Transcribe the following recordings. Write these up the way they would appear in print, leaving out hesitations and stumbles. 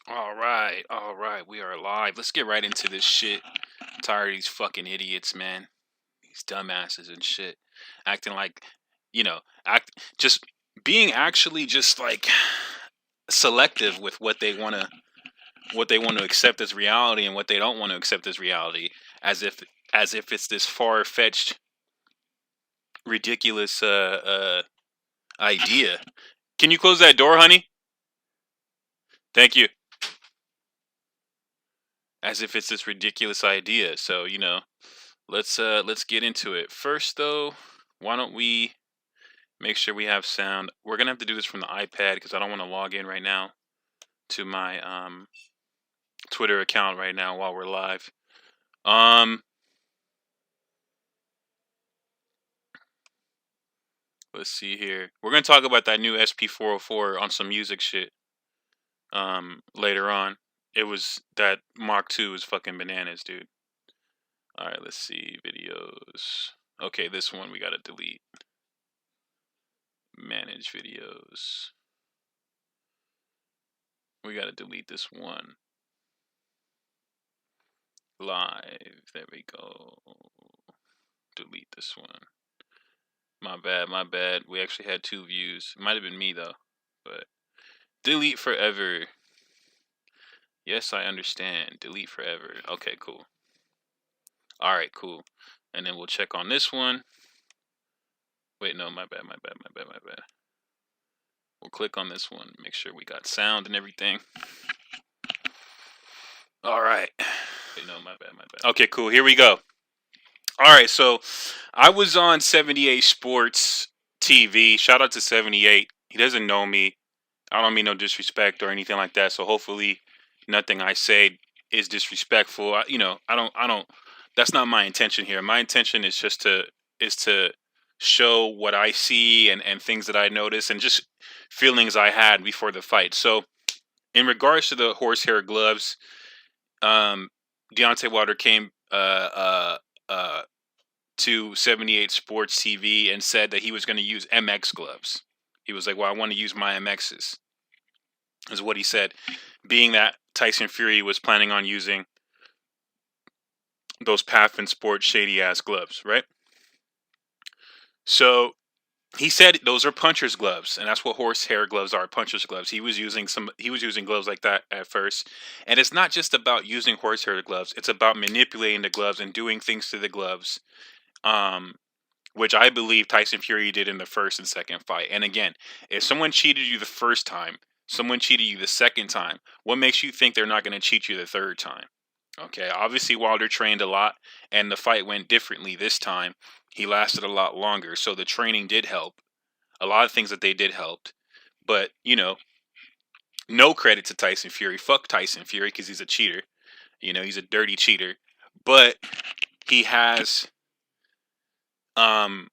All right, we are live. Let's get right into this shit. I'm tired of these fucking idiots, man. These dumbasses and shit. Acting like, act just being actually just like selective with what they want to accept as reality and what they don't want to accept as reality, as if it's this far-fetched, ridiculous idea. Can you close that door, honey? Thank you. As if it's this ridiculous idea. So, let's get into it. First though, why don't we make sure we have sound? We're gonna have to do this from the iPad because I don't want to log in right now to my Twitter account right now while we're live. Let's see here. We're gonna talk about that new SP404 on some music shit later on. It was that Mark II is fucking bananas, dude. All right, let's see videos. Okay, this one we gotta delete. Manage videos. We gotta delete this one. Live. There we go. Delete this one. My bad. We actually had 2 views. It might have been me though. But delete forever. Yes, I understand. Delete forever. Okay, cool. Alright, cool. And then we'll check on this one. Wait, no, my bad. We'll click on this one, make sure we got sound and everything. Alright. Wait, no, my bad. Okay, cool. Here we go. Alright, so I was on 78 Sports TV. Shout out to 78. He doesn't know me. I don't mean no disrespect or anything like that. So hopefully nothing I say is disrespectful. I don't that's not my intention here. My intention is just to show what I see and things that I notice and just feelings I had before the fight. So in regards to the horsehair gloves, Deontay Wilder came to 78 Sports TV and said that he was going to use MX gloves. He was like, "Well, I want to use my MXs," is what he said, being that Tyson Fury was planning on using those Paffin Sports shady ass gloves, right? So he said those are puncher's gloves, and that's what horsehair gloves are, puncher's gloves. He was using gloves like that at first. And it's not just about using horsehair gloves, it's about manipulating the gloves and doing things to the gloves. Which I believe Tyson Fury did in the first and second fight. And again, if someone cheated you the first time, someone cheated you the second time, what makes you think they're not going to cheat you the third time? Okay, obviously Wilder trained a lot and the fight went differently this time. He lasted a lot longer, so the training did help. A lot of things that they did helped. But, no credit to Tyson Fury. Fuck Tyson Fury because he's a cheater. He's a dirty cheater. But he has the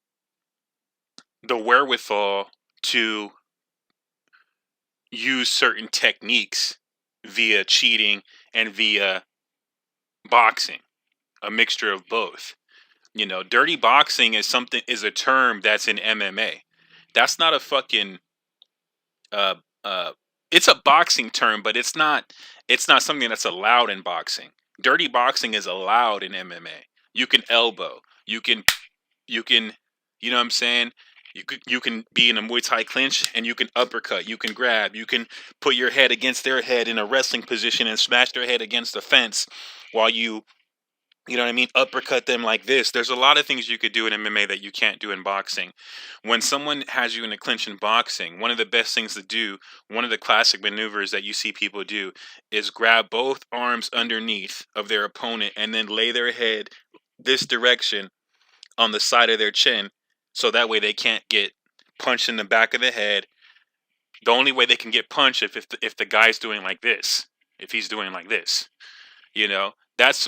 wherewithal to use certain techniques via cheating and via boxing, a mixture of both. Dirty boxing is a term that's in MMA. That's not a fucking uh it's a boxing term, but it's not something that's allowed in boxing. Dirty boxing is allowed in MMA. You can elbow, you can you know what I'm saying? You can be in a Muay Thai clinch and you can uppercut, you can grab, you can put your head against their head in a wrestling position and smash their head against the fence while you know what I mean, uppercut them like this. There's a lot of things you could do in MMA that you can't do in boxing. When someone has you in a clinch in boxing, one of the best things to do, one of the classic maneuvers that you see people do, is grab both arms underneath of their opponent and then lay their head this direction on the side of their chin, so that way they can't get punched in the back of the head. The only way they can get punched if the guy's doing like this, if he's doing like this, you know. That's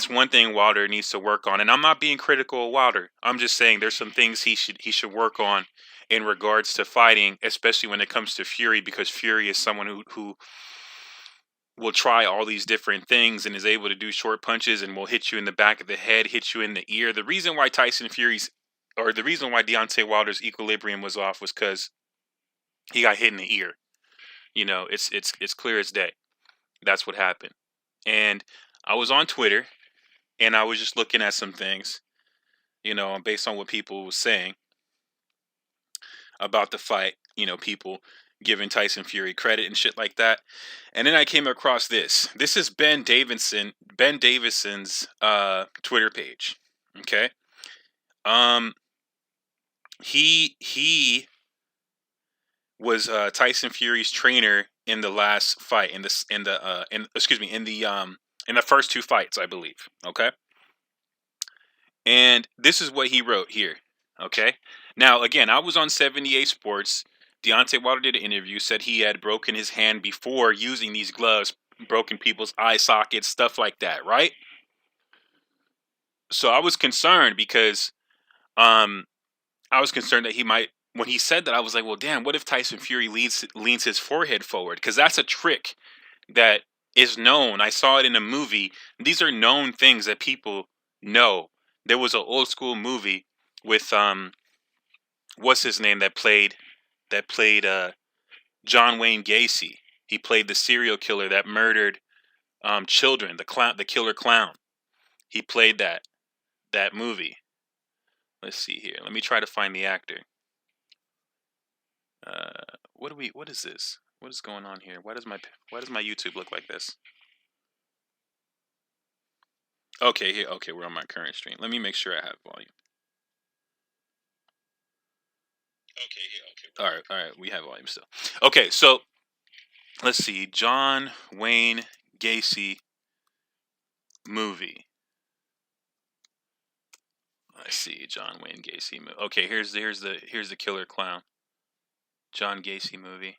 one thing Wilder needs to work on. And I'm not being critical of Wilder. I'm just saying there's some things he should work on in regards to fighting, especially when it comes to Fury, because Fury is someone who will try all these different things and is able to do short punches and will hit you in the back of the head, hit you in the ear. The reason why the reason why Deontay Wilder's equilibrium was off was because he got hit in the ear. It's clear as day. That's what happened. And I was on Twitter, and I was just looking at some things, based on what people were saying about the fight. People giving Tyson Fury credit and shit like that. And then I came across this. This is Ben Davison's Twitter page. Okay. Um, he was Tyson Fury's trainer in the last fight in the first two fights, I believe. Okay. And this is what he wrote here. Okay. Now, again, I was on 78 Sports. Deontay Wilder did an interview, said he had broken his hand before using these gloves, broken people's eye sockets, stuff like that, right? So I was concerned because um, I was concerned that he might, when he said that, I was like, well, damn, what if Tyson Fury leans his forehead forward? Because that's a trick that is known. I saw it in a movie. These are known things that people know. There was an old school movie with what's his name that played John Wayne Gacy. He played the serial killer that murdered children, the killer clown. He played that movie. Let's see here. Let me try to find the actor. What is this? What is going on here? Why does my YouTube look like this? Okay, here. Okay, we're on my current stream. Let me make sure I have volume. Okay, yeah, okay. All right, we have volume still. Okay, so let's see. John Wayne Gacy movie. Let's see. John Wayne Gacy movie. Okay, here's the killer clown. John Gacy movie.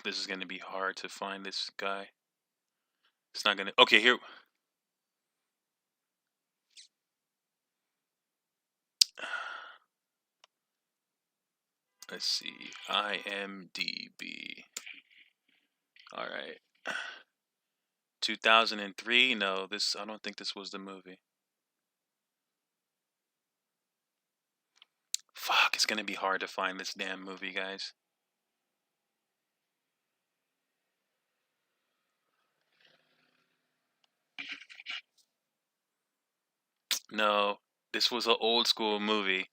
This is going to be hard to find this guy. It's not going to. Okay, here. Let's see. IMDb. All right. 2003. No, I don't think this was the movie. Fuck, it's going to be hard to find this damn movie, guys. No, this was an old school movie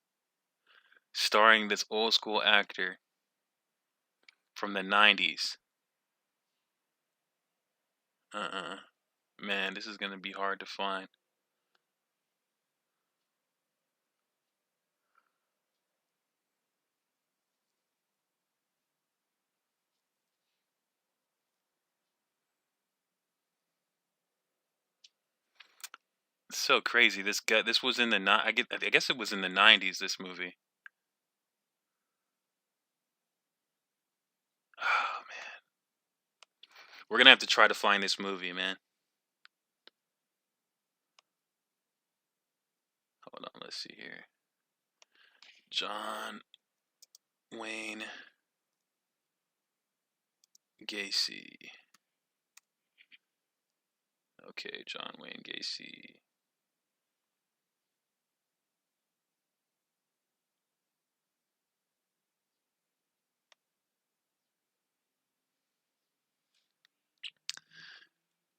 starring this old school actor from the 90s. Man, this is going to be hard to find. It's so crazy. This was in I guess it was in the 90s, this movie. Oh, man. We're going to have to try to find this movie, man. Hold on, let's see here. John Wayne Gacy. Okay, John Wayne Gacy.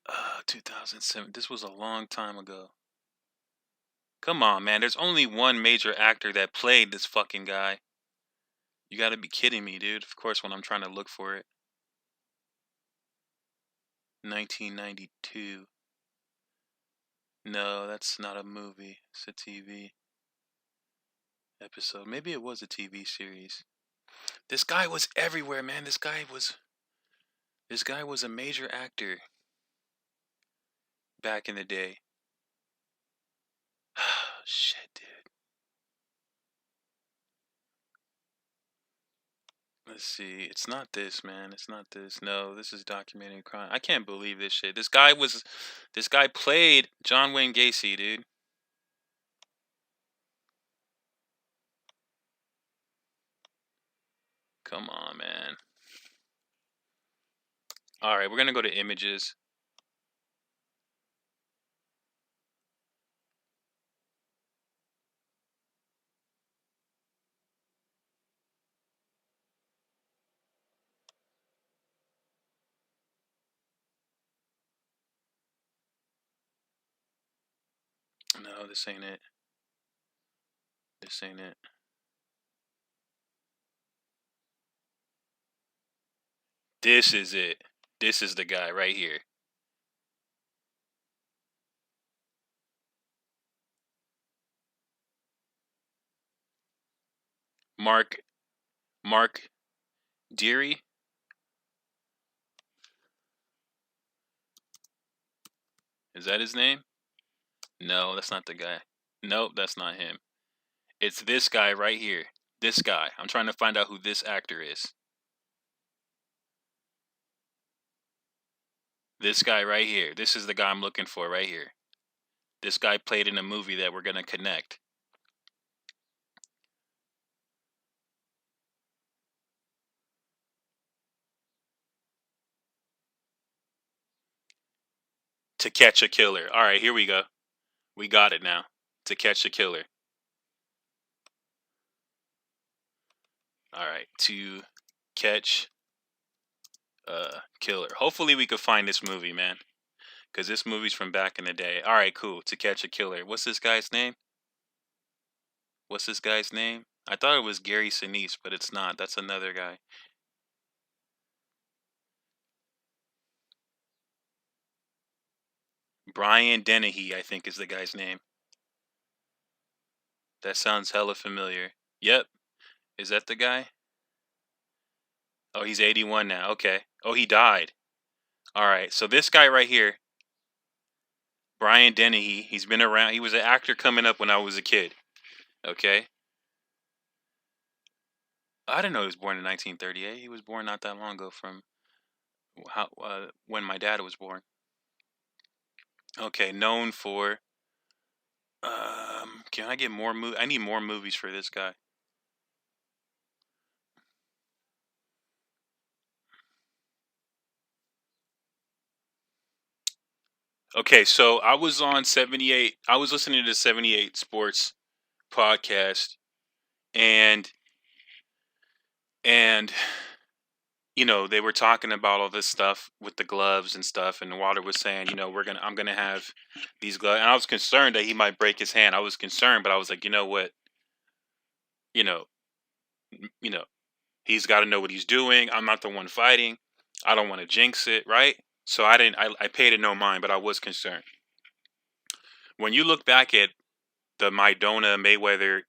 Uh, 2007. This was a long time ago. Come on, man. There's only one major actor that played this fucking guy. You gotta be kidding me, dude. Of course, when I'm trying to look for it. 1992. No, that's not a movie. It's a TV episode. Maybe it was a TV series. This guy was everywhere, man. This guy was a major actor back in the day. Shit, dude. Let's see. It's not this, man. It's not this. No, this is documenting crime. I can't believe this shit. This guy played John Wayne Gacy, dude. Come on, man. All right, we're going to go to images. No, this ain't it. This ain't it. This is it. This is the guy right here. Mark Mark Deary. Is that his name? No, that's not the guy. Nope, that's not him. It's this guy right here. This guy. I'm trying to find out who this actor is. This guy right here. This is the guy I'm looking for right here. This guy played in a movie that we're going to connect. To Catch a Killer. All right, here we go. We got it now. To Catch a Killer. All right, To Catch a Killer. Hopefully we could find this movie, man. Because this movie's from back in the day. All right, cool. To Catch a Killer. What's this guy's name? What's this guy's name? I thought it was Gary Sinise, but it's not. That's another guy. Brian Dennehy, I think is the guy's name. That sounds hella familiar. Yep. Is that the guy? Oh, he's 81 now. Okay. Oh, he died. All right. So this guy right here, Brian Dennehy, he's been around. He was an actor coming up when I was a kid. Okay. I didn't know he was born in 1938. He was born not that long ago from when my dad was born. Okay. Known for. Can I get more I need more movies for this guy. Okay, so I was on 78. I was listening to 78 Sports podcast, and and they were talking about all this stuff with the gloves and stuff, and Water was saying, I'm gonna have these gloves, and I was concerned that he might break his hand. I was concerned, but I was like, you know what, you know, you know, he's got to know what he's doing. I'm not the one fighting. I don't want to jinx it, right? So I didn't. I paid it no mind, but I was concerned. When you look back at the Maidona Mayweather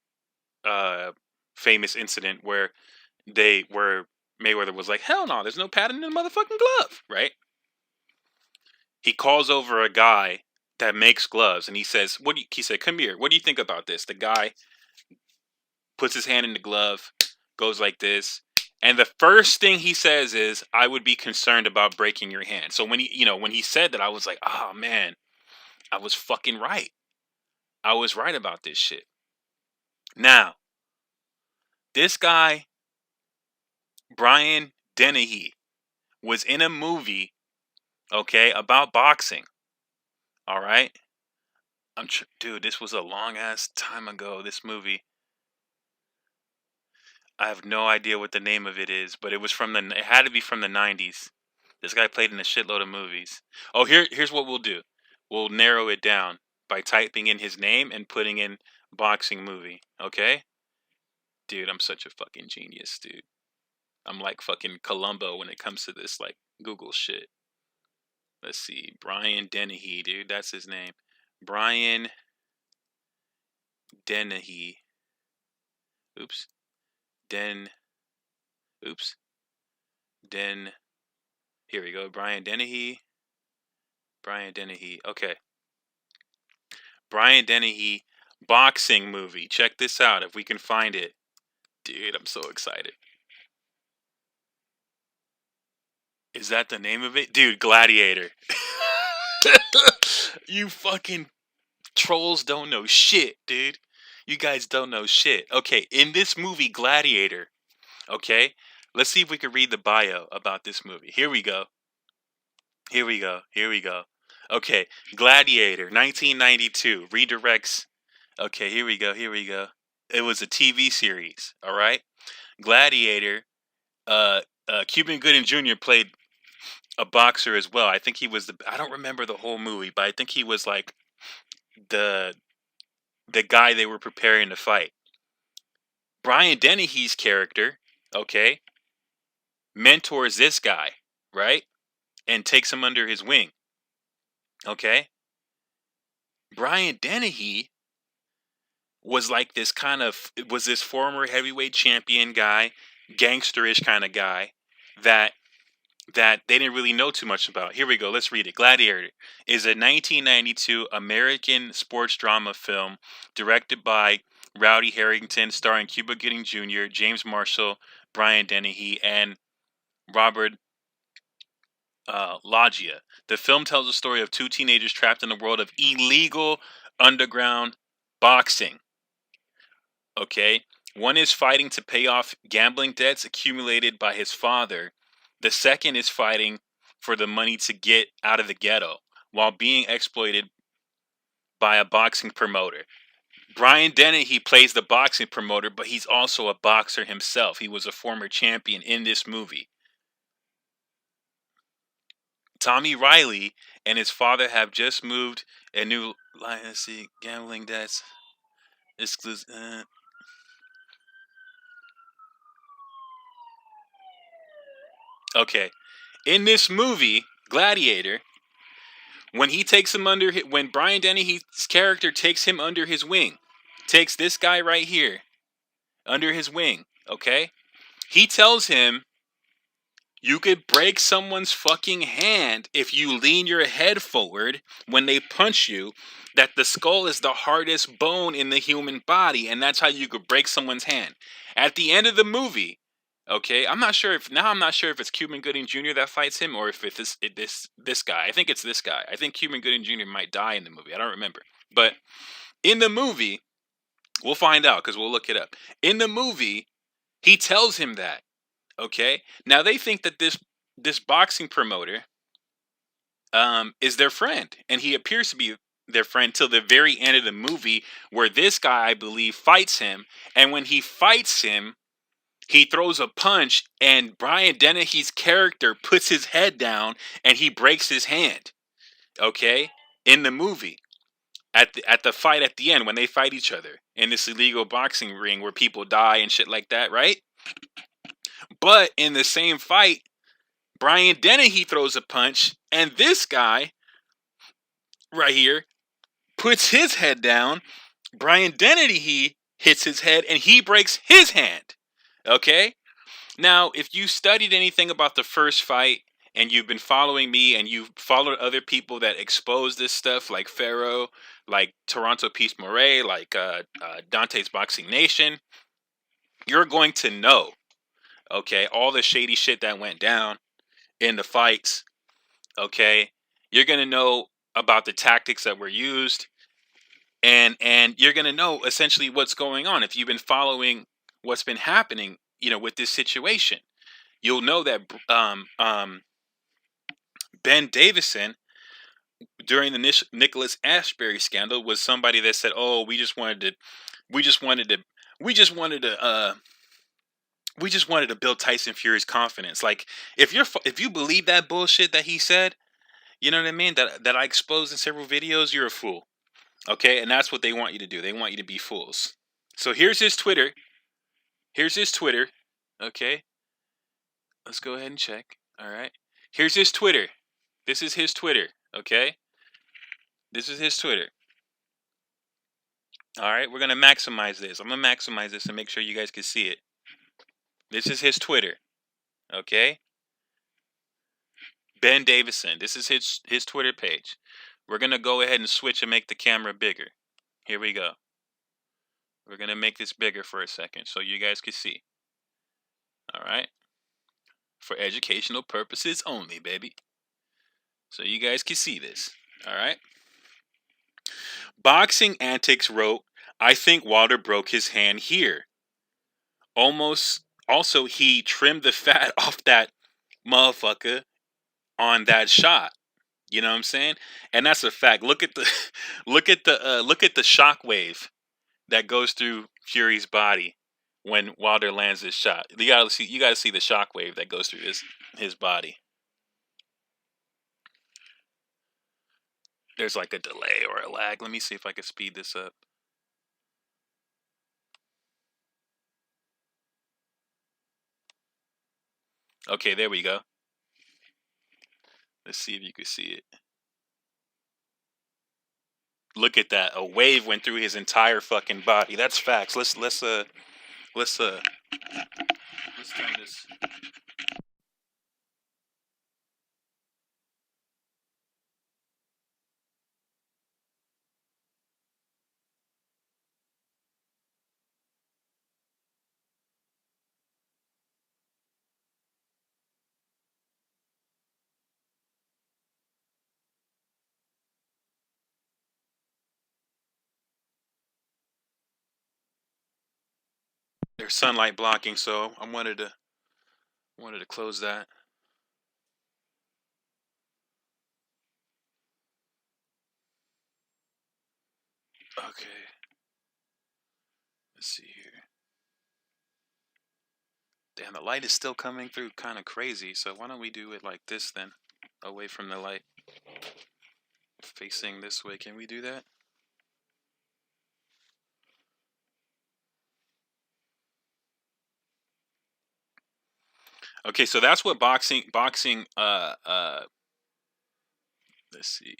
famous incident where Mayweather was like, hell no, there's no padding in the motherfucking glove, right? He calls over a guy that makes gloves, and he says, he said, come here, what do you think about this? The guy puts his hand in the glove, goes like this, and the first thing he says is, I would be concerned about breaking your hand. So when he said that, I was like, oh man, I was fucking right. I was right about this shit. Now, this guy, Brian Dennehy, was in a movie, okay, about boxing. All right? Dude, this was a long ass time ago, this movie. I have no idea what the name of it is, but it had to be from the 90s. This guy played in a shitload of movies. Oh, here's what we'll do. We'll narrow it down by typing in his name and putting in boxing movie, okay? Dude, I'm such a fucking genius, dude. I'm like fucking Columbo when it comes to this like Google shit. Let's see. Brian Dennehy, dude, that's his name. Brian Dennehy. Oops. Oops. Here we go. Brian Dennehy. Okay. Brian Dennehy boxing movie. Check this out if we can find it. Dude, I'm so excited. Is that the name of it? Dude, Gladiator. You fucking trolls don't know shit, dude. You guys don't know shit. Okay, in this movie, Gladiator, okay, let's see if we can read the bio about this movie. Here we go. Okay, Gladiator, 1992, redirects. Okay, here we go. It was a TV series, all right? Gladiator, Cuban Gooding Jr. played a boxer as well. I think he was I don't remember the whole movie, but I think he was like the the guy they were preparing to fight. Brian Dennehy's character, okay, mentors this guy, right? And takes him under his wing. Okay? Brian Dennehy was like this kind of was this former heavyweight champion guy, gangsterish kind of guy that they didn't really know too much about. Here we go. Let's read it. Gladiator is a 1992 American sports drama film directed by Rowdy Harrington, starring Cuba Gooding Jr., James Marshall, Brian Dennehy, and Robert Loggia. The film tells the story of two teenagers trapped in a world of illegal underground boxing. Okay? One is fighting to pay off gambling debts accumulated by his father. The second is fighting for the money to get out of the ghetto while being exploited by a boxing promoter. Brian Dennehy plays the boxing promoter, but he's also a boxer himself. He was a former champion in this movie. Tommy Riley and his father have just moved a new line. Let's see, gambling debts. Exclusive. Okay, in this movie, Gladiator, when Brian Dennehy's character takes him under his wing, takes this guy right here under his wing. Okay, he tells him, you could break someone's fucking hand if you lean your head forward when they punch you. That the skull is the hardest bone in the human body, and that's how you could break someone's hand. At the end of the movie, okay, I'm not sure if it's Cuban Gooding Jr. that fights him, or if it's this guy. I think it's this guy. I think Cuban Gooding Jr. might die in the movie. I don't remember, but in the movie, we'll find out because we'll look it up. In the movie, he tells him that. Okay, now they think that this boxing promoter is their friend, and he appears to be their friend till the very end of the movie, where this guy, I believe, fights him, and when he fights him, he throws a punch, and Brian Dennehy's character puts his head down, and he breaks his hand. Okay, in the movie, at the fight at the end when they fight each other in this illegal boxing ring where people die and shit like that, right? But in the same fight, Brian Dennehy throws a punch, and this guy right here puts his head down. Brian Dennehy hits his head, and he breaks his hand. Okay? Now, if you studied anything about the first fight, and you've been following me, and you've followed other people that expose this stuff, like Pharaoh, like Toronto Peace Moray, like Dante's Boxing Nation, you're going to know, okay, all the shady shit that went down in the fights. Okay, you're gonna know about the tactics that were used, and you're gonna know essentially what's going on. If you've been following what's been happening, with this situation, you'll know that Ben Davison, during the Nicholas Ashbury scandal, was somebody that said, "Oh, we just wanted to, we just wanted to, we just wanted to build Tyson Fury's confidence." Like, if you believe that bullshit that he said, you know what I mean? That I exposed in several videos, you're a fool. Okay? And that's what they want you to do. They want you to be fools. So here's his Twitter. Okay? Let's go ahead and check. All right. Here's his Twitter. This is his Twitter. Okay? This is his Twitter. All right? We're going to maximize this. I'm going to maximize this and make sure you guys can see it. This is his Twitter. Okay? Ben Davison. This is his Twitter page. We're going to go ahead and switch and make the camera bigger. Here we go. We're going to make this bigger for a second so you guys can see. All right? For educational purposes only, baby. So you guys can see this. All right? Boxing Antics wrote, "I think Wilder broke his hand here. Also, he trimmed the fat off that motherfucker on that shot." You know what I'm saying? And that's a fact. Look at the look at the shockwave that goes through Fury's body when Wilder lands this shot. You gotta see the shockwave that goes through his body. There's like a delay or a lag. Let me see if I can speed this up. Okay, there we go. Let's see if you can see it. Look at that. A wave went through his entire fucking body. That's facts. Let's turn this. There's sunlight blocking, so I wanted to close that. Okay. Let's see here. Damn, the light is still coming through kind of crazy. So why don't we do it like this then? Away from the light. Facing this way. Can we do that? Okay, so that's what boxing let's see.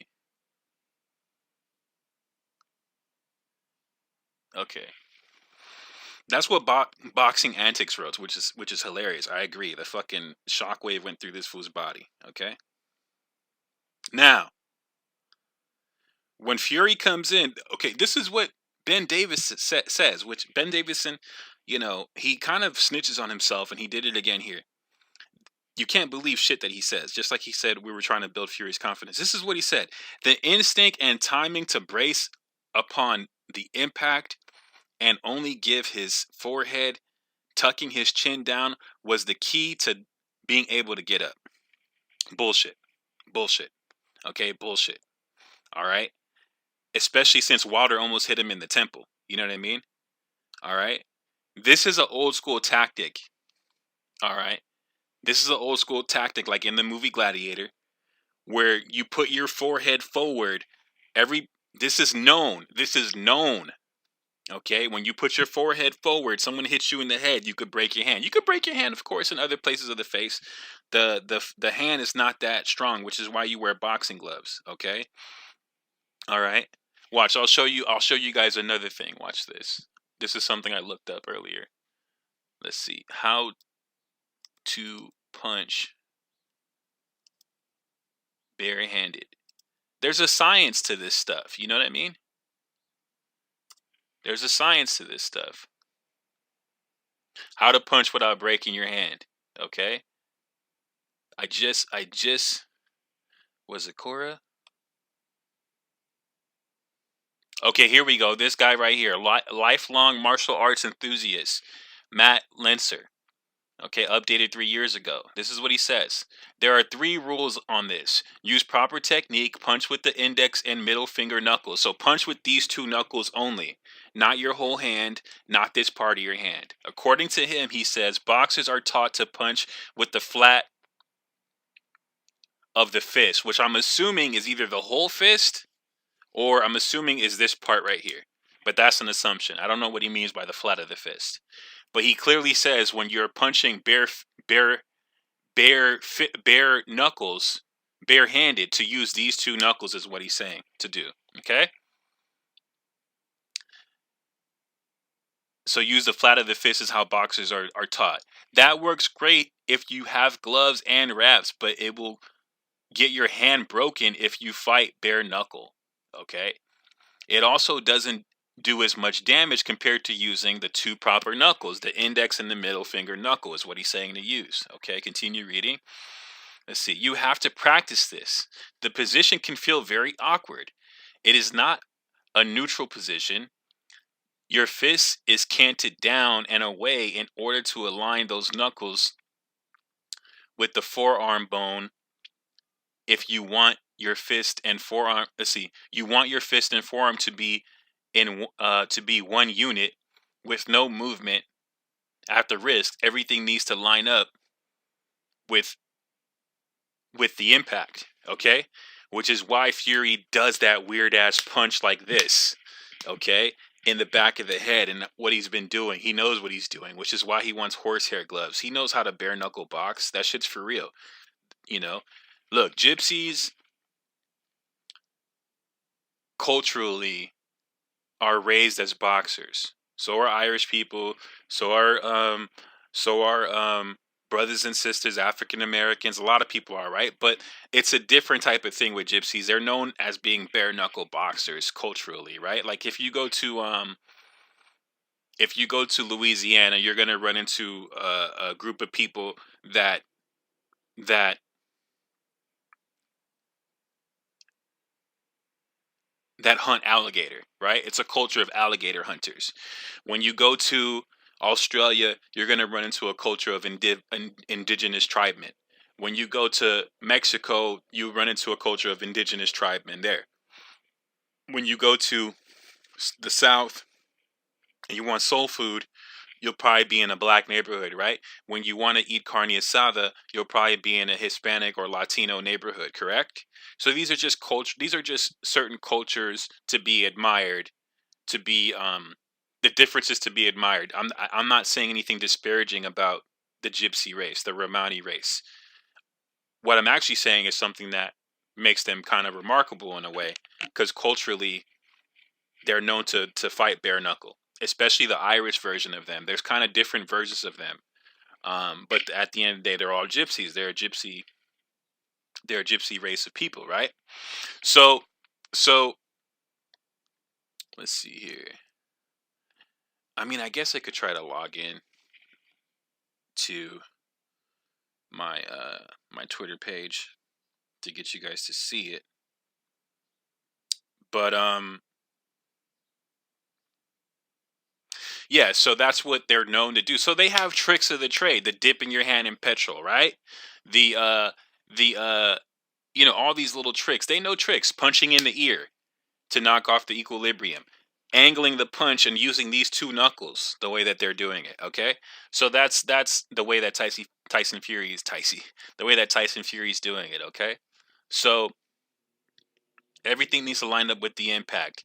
Okay. That's what boxing antics wrote, which is hilarious. I agree. The fucking shockwave went through this fool's body. Okay. Now, when Fury comes in, okay, this is what Ben Davis says. Which Ben Davison, he kind of snitches on himself, and he did it again here. You can't believe shit that he says. Just like he said, we were trying to build Fury's confidence. This is what he said: the instinct and timing to brace upon the impact and only give his forehead, tucking his chin down, was the key to being able to get up. Bullshit. Bullshit. Okay, bullshit. All right. Especially since water almost hit him in the temple. You know what I mean? All right. This is an old school tactic. All right. This is an old school tactic like in the movie Gladiator, where you put your forehead forward. This is known. This is known. Okay, when you put your forehead forward, someone hits you in the head, you could break your hand. You could break your hand, of course, in other places of the face. The hand is not that strong, which is why you wear boxing gloves. Okay, all right. Watch, I'll show you. I'll show you guys another thing. Watch this. This is something I looked up earlier. Let's see how to punch barehanded. There's a science to this stuff. You know what I mean? There's a science to this stuff. How to punch without breaking your hand. Okay. I just was it Cora? Okay, here we go. This guy right here, lifelong martial arts enthusiast, Matt Lenser. Okay, updated 3 years ago. This is what he says. There are 3 rules on this. Use proper technique, punch with the index and middle finger knuckles. So punch with these 2 knuckles only, not your whole hand, not this part of your hand. According to him, he says boxers are taught to punch with the flat of the fist, which I'm assuming is either the whole fist or I'm assuming is this part right here. But that's an assumption. I don't know what he means by the flat of the fist. But he clearly says when you're punching bare knuckles, barehanded, to use these 2 knuckles is what he's saying to do. Okay? So use the flat of the fist is how boxers are taught. That works great if you have gloves and wraps, but it will get your hand broken if you fight bare knuckle. Okay? It also doesn't do as much damage compared to using the 2 proper knuckles. The index and the middle finger knuckle is what he's saying to use. Okay, continue reading. Let's see. You have to practice this. The position can feel very awkward. It is not a neutral position. Your fist is canted down and away in order to align those knuckles with the forearm bone. If you want your fist and forearm, you want your fist and forearm to be one unit with no movement at the wrist. Everything needs to line up with the impact. Okay, which is why Fury does that weird ass punch like this. Okay, in the back of the head and what he's been doing. He knows what he's doing, which is why he wants horsehair gloves. He knows how to bare knuckle box. That shit's for real. You know, look, gypsies culturally are raised as boxers. So are Irish people. So are brothers and sisters, African Americans. A lot of people are, right, but it's a different type of thing with gypsies. They're known as being bare knuckle boxers culturally, right? Like if you go to Louisiana, you're gonna run into a group of people that that that hunt alligator, right? It's a culture of alligator hunters. When you go to Australia, you're going to run into a culture of indigenous tribemen. When you go to Mexico, you run into a culture of indigenous tribemen there. When you go to the South and you want soul food, you'll probably be in a black neighborhood, right? When you want to eat carne asada, you'll probably be in a Hispanic or Latino neighborhood, correct? So these are just these are just certain cultures to be admired, to be the differences to be admired. I'm not saying anything disparaging about the gypsy race, the Romani race. What I'm actually saying is something that makes them kind of remarkable in a way, because culturally they're known to fight bare knuckle, especially the Irish version of them. There's kind of different versions of them, but at the end of the day, they're all gypsies. They're a gypsy race of people, right? So so let's see here. I mean, I guess I could try to log in to my Twitter page to get you guys to see it. But yeah, so that's what they're known to do. So they have tricks of the trade, the dipping your hand in petrol, right? The all these little tricks. They know tricks, punching in the ear to knock off the equilibrium, angling the punch and using these two knuckles the way that they're doing it, okay? So that's the way that Tyson Fury is the way that Tyson Fury is doing it, okay? So everything needs to line up with the impact.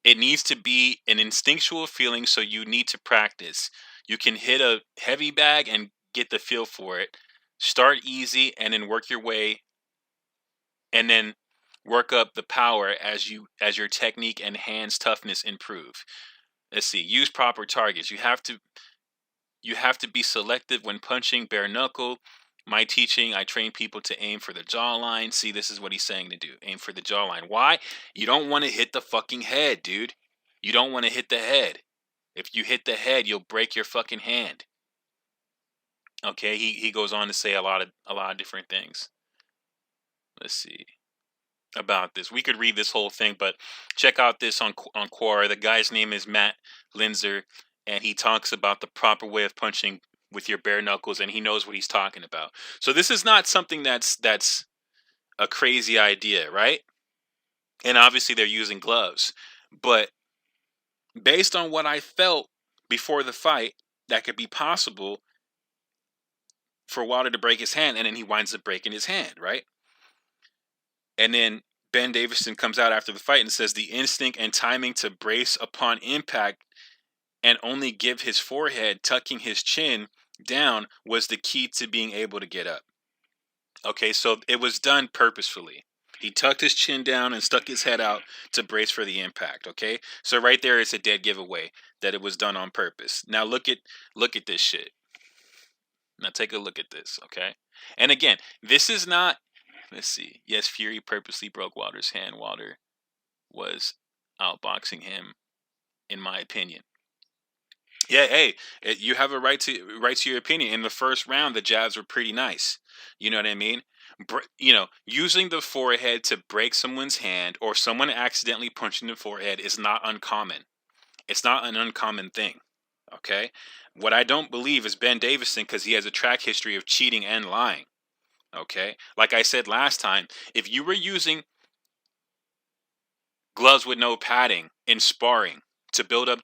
It needs to be an instinctual feeling, so you need to practice. You can hit a heavy bag and get the feel for it. Start easy and then work your way, and then work up the power as your technique and hands toughness improve. Let's see. Use proper targets. You have to be selective when punching bare knuckle. My teaching, I train people to aim for the jawline. See, this is what he's saying to do. Aim for the jawline. Why? You don't want to hit the fucking head, dude. You don't want to hit the head. If you hit the head, you'll break your fucking hand. Okay, he goes on to say a lot of different things. Let's see about this. We could read this whole thing, but check out this on Quora. The guy's name is Matt Linzer, and he talks about the proper way of punching with your bare knuckles, and he knows what he's talking about. So this is not something that's a crazy idea, right? And obviously they're using gloves, but based on what I felt before the fight, that could be possible for Wilder to break his hand, and then he winds up breaking his hand, right? And then Ben Davison comes out after the fight and says the instinct and timing to brace upon impact and only give his forehead, tucking his chin down, was the key to being able to get up. Okay, so it was done purposefully. He tucked his chin down and stuck his head out to brace for the impact. Okay, so right there, it's a dead giveaway that it was done on purpose. Now look at this shit. Now take a look at this. Okay, and again, this is not. Let's see. Yes, Fury purposely broke Wilder's hand. Wilder was outboxing him, in my opinion. Yeah, hey, you have a right to your opinion. In the first round, the jabs were pretty nice. You know what I mean? Using the forehead to break someone's hand or someone accidentally punching the forehead is not uncommon. It's not an uncommon thing. Okay? What I don't believe is Ben Davison, because he has a track history of cheating and lying. Okay? Like I said last time, if you were using gloves with no padding in sparring to build up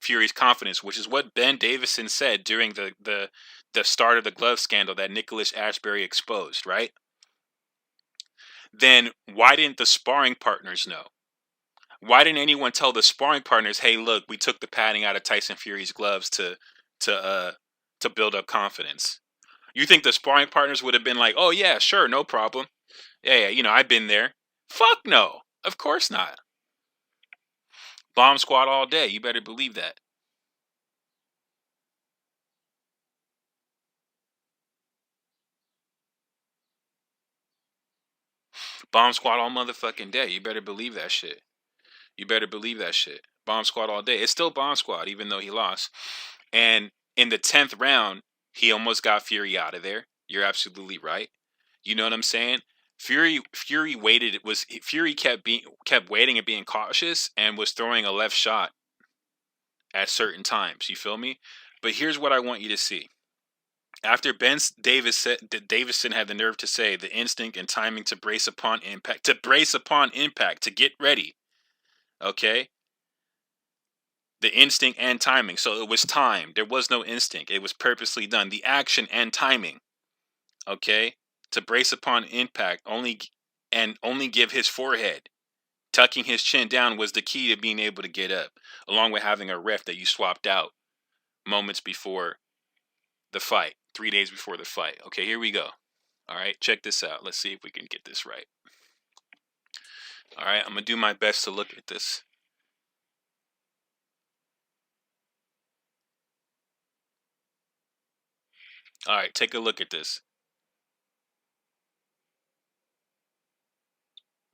Fury's confidence, which is what Ben Davison said during the start of the glove scandal that Nicholas Ashbury exposed, right? Then why didn't the sparring partners know? Why didn't anyone tell the sparring partners, "Hey, look, we took the padding out of Tyson Fury's gloves to to build up confidence"? You think the sparring partners would have been like, "Oh yeah, sure, no problem. Yeah, I've been there." Fuck no. Of course not. Bomb squad all day. You better believe that. Bomb squad all motherfucking day. You better believe that shit. You better believe that shit. Bomb squad all day. It's still bomb squad, even though he lost. And in the 10th round, he almost got Fury out of there. You're absolutely right. You know what I'm saying? Fury waited. Fury kept waiting and being cautious and was throwing a left shot at certain times. You feel me? But here's what I want you to see. After Davison had the nerve to say the instinct and timing to brace upon impact, to get ready. Okay? The instinct and timing. So it was time. There was no instinct. It was purposely done. The action and timing. Okay? To brace upon impact only give his forehead. Tucking his chin down was the key to being able to get up, along with having a ref that you swapped out moments before the fight, 3 days before the fight. Okay, here we go. All right, check this out. Let's see if we can get this right. All right, I'm going to do my best to look at this. All right, take a look at this.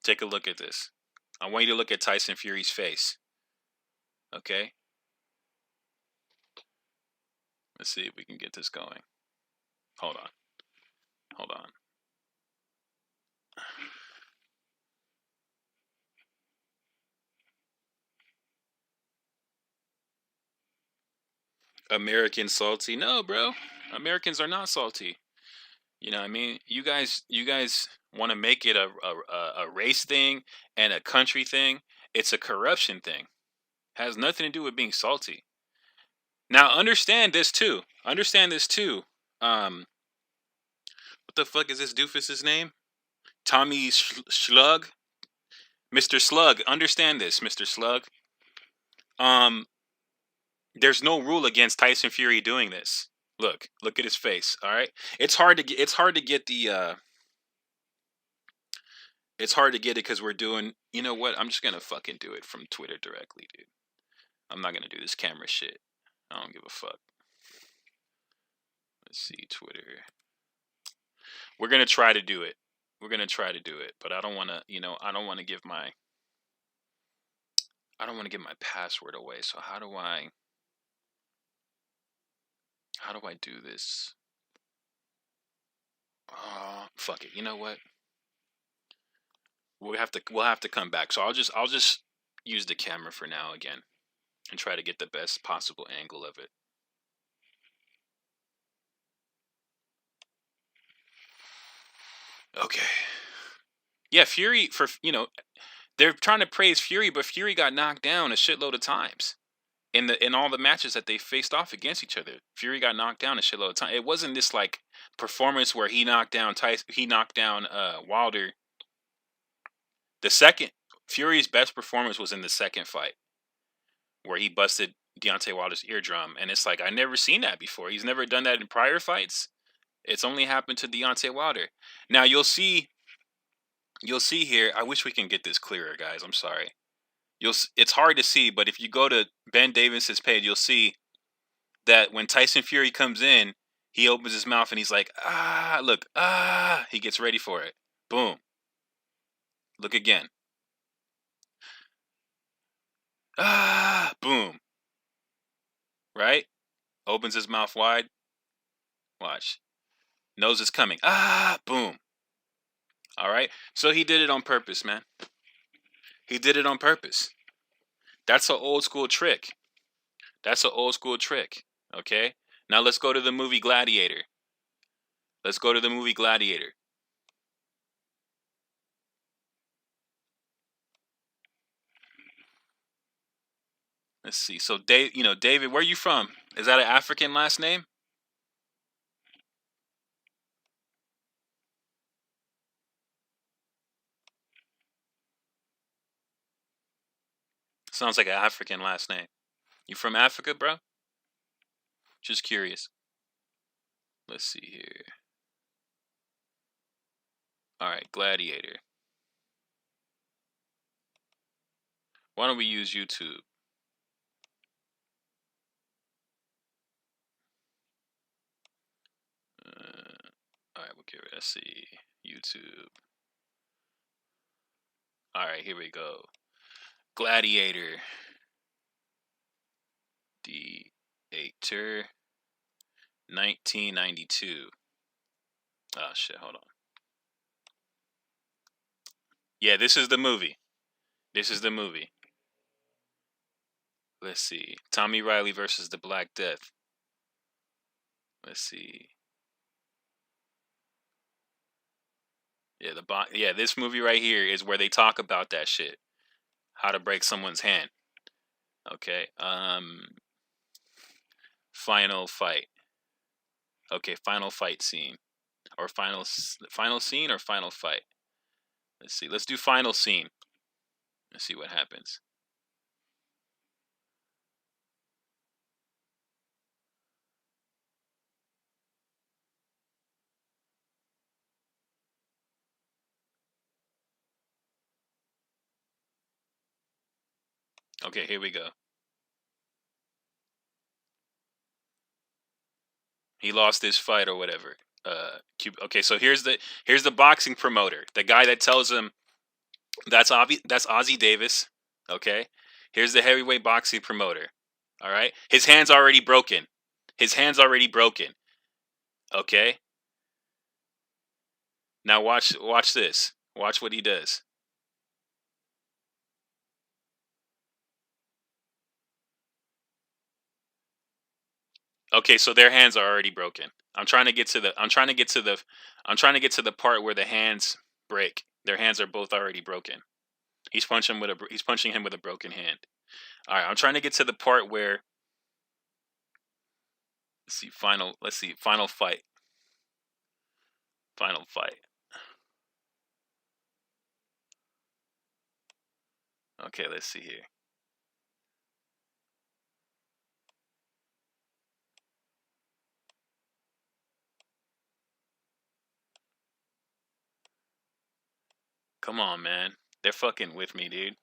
Take a look at this. I want you to look at Tyson Fury's face. Okay? Let's see if we can get this going. Hold on. Hold on. American salty? No, bro. Americans are not salty. You know what I mean? You guys want to make it a race thing and a country thing. It's a corruption thing. Has nothing to do with being salty. Now understand this too. Understand this too. What the fuck is this doofus's name? Tommy Slug? Mr. Slug. Understand this, Mr. Slug. Um, there's no rule against Tyson Fury doing this. Look at his face. All right, it's hard to get the it's hard to get it because we're doing. You know what? I'm just gonna fucking do it from Twitter directly, dude. I'm not gonna do this camera shit. I don't give a fuck. Let's see, Twitter. We're gonna try to do it. We're gonna try to do it, but I don't want to. I don't want to give my. I don't want to give my password away. So how do I? How do I do this? Fuck it. You know what? We'll have to come back. So I'll just use the camera for now again and try to get the best possible angle of it. Okay. Yeah, Fury they're trying to praise Fury, but Fury got knocked down a shitload of times. In all the matches that they faced off against each other, Fury got knocked down a shitload of times. It wasn't this like performance where he knocked down Wilder. The second Fury's best performance was in the second fight, where he busted Deontay Wilder's eardrum, and it's like I never seen that before. He's never done that in prior fights. It's only happened to Deontay Wilder. Now you'll see here. I wish we can get this clearer, guys. I'm sorry. It's hard to see, but if you go to Ben Davis's page, you'll see that when Tyson Fury comes in, he opens his mouth and he's like, look, he gets ready for it. Boom. Look again. Boom. Right? Opens his mouth wide. Watch. Knows it's coming. Boom. All right? So he did it on purpose, man. He did it on purpose. That's an old school trick. Okay? Now let's go to the movie Gladiator. Let's see. So David, where are you from? Is that an African last name? Sounds like an African last name. You from Africa, bro? Just curious. Let's see here. All right, Gladiator. Why don't we use YouTube? All right, let's see. YouTube. All right, here we go. Gladiator. Gladiator. 1992. Oh shit, hold on. Yeah, this is the movie. This is the movie. Let's see. Tommy Riley versus the Black Death. Let's see. Yeah, this movie right here is where they talk about that shit. How to break someone's hand. Okay. Final fight. Okay, final fight scene. Or final scene or final fight. Let's see. Let's do final scene. Let's see what happens. Okay, here we go. He lost his fight or whatever. Okay, so here's the boxing promoter, the guy that tells him that's Ozzie Davis. Okay, here's the heavyweight boxing promoter. All right, his hand's already broken. His hand's already broken. Okay. Now watch this. Watch what he does. Okay, so their hands are already broken. I'm trying to get to the part where the hands break. Their hands are both already broken. He's punching him with a broken hand. All right, I'm trying to get to the part where let's see final fight. Final fight. Okay, let's see here. Come on, man. They're fucking with me, dude.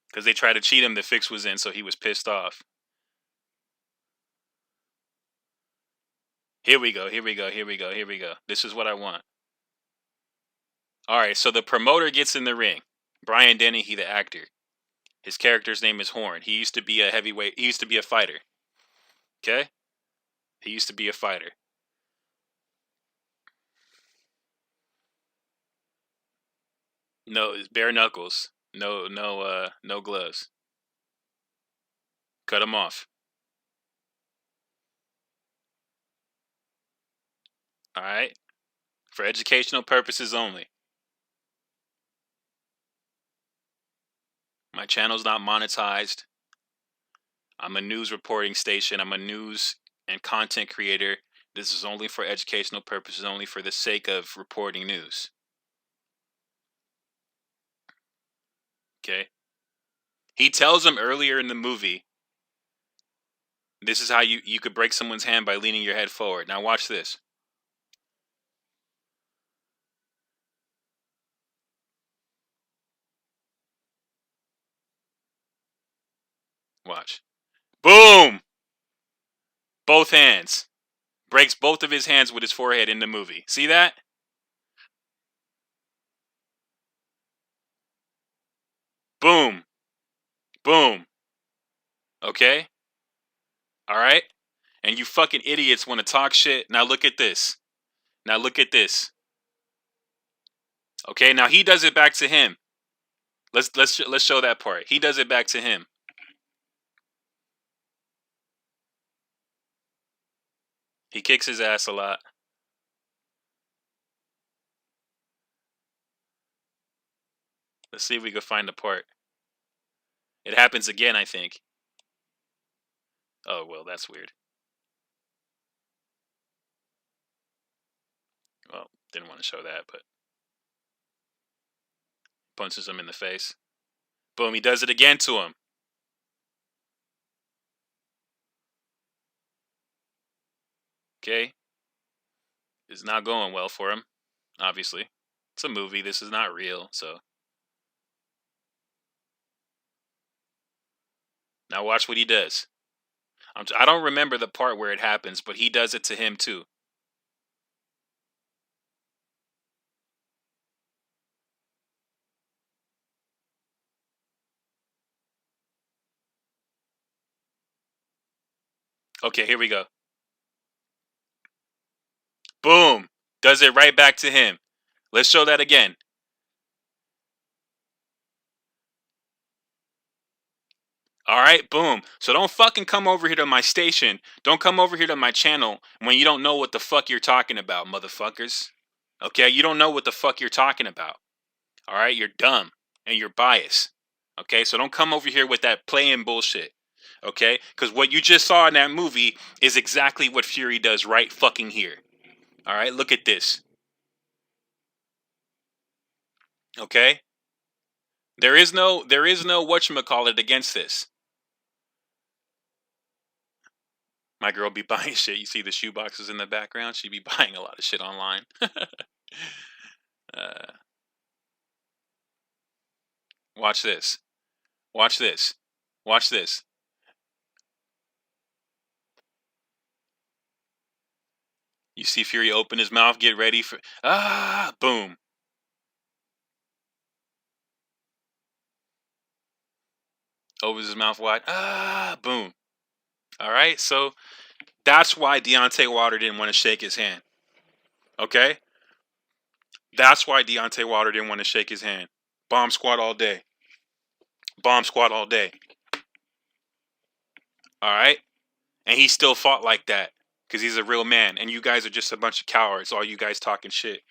Because they tried to cheat him. The fix was in, so he was pissed off. Here we go. Here we go. Here we go. Here we go. This is what I want. All right, so the promoter gets in the ring. Brian Dennehy, the actor. His character's name is Horn. He used to be a heavyweight. He used to be a fighter. Okay? He used to be a fighter. No, bare knuckles. No gloves. Cut him off. All right? For educational purposes only. My channel's not monetized. I'm a news reporting station. I'm a news and content creator. This is only for educational purposes, only for the sake of reporting news. Okay? He tells him earlier in the movie, this is how you could break someone's hand by leaning your head forward. Now watch this. Watch. Boom! Both hands. Breaks both of his hands with his forehead in the movie. See that? Boom. Boom. Okay? Alright? And you fucking idiots want to talk shit. Now look at this. Now look at this. Okay, now he does it back to him. Let's show that part. He does it back to him. He kicks his ass a lot. Let's see if we can find the part. It happens again, I think. Oh, well, that's weird. Well, didn't want to show that, but punches him in the face. Boom, he does it again to him. Okay. It's not going well for him, obviously. It's a movie. This is not real, so. Now watch what he does. I don't remember the part where it happens, but he does it to him too. Okay, here we go. Boom! Does it right back to him. Let's show that again. Alright, boom. So don't fucking come over here to my station. Don't come over here to my channel when you don't know what the fuck you're talking about, motherfuckers. Okay, you don't know what the fuck you're talking about. Alright, you're dumb and you're biased. Okay, so don't come over here with that playing bullshit. Okay, because what you just saw in that movie is exactly what Fury does right fucking here. Alright, look at this. Okay? There is no whatchamacallit against this. My girl be buying shit. You see the shoe boxes in the background? She be buying a lot of shit online. Watch this. Watch this. Watch this. You see Fury open his mouth, get ready for... Boom. Opens his mouth wide. Boom. Alright, so that's why Deontay Wilder didn't want to shake his hand. Okay? That's why Deontay Wilder didn't want to shake his hand. Bomb squad all day. Bomb squad all day. Alright? And he still fought like that. Because he's a real man. And you guys are just a bunch of cowards. All you guys talking shit.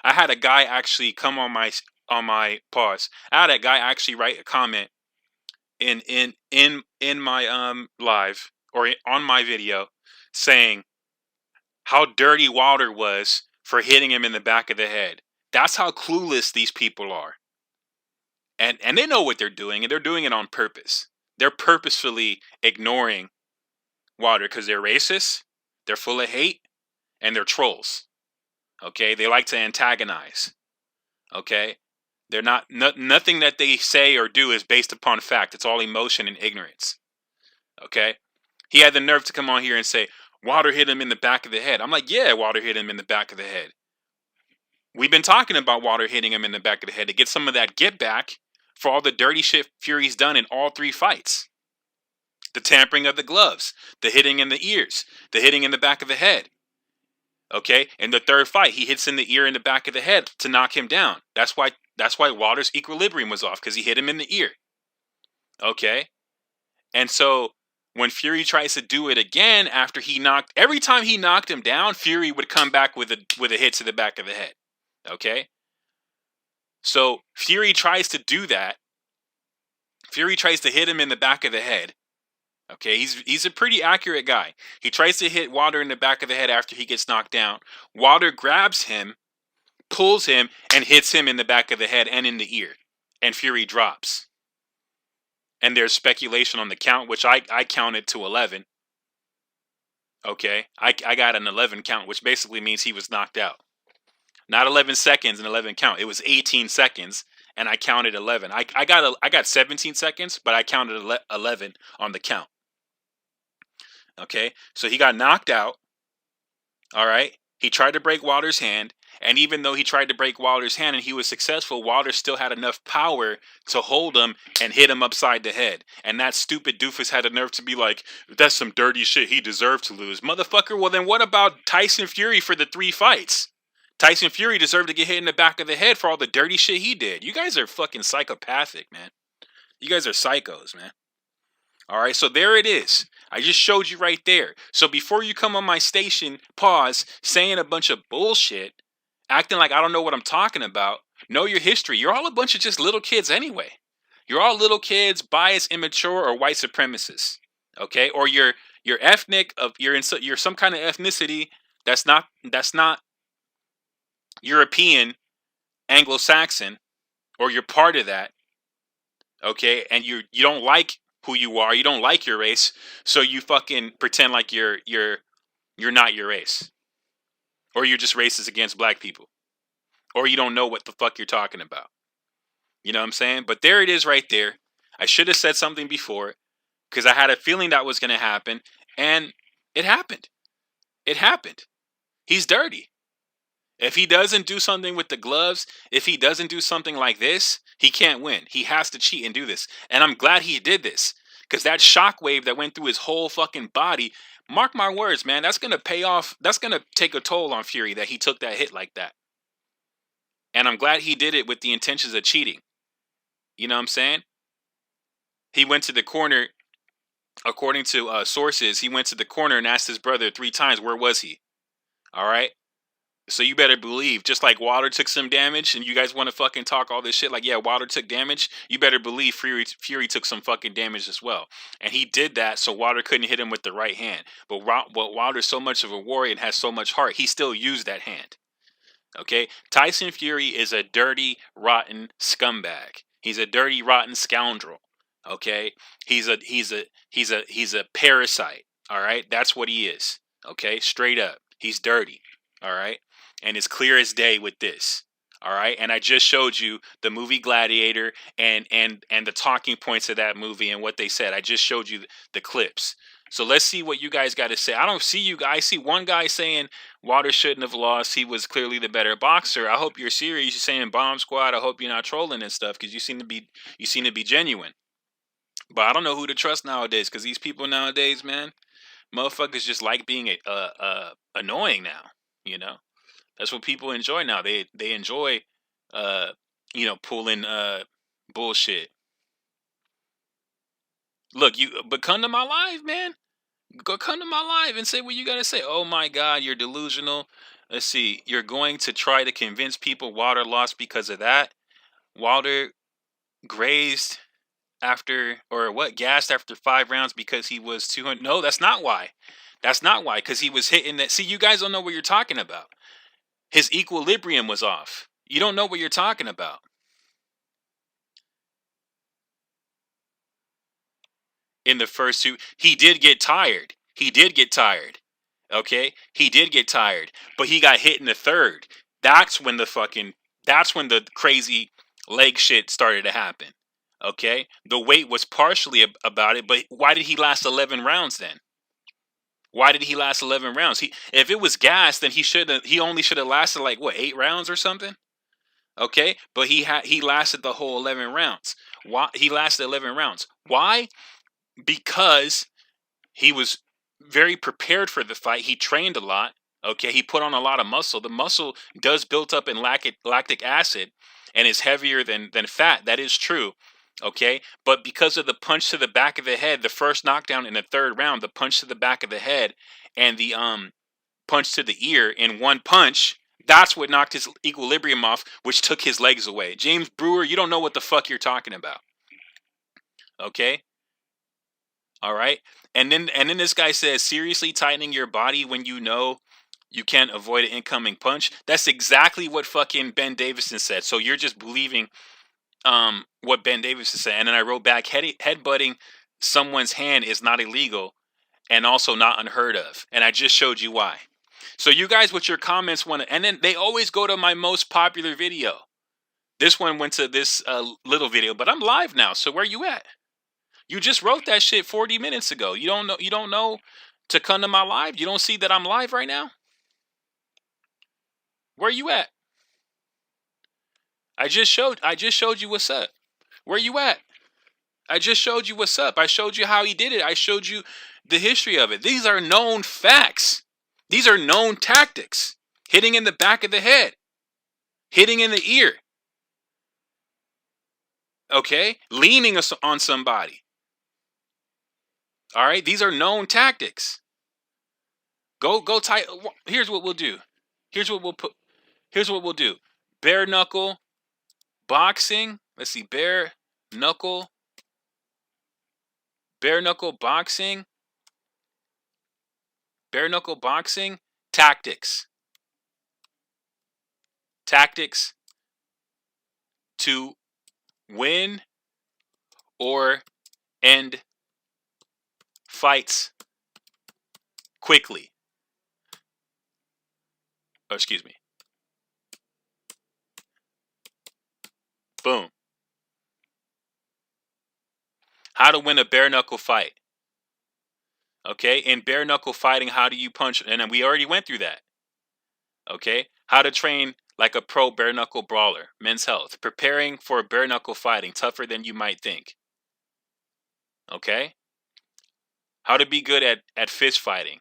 I had a guy actually come on my pause. I had a guy actually write a comment in my live or on my video saying how dirty Wilder was for hitting him in the back of the head. That's how clueless these people are. And they know what they're doing, and they're doing it on purpose. They're purposefully ignoring Wilder because they're racist, they're full of hate, and they're trolls. Okay? They like to antagonize. Okay? They're nothing that they say or do is based upon fact. It's all emotion and ignorance. Okay? He had the nerve to come on here and say, Wilder hit him in the back of the head. I'm like, yeah, Wilder hit him in the back of the head. We've been talking about Wilder hitting him in the back of the head to get some of that get back for all the dirty shit Fury's done in all three fights. The tampering of the gloves, the hitting in the ears, the hitting in the back of the head. Okay? In the third fight, he hits in the ear and the back of the head to knock him down. That's why Wilder's equilibrium was off, because he hit him in the ear. Okay? And so when Fury tries to do it again after every time he knocked him down, Fury would come back with a hit to the back of the head. Okay? So Fury tries to do that. Fury tries to hit him in the back of the head. Okay, he's a pretty accurate guy. He tries to hit Wilder in the back of the head after he gets knocked down. Wilder grabs him, pulls him, and hits him in the back of the head and in the ear. And Fury drops. And there's speculation on the count, which I counted to 11. Okay, I got an 11 count, which basically means he was knocked out. Not 11 seconds and 11 count. It was 18 seconds, and I counted 11. I got 17 seconds, but I counted 11 on the count. Okay, so he got knocked out. All right, he tried to break Wilder's hand, and even though he tried to break Wilder's hand and he was successful, Wilder still had enough power to hold him and hit him upside the head. And that stupid doofus had the nerve to be like, that's some dirty shit, he deserved to lose. Motherfucker, well then what about Tyson Fury for the 3 fights? Tyson Fury deserved to get hit in the back of the head for all the dirty shit he did. You guys are fucking psychopathic, man. You guys are psychos, man. Alright, so there it is. I just showed you right there. So before you come on my station, pause, saying a bunch of bullshit, acting like I don't know what I'm talking about, know your history. You're all a bunch of just little kids anyway. You're all little kids, biased, immature, or white supremacists. Okay, or you're ethnic of you're some kind of ethnicity that's not European, Anglo-Saxon, or you're part of that. Okay, and you don't like who you are, you don't like your race, so you fucking pretend like you're not your race, or you're just racist against black people, or you don't know what the fuck you're talking about. You know what I'm saying? But there it is right there. I should have said something before because I had a feeling that was going to happen, and it happened. It happened. He's dirty. If he doesn't do something with the gloves, if he doesn't do something like this, he can't win. He has to cheat and do this. And I'm glad he did this because that shockwave that went through his whole fucking body, mark my words, man, that's going to pay off. That's going to take a toll on Fury that he took that hit like that. And I'm glad he did it with the intentions of cheating. You know what I'm saying? He went to the corner, according to sources, he went to the corner and asked his brother 3 times, where was he? All right. So you better believe, just like Wilder took some damage, and you guys want to fucking talk all this shit like, yeah, Wilder took damage. You better believe Fury took some fucking damage as well. And he did that so Wilder couldn't hit him with the right hand. But Wilder's so much of a warrior and has so much heart, he still used that hand. Okay? Tyson Fury is a dirty, rotten scumbag. He's a dirty, rotten scoundrel. Okay? He's a parasite. All right? That's what he is. Okay? Straight up. He's dirty. All right? And it's clear as day with this. All right? And I just showed you the movie Gladiator and the talking points of that movie and what they said. I just showed you the clips. So let's see what you guys got to say. I don't see you guys. I see one guy saying Wilder shouldn't have lost. He was clearly the better boxer. I hope you're serious. You're saying Bomb Squad. I hope you're not trolling and stuff because you seem to be genuine. But I don't know who to trust nowadays because these people nowadays, man, motherfuckers just like being annoying now. You know, that's what people enjoy now. They enjoy, pulling bullshit. Look, but come to my live, man. Go come to my live and say what you gotta say. Oh my God, you're delusional. Let's see. You're going to try to convince people Wilder lost because of that. Wilder grazed after, or what, gassed after 5 rounds because he was 200. No, that's not why. That's not why. Because he was hitting that. See, you guys don't know what you're talking about. His equilibrium was off. You don't know what you're talking about. In the first two, he did get tired. He did get tired. Okay? He did get tired. But he got hit in the third. That's when the crazy leg shit started to happen. Okay? The weight was partially about it, but why did he last 11 rounds then? Why did he last 11 rounds? If it was gas, then he only should have lasted like what, 8 rounds or something? Okay? But he lasted the whole 11 rounds. Why he lasted 11 rounds? Why? Because he was very prepared for the fight. He trained a lot. Okay, he put on a lot of muscle. The muscle does build up in lactic acid and is heavier than fat. That is true. Okay, but because of the punch to the back of the head, the first knockdown in the third round, the punch to the back of the head and the punch to the ear in one punch, that's what knocked his equilibrium off, which took his legs away. James Brewer, you don't know what the fuck you're talking about. Okay? All right? And then this guy says, seriously tightening your body when you know you can't avoid an incoming punch. That's exactly what fucking Ben Davison said. So you're just believing what Ben Davison said. And then I wrote back, headbutting someone's hand is not illegal and also not unheard of. And I just showed you why. So you guys with your comments want to, and then they always go to my most popular video. This one went to this little video, but I'm live now. So where you at? You just wrote that shit 40 minutes ago. You don't know to come to my live? You don't see that I'm live right now? Where you at? I just showed you what's up. Where you at? I just showed you what's up. I showed you how he did it. I showed you the history of it. These are known facts. These are known tactics. Hitting in the back of the head. Hitting in the ear. Okay? Leaning on somebody. All right? These are known tactics. Go tight. Here's what we'll do. Here's what we'll do. Bare knuckle boxing. Let's see. Bare knuckle Bare knuckle boxing tactics. Tactics to win or end fights quickly. Oh, excuse me. Boom. How to win a bare knuckle fight. Okay, in bare knuckle fighting, how do you punch? And we already went through that. Okay, how to train like a pro bare knuckle brawler. Men's Health. Preparing for bare knuckle fighting, tougher than you might think. Okay, how to be good at fist fighting.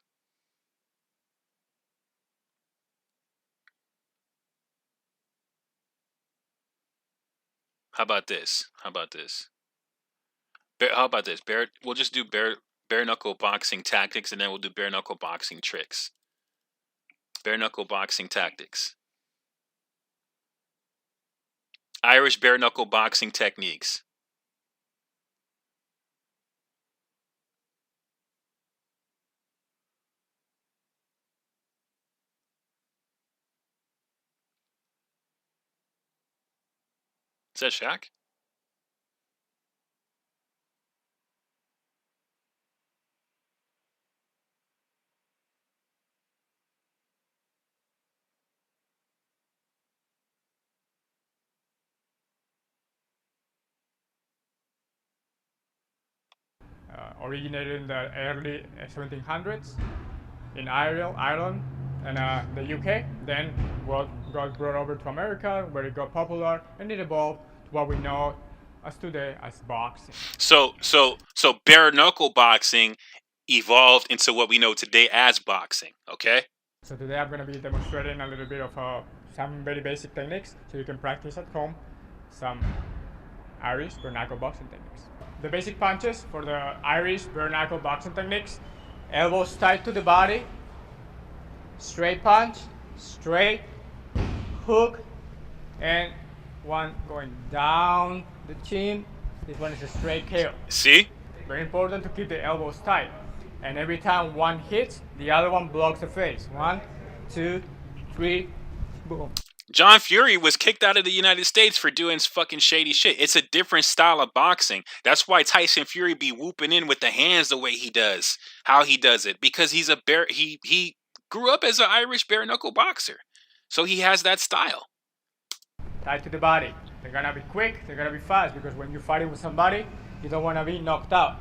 How about this? How about this? We'll just do bare knuckle boxing tactics, and then we'll do bare knuckle boxing tricks. Bare knuckle boxing tactics. Irish bare knuckle boxing techniques. Is that Shaq? Originated in the early 1700s in Ireland and the UK. Then got brought over to America, where it got popular, and it evolved to what we know as today as boxing. So bare knuckle boxing evolved into what we know today as boxing. Okay. So today I'm going to be demonstrating a little bit of some very basic techniques, so you can practice at home some Irish bare knuckle boxing techniques. The basic punches for the Irish bare knuckle boxing techniques: elbows tight to the body, straight punch, straight, hook, and one going down the chin. This one is a straight KO. See? Very important to keep the elbows tight. And every time one hits, the other one blocks the face. 1, 2, 3, boom. John Fury was kicked out of the United States for doing fucking shady shit. It's a different style of boxing. That's why Tyson Fury be whooping in with the hands the way he does, how he does it, because he's a bare. He grew up as an Irish bare knuckle boxer, so he has that style. Tied to the body. They're gonna be quick. They're gonna be fast, because when you're fighting with somebody, you don't want to be knocked out.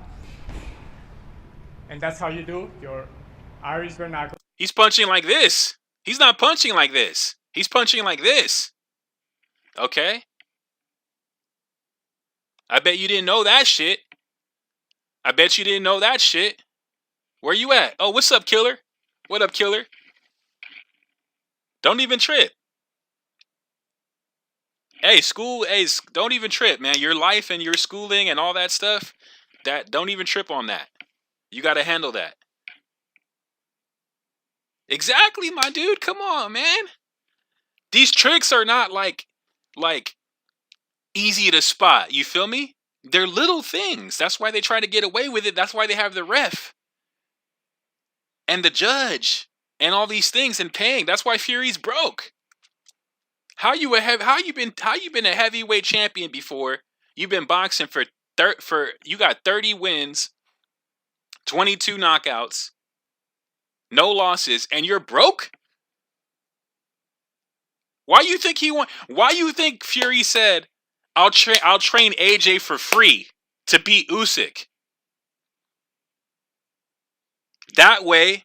And that's how you do your Irish bare knuckle. He's punching like this. He's not punching like this. He's punching like this. Okay? I bet you didn't know that shit. I bet you didn't know that shit. Where you at? Oh, what's up, killer? What up, killer? Don't even trip. Hey, don't even trip, man. Your life and your schooling and all that stuff, don't even trip on that. You got to handle that. Exactly, my dude. Come on, man. These tricks are not like easy to spot. You feel me? They're little things. That's why they try to get away with it. That's why they have the ref and the judge and all these things and paying. That's why Fury's broke. How you been a heavyweight champion before? You've been boxing for you got 30 wins, 22 knockouts, no losses, and you're broke? Why you think Fury said, I'll train AJ for free to beat Usyk? That way,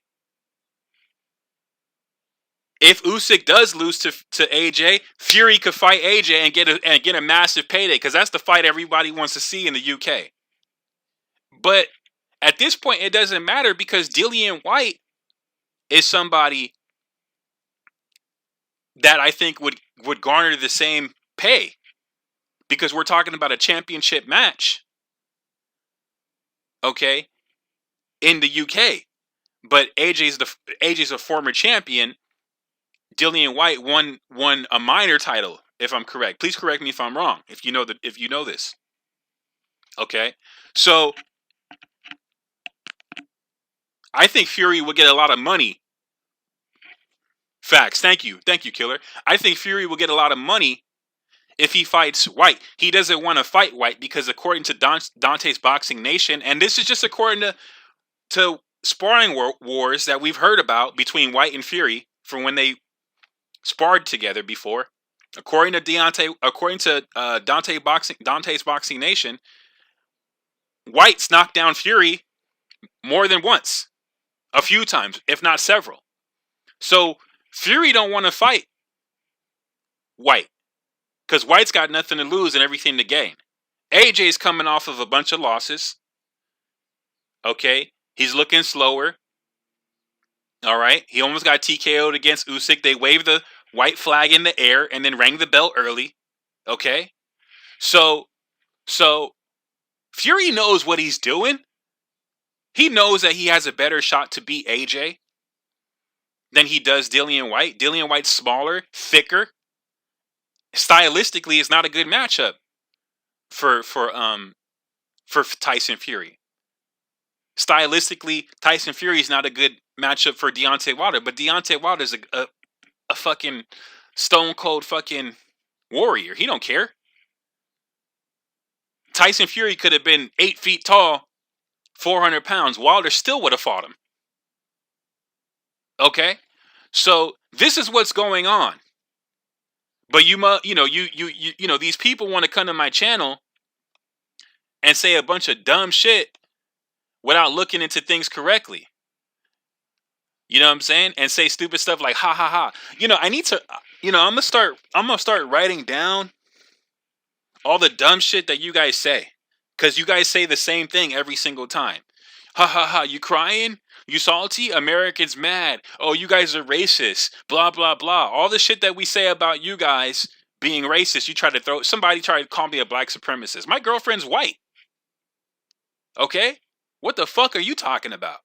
if Usyk does lose to AJ, Fury could fight AJ and get a massive payday, because that's the fight everybody wants to see in the UK. But at this point, it doesn't matter, because Dillian White is somebody that I think would garner the same pay, because we're talking about a championship match, okay, in the UK. But AJ's a former champion. Dillian White won a minor title, if I'm correct. Please correct me if I'm wrong, if you know this. Okay, so I think Fury will get a lot of money. Facts. Thank you, Killer. I think Fury will get a lot of money if he fights White. He doesn't want to fight White because, according to Dante's Boxing Nation, and this is just according to sparring wars that we've heard about between White and Fury from when they sparred together before. According to Dante's Boxing Nation, White's knocked down Fury more than once, a few times, if not several. So Fury don't want to fight White because White's got nothing to lose and everything to gain. AJ's coming off of a bunch of losses. Okay, he's looking slower. All right, he almost got TKO'd against Usyk. They waved the white flag in the air and then rang the bell early. Okay, so Fury knows what he's doing. He knows that he has a better shot to beat AJ than he does Dillian White. Dillian White's smaller, thicker. Stylistically, it's not a good matchup for Tyson Fury. Stylistically, Tyson Fury is not a good matchup for Deontay Wilder, but Deontay Wilder is a fucking stone cold fucking warrior. He don't care. Tyson Fury could have been 8 feet tall, 400 pounds. Wilder still would have fought him. Okay, so this is what's going on. But these people want to come to my channel and say a bunch of dumb shit without looking into things correctly. You know what I'm saying? And say stupid stuff like ha ha ha. I need to. I'm gonna start writing down all the dumb shit that you guys say, because you guys say the same thing every single time. Ha ha ha. You crying? You salty? Americans mad. Oh, you guys are racist. Blah, blah, blah. All the shit that we say about you guys being racist, somebody tried to call me a black supremacist. My girlfriend's white. Okay? What the fuck are you talking about?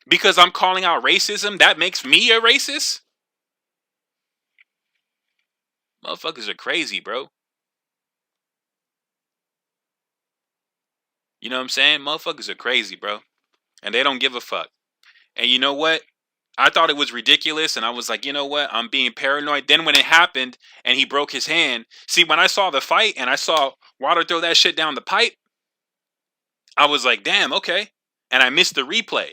Because I'm calling out racism, that makes me a racist? Motherfuckers are crazy, bro. You know what I'm saying? Motherfuckers are crazy, bro. And they don't give a fuck. And you know what? I thought it was ridiculous, and I was like, you know what? I'm being paranoid. Then when it happened, and he broke his hand, see, when I saw the fight, and I saw Wilder throw that shit down the pipe, I was like, damn, okay. And I missed the replay.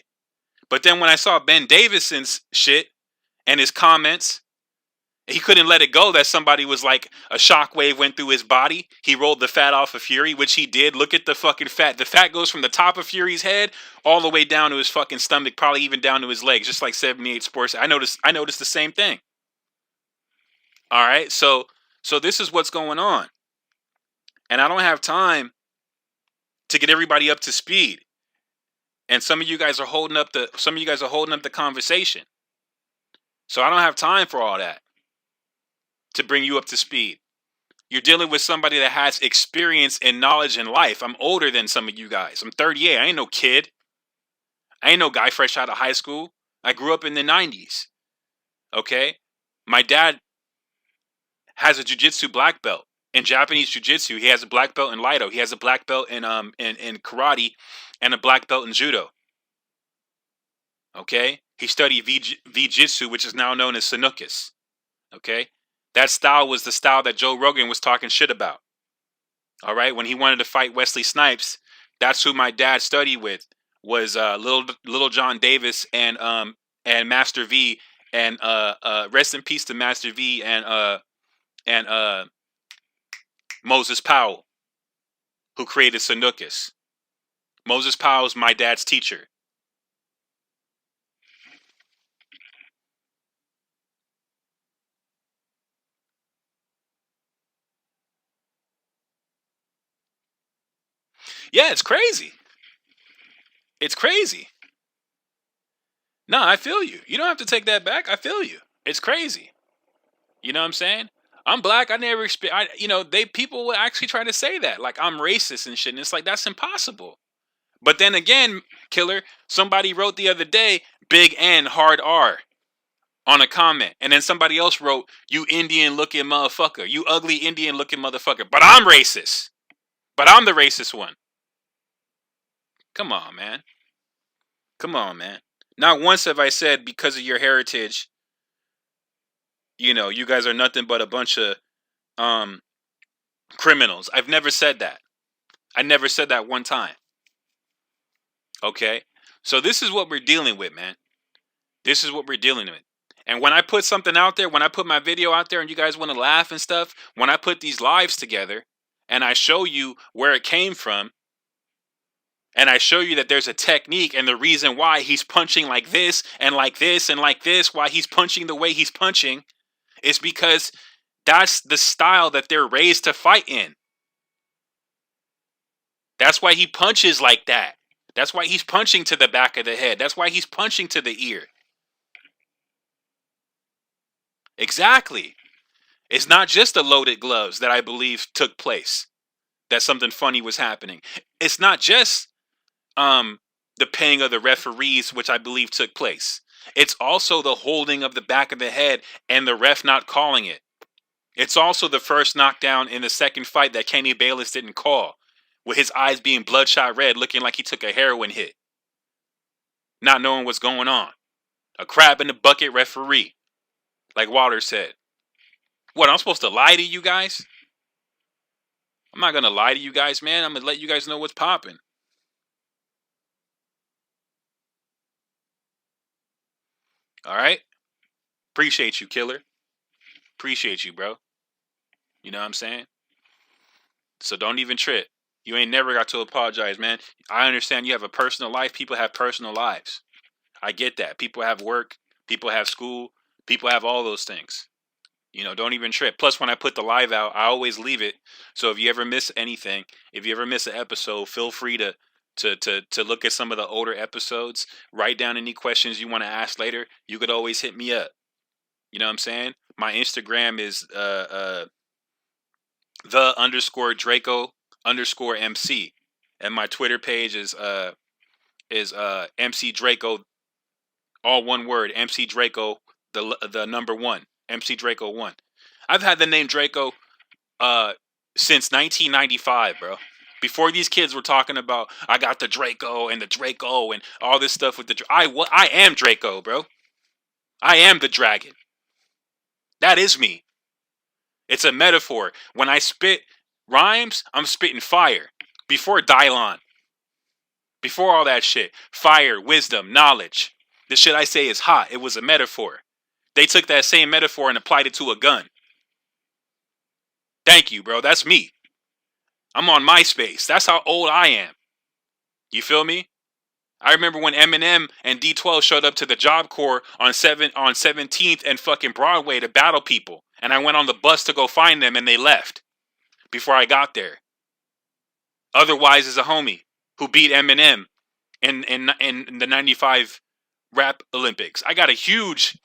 But then when I saw Ben Davison's shit, and his comments, he couldn't let it go that somebody was like, a shockwave went through his body. He rolled the fat off of Fury, which he did. Look at the fucking fat. The fat goes from the top of Fury's head all the way down to his fucking stomach, probably even down to his legs, just like 78 Sports. I noticed the same thing. All right, so this is what's going on. And I don't have time to get everybody up to speed. And some of you guys are holding up the conversation. So I don't have time for all that to bring you up to speed. You're dealing with somebody that has experience and knowledge in life. I'm older than some of you guys. I'm 38. I ain't no kid. I ain't no guy fresh out of high school. I grew up in the 90s. Okay? My dad has a jiu-jitsu black belt. In Japanese jiu-jitsu, he has a black belt in Lido. He has a black belt in karate and a black belt in judo. Okay? He studied V-jitsu, which is now known as Sanukis. Okay? That style was the style that Joe Rogan was talking shit about. All right, when he wanted to fight Wesley Snipes, that's who my dad studied with. Was Little John Davis and Master V, and rest in peace to Master V and Moses Powell, who created Sanukis. Moses Powell's my dad's teacher. Yeah, it's crazy. It's crazy. No, I feel you. You don't have to take that back. I feel you. It's crazy. You know what I'm saying? I'm black. I never people will actually try to say that, like I'm racist and shit. And it's like, that's impossible. But then again, Killer, somebody wrote the other day, big N, hard R, on a comment. And then somebody else wrote, you Indian looking motherfucker. You ugly Indian looking motherfucker. But I'm racist. But I'm the racist one. Come on, man. Come on, man. Not once have I said because of your heritage, you guys are nothing but a bunch of um criminals. I've never said that. I never said that one time. Okay? So this is what we're dealing with, man. This is what we're dealing with. And when I put something out there, when I put my video out there and you guys want to laugh and stuff, when I put these lives together and I show you where it came from, and I show you that there's a technique and the reason why he's punching like this and like this and like this, why he's punching the way he's punching, is because that's the style that they're raised to fight in. That's why he punches like that. That's why he's punching to the back of the head. That's why he's punching to the ear. Exactly. It's not just the loaded gloves that I believe took place, that something funny was happening. It's not just the paying of the referees, which I believe took place. It's also the holding of the back of the head and the ref not calling it. It's also the first knockdown in the second fight that Kenny Bayless didn't call, with his eyes being bloodshot red, looking like he took a heroin hit, not knowing what's going on. A crab in the bucket referee, like Walter said. What, I'm supposed to lie to you guys? I'm not going to lie to you guys, man. I'm going to let you guys know what's popping. All right? Appreciate you, killer. Appreciate you, bro. You know what I'm saying? So don't even trip. You ain't never got to apologize, man. I understand you have a personal life. People have personal lives. I get that. People have work. People have school. People have all those things. Don't even trip. Plus, when I put the live out, I always leave it. So if you ever miss anything, if you ever miss an episode, feel free to look at some of the older episodes. Write down any questions you want to ask later. You could always hit me up. You know what I'm saying? My Instagram is the_Draco_MC, and my Twitter page is MC Draco, all one word, MC Draco, the number 1, MC Draco 1. I've had the name Draco since 1995, bro. Before these kids were talking about I got the Draco and all this stuff with I am Draco, bro. I am the dragon. That is me. It's a metaphor. When I spit rhymes, I'm spitting fire. Before Dylon. Before all that shit. Fire, wisdom, knowledge. The shit I say is hot. It was a metaphor. They took that same metaphor and applied it to a gun. Thank you, bro. That's me. I'm on MySpace. That's how old I am. You feel me? I remember when Eminem and D12 showed up to the Job Corps on 17th and fucking Broadway to battle people. And I went on the bus to go find them and they left before I got there. Otherwise is a homie who beat Eminem in the 95 rap Olympics. I got a huge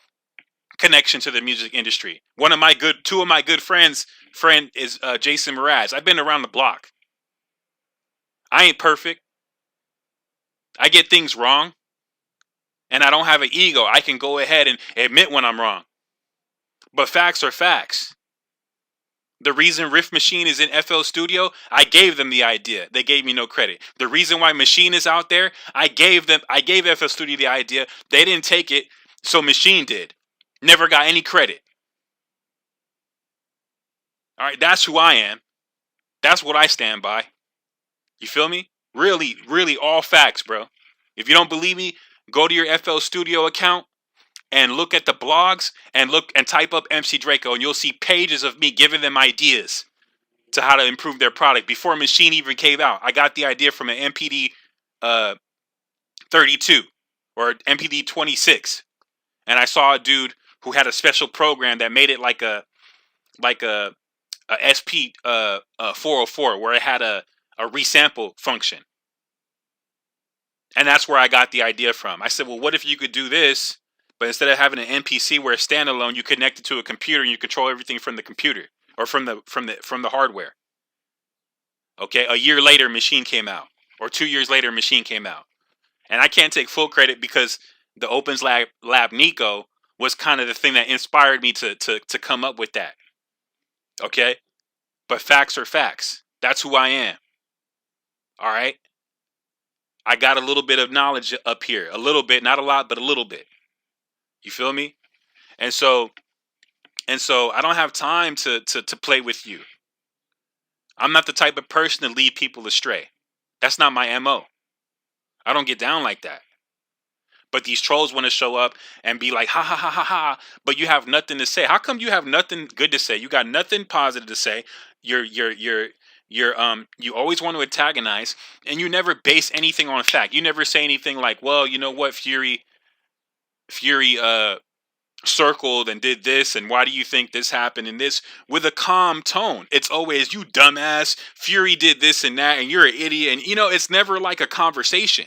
connection to the music industry. Two of my good friends is Jason Mraz. I've been around the block. I ain't perfect. I get things wrong. And I don't have an ego. I can go ahead and admit when I'm wrong. But facts are facts. The reason Riff Machine is in FL Studio, I gave them the idea. They gave me no credit. The reason why Machine is out there, I gave FL Studio the idea. They didn't take it, so Machine did. Never got any credit. All right, that's who I am. That's what I stand by. You feel me? Really, really all facts, bro. If you don't believe me, go to your FL Studio account and look at the blogs and type up MC Draco and you'll see pages of me giving them ideas to how to improve their product before Machine even came out. I got the idea from an MPD 32 or MPD 26. And I saw a dude who had a special program that made it like a SP 404 where it had a resample function. And that's where I got the idea from. I said, well, what if you could do this, but instead of having an NPC where it's standalone, you connect it to a computer and you control everything from the computer or from the hardware. Okay, a year later, Machine came out, or 2 years later, Machine came out, and I can't take full credit because the Opens Lab Nico was kind of the thing that inspired me to come up with that. Okay, but facts are facts. That's who I am. All right. I got a little bit of knowledge up here. A little bit, not a lot, but a little bit. You feel me? And so I don't have time to play with you. I'm not the type of person to lead people astray. That's not my MO. I don't get down like that. But these trolls want to show up and be like, ha ha ha ha ha, but you have nothing to say. How come you have nothing good to say? You got nothing positive to say. You always want to antagonize, and you never base anything on fact. You never say anything like, well, you know what, Fury circled and did this, and why do you think this happened, and this, with a calm tone. It's always, you dumbass, Fury did this and that, and you're an idiot, and it's never like a conversation.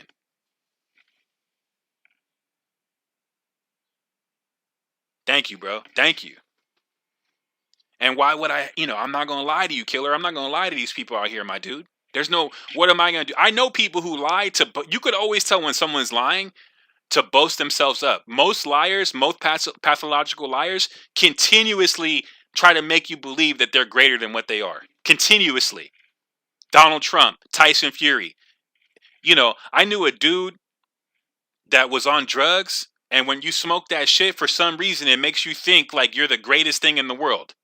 Thank you, bro. Thank you. And why would I'm not going to lie to you, killer. I'm not going to lie to these people out here, my dude. There's no, what am I going to do? I know people who lie but you could always tell when someone's lying to boast themselves up. Most liars, most pathological liars continuously try to make you believe that they're greater than what they are. Continuously. Donald Trump, Tyson Fury. I knew a dude that was on drugs, and when you smoke that shit, for some reason, it makes you think like you're the greatest thing in the world.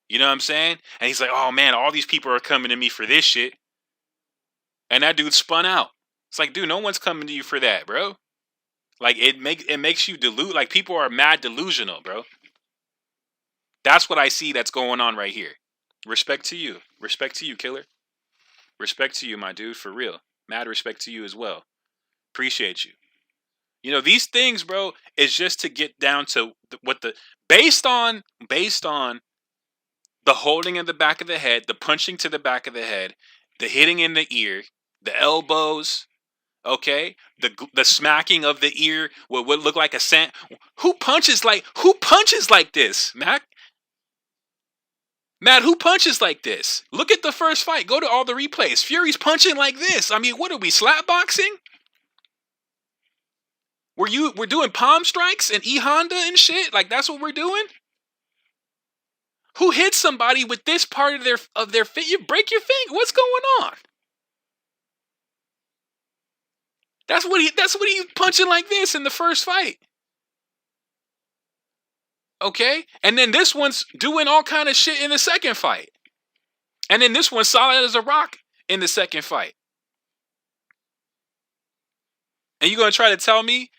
You know what I'm saying? And he's like, oh man, all these people are coming to me for this shit. And that dude spun out. It's like, dude, no one's coming to you for that, bro. Like, it makes you delude. Like, people are mad delusional, bro. That's what I see that's going on right here. Respect to you. Respect to you, killer. Respect to you, my dude, for real. Mad respect to you as well. Appreciate you. These things, bro, is just to get down to based on the holding in the back of the head, the punching to the back of the head, the hitting in the ear, the elbows, okay, the smacking of the ear, what would look like a scent. Who punches like this, Mac? Matt, who punches like this? Look at the first fight. Go to all the replays. Fury's punching like this. I mean, what are we, slap boxing? We're doing palm strikes and E-Honda and shit? Like, that's what we're doing? Who hits somebody with this part of their fit? You break your finger. What's going on? That's what he punching like this in the first fight. Okay? And then this one's doing all kind of shit in the second fight. And then this one's solid as a rock in the second fight. And you gonna try to tell me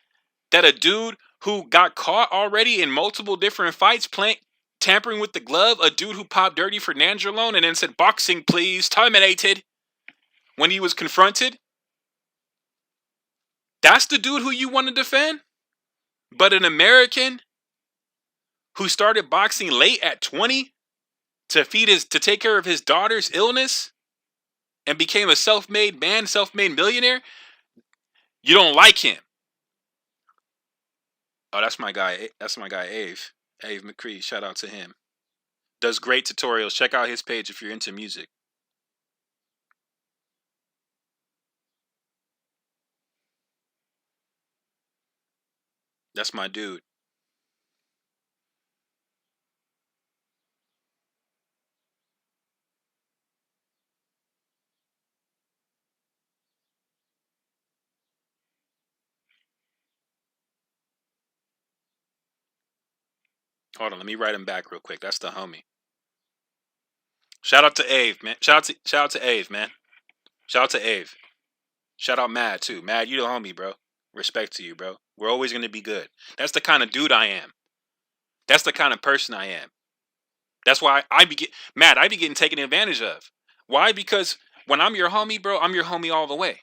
that a dude who got caught already in multiple different fights tampering with the glove, a dude who popped dirty for Nandrolone and then said, boxing please, terminated, when he was confronted, that's the dude who you want to defend? But an American who started boxing late at 20 to take care of his daughter's illness and became a self-made man, self-made millionaire, you don't like him. Oh, that's my guy. That's my guy, Ave McCree. Shout out to him. Does great tutorials. Check out his page if you're into music. That's my dude. Hold on, let me write him back real quick. That's the homie. Shout out to Ave, man. Shout out to Ave, man. Shout out to Ave. Shout out Mad too. Mad, you the homie, bro. Respect to you, bro. We're always gonna be good. That's the kind of dude I am. That's the kind of person I am. That's why I be getting taken advantage of. Why? Because when I'm your homie, bro, I'm your homie all the way.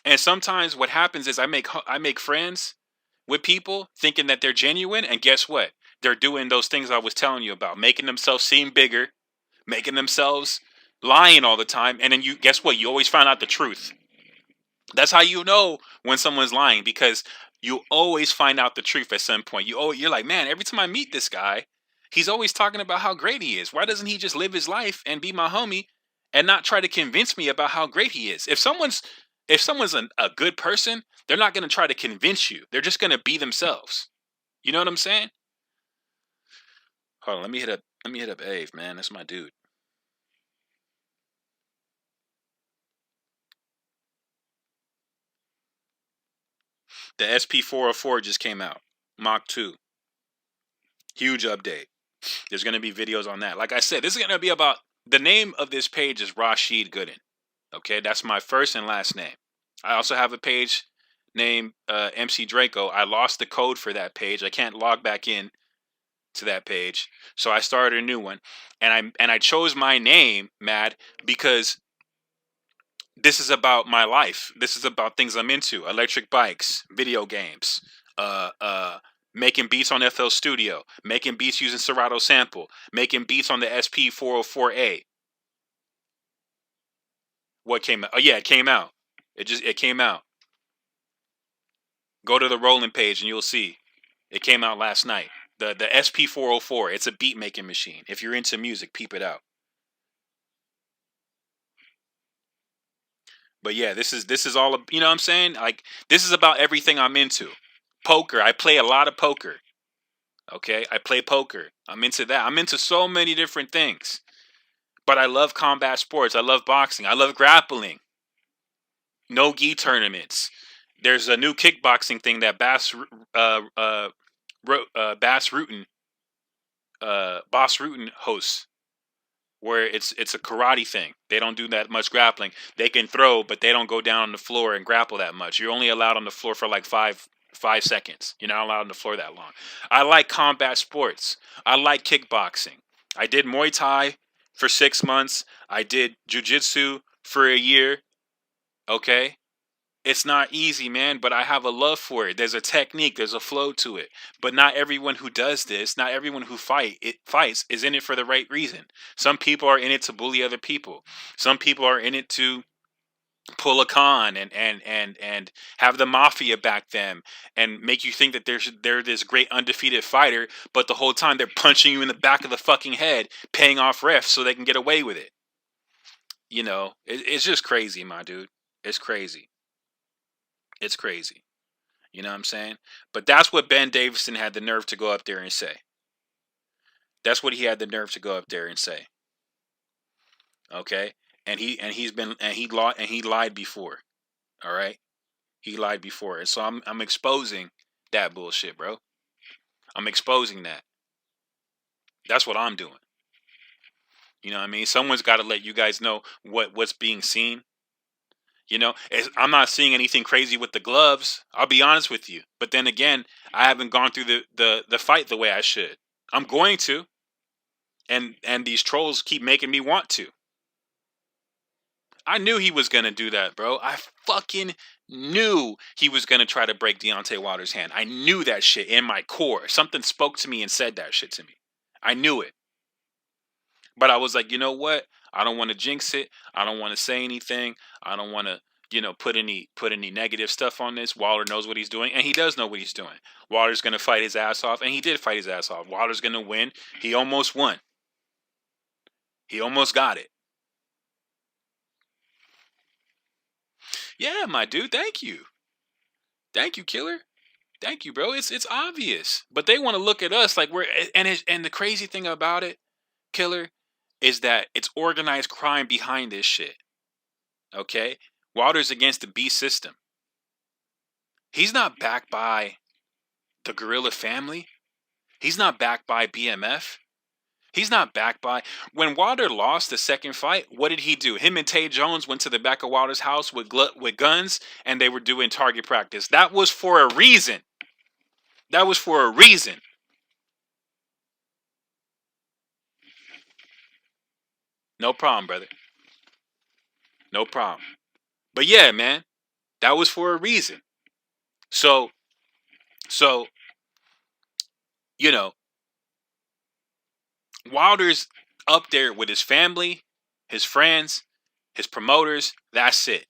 And sometimes what happens is I make friends with people thinking that they're genuine, and guess what? They're doing those things I was telling you about, making themselves seem bigger, making themselves lying all the time, and then guess what? You always find out the truth. That's how you know when someone's lying, because you always find out the truth at some point. You're like, man, every time I meet this guy, he's always talking about how great he is. Why doesn't he just live his life and be my homie and not try to convince me about how great he is? If someone's a good person, they're not going to try to convince you. They're just going to be themselves. You know what I'm saying? Hold on, let me hit up Ave, man. That's my dude. The SP404 just came out. Mach 2. Huge update. There's going to be videos on that. Like I said, this is going to be about, the name of this page is Rashid Gooden. Okay, that's my first and last name. I also have a page named MC Draco. I lost the code for that page. I can't log back in to that page, so I started a new one. And I chose my name, Mad, because this is about my life. This is about things I'm into: electric bikes, video games, making beats on FL Studio, making beats using Serato Sample, making beats on the SP404A. What came out? Oh yeah, it came out. It came out. Go to the rolling page and you'll see. It came out last night. The SP404. It's a beat making machine. If you're into music, peep it out. But yeah, this is all, you know what I'm saying? Like, this is about everything I'm into. Poker. I play a lot of poker. Okay? I play poker. I'm into that. I'm into so many different things. But I love combat sports. I love boxing. I love grappling. No-gi tournaments. There's a new kickboxing thing that Boss Rutten hosts, where it's a karate thing. They don't do that much grappling. They can throw, but they don't go down on the floor and grapple that much. You're only allowed on the floor for like five seconds. You're not allowed on the floor that long. I like combat sports. I like kickboxing. I did Muay Thai for 6 months. I did jiu-jitsu for a year. Okay? It's not easy, man, but I have a love for it. There's a technique, there's a flow to it. But not everyone who does this, not everyone who fights is in it for the right reason. Some people are in it to bully other people. Some people are in it to pull a con and have the mafia back them and make you think that they're this great undefeated fighter, but the whole time they're punching you in the back of the fucking head, paying off refs so they can get away with it. You know, it's just crazy, my dude. It's crazy. It's crazy. You know what I'm saying? But that's what Ben Davison had the nerve to go up there and say. That's what he had the nerve to go up there and say. Okay? And he lied before. All right? He lied before. And so I'm exposing that bullshit, bro. I'm exposing that. That's what I'm doing. You know what I mean? Someone's got to let you guys know what's being seen. You know, I'm not seeing anything crazy with the gloves. I'll be honest with you. But then again, I haven't gone through the fight the way I should. I'm going to. And these trolls keep making me want to. I knew he was going to do that, bro. I fucking knew he was going to try to break Deontay Wilder's hand. I knew that shit in my core. Something spoke to me and said that shit to me. I knew it. But I was like, you know what? I don't want to jinx it. I don't want to say anything. I don't want to, put any negative stuff on this. Wilder knows what he's doing, and he does know what he's doing. Wilder's going to fight his ass off, and he did fight his ass off. Wilder's going to win. He almost won. He almost got it. Yeah, my dude. Thank you. Thank you, killer. Thank you, bro. It's obvious. But they want to look at us like we're, and the crazy thing about it, killer, is that it's organized crime behind this shit. Okay? Wilder's against the B system. He's not backed by the Guerrilla family. He's not backed by BMF. He's not backed by... When Wilder lost the second fight, what did he do? Him and Tay Jones went to the back of Wilder's house with guns, and they were doing target practice. That was for a reason. That was for a reason. No problem, brother. No problem. But yeah, man, that was for a reason. So, Wilder's up there with his family, his friends, his promoters. That's it.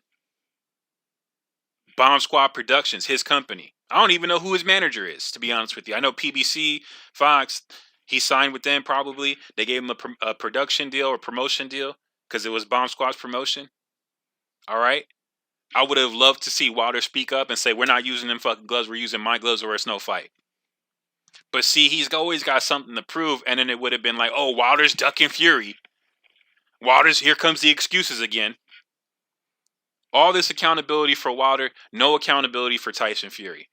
Bomb Squad Productions, his company. I don't even know who his manager is, to be honest with you. I know PBC, Fox, he signed with them probably. They gave him a production deal or promotion deal because it was Bomb Squad's promotion. All right? I would have loved to see Wilder speak up and say, we're not using them fucking gloves, we're using my gloves or it's no fight. But see, he's always got something to prove, and then it would have been like, oh, Wilder's ducking Fury. Here comes the excuses again. All this accountability for Wilder, no accountability for Tyson Fury.